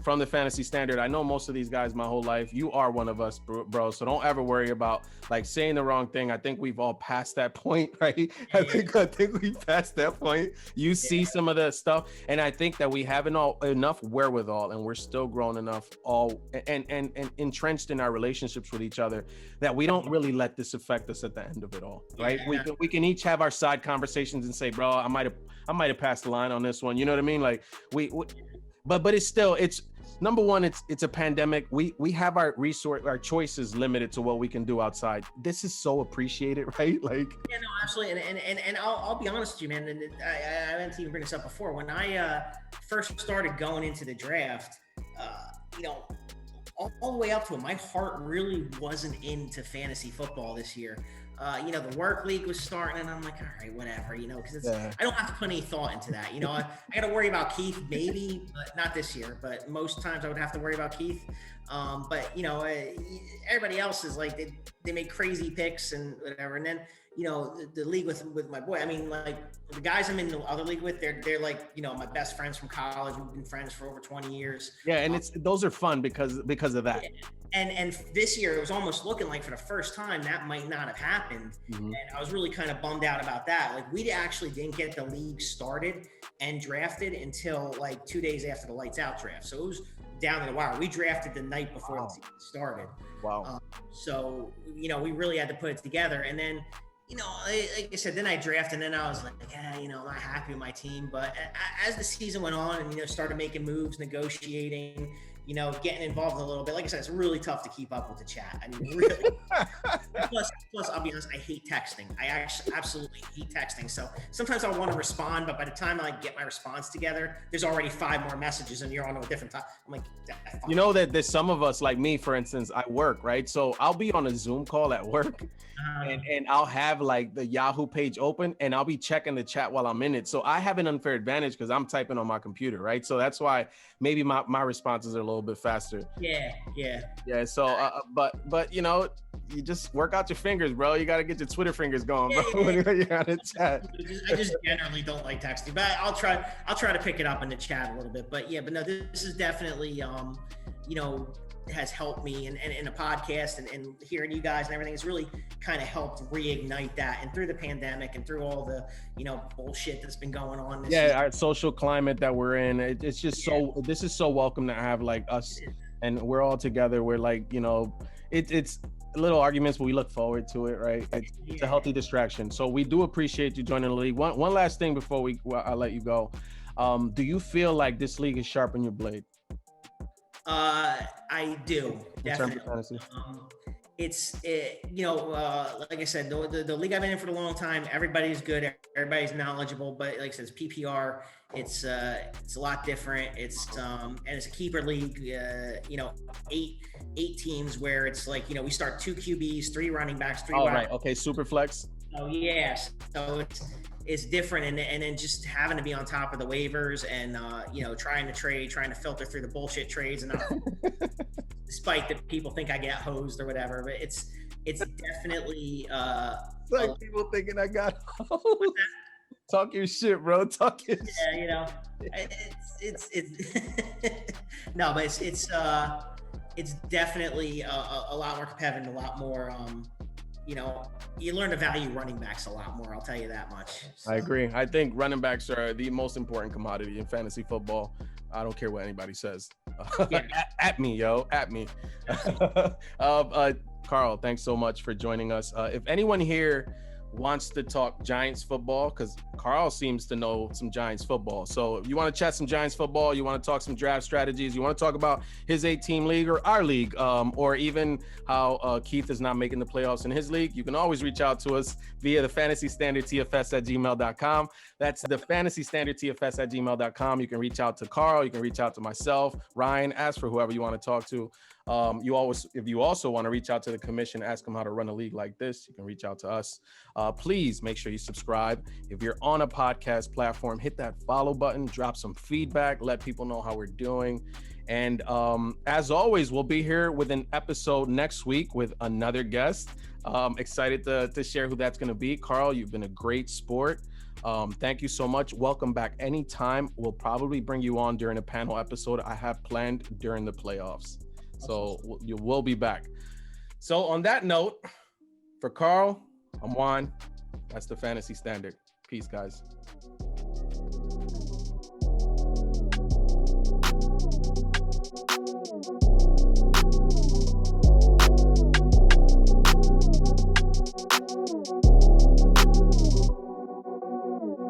from the Fantasy Standard, I know most of these guys my whole life. You are one of us, bro. So don't ever worry about like saying the wrong thing. I think we've all passed that point, right? I think we passed that point. You see some of the stuff, and I think that we have enough wherewithal, and we're still grown enough, and entrenched in our relationships with each other, that we don't really let this affect us at the end of it all, right? We can each have our side conversations and say, bro, I might have passed the line on this one. You know what I mean? Like but it's number one, it's a pandemic. We have our choices limited to what we can do outside. This is so appreciated, right? Like, yeah, no, absolutely. And I'll be honest with you, man. And I meant to even bring this up before. When I first started going into the draft, all the way up to it, my heart really wasn't into fantasy football this year. The work league was starting, and I'm like, all right, whatever, because I don't have to put any thought into that. I got to worry about Keith maybe, but not this year. But most times I would have to worry about Keith. But everybody else is like they make crazy picks and whatever. And then the league with my boy. I mean, like the guys I'm in the other league with, they're like my best friends from college. We've been friends for over 20 years. Yeah, and those are fun because of that. And this year it was almost looking like for the first time that might not have happened. Mm-hmm. And I was really kind of bummed out about that. Like we actually didn't get the league started and drafted until like 2 days after the Lights Out draft. So it was down to the wire. We drafted the night before the season started. Wow. So we really had to put it together. And then like I said, then I drafted, and then I was like, I'm not happy with my team. But as the season went on and, started making moves, negotiating, getting involved a little bit. Like I said, it's really tough to keep up with the chat. I mean, really. plus, I'll be honest, I hate texting. I actually absolutely hate texting. So sometimes I want to respond, but by the time I get my response together, there's already 5 more messages and you're on a different time. I'm like, that there's some of us, like me, for instance, I work, right? So I'll be on a Zoom call at work and I'll have like the Yahoo page open and I'll be checking the chat while I'm in it. So I have an unfair advantage because I'm typing on my computer, right? So that's why maybe my responses are a little bit faster. Yeah. So, but you just work out your fingers, bro. You got to get your Twitter fingers going, bro. When you're on the chat. I just generally don't like texting, but I'll try to pick it up in the chat a little bit. But no, this is definitely, has helped me and in a podcast and hearing you guys and everything has really kind of helped reignite that. And through the pandemic and through all the bullshit that's been going on our social climate that we're in, it's just this is so welcome to have like us and we're all together. We're like it's little arguments, but we look forward to it, right? It's a healthy distraction. So we do appreciate you joining the league. One last thing before I let you go. Do you feel like this league has sharpened your blade? I do, definitely. Like I said, the league I've been in for a long time, everybody's good, everybody's knowledgeable, but like I said, it's PPR, it's a lot different. It's and it's a keeper league, 8 teams where it's like, we start 2 QBs, 3 running backs, 3 wide. Right. Okay. Super flex. Oh yes. So it's different, and then just having to be on top of the waivers and trying to filter through the bullshit trades, and despite that people think I get hosed or whatever, but it's definitely like people thinking I got hosed. Talk your shit, bro. Talk your shit. Yeah, it's no, but it's definitely a lot more competitive, a lot more you learn to value running backs a lot more. I'll tell you that much. So. I agree. I think running backs are the most important commodity in fantasy football. I don't care what anybody says. At me, yo. At me. Carl, thanks so much for joining us. If anyone here wants to talk Giants football, because Carl seems to know some Giants football. So if you want to chat some Giants football, you want to talk some draft strategies, you want to talk about his 8-team league or our league, or even how Keith is not making the playoffs in his league, you can always reach out to us via the Fantasy Standard TFS at gmail.com. That's the Fantasy Standard TFS at gmail.com. You can reach out to Carl, you can reach out to myself, Ryan, ask for whoever you want to talk to. If you also want to reach out to the commission, ask them how to run a league like this, you can reach out to us. Please make sure you subscribe. If you're on a podcast platform, hit that follow button, drop some feedback, let people know how we're doing. And as always, we'll be here with an episode next week with another guest. Excited to share who that's going to be. Carl, you've been a great sport. Thank you so much. Welcome back anytime. We'll probably bring you on during a panel episode I have planned during the playoffs. So you will be back. So on that note, for Carl, I'm Juan. That's the Fantasy Standard. Peace, guys.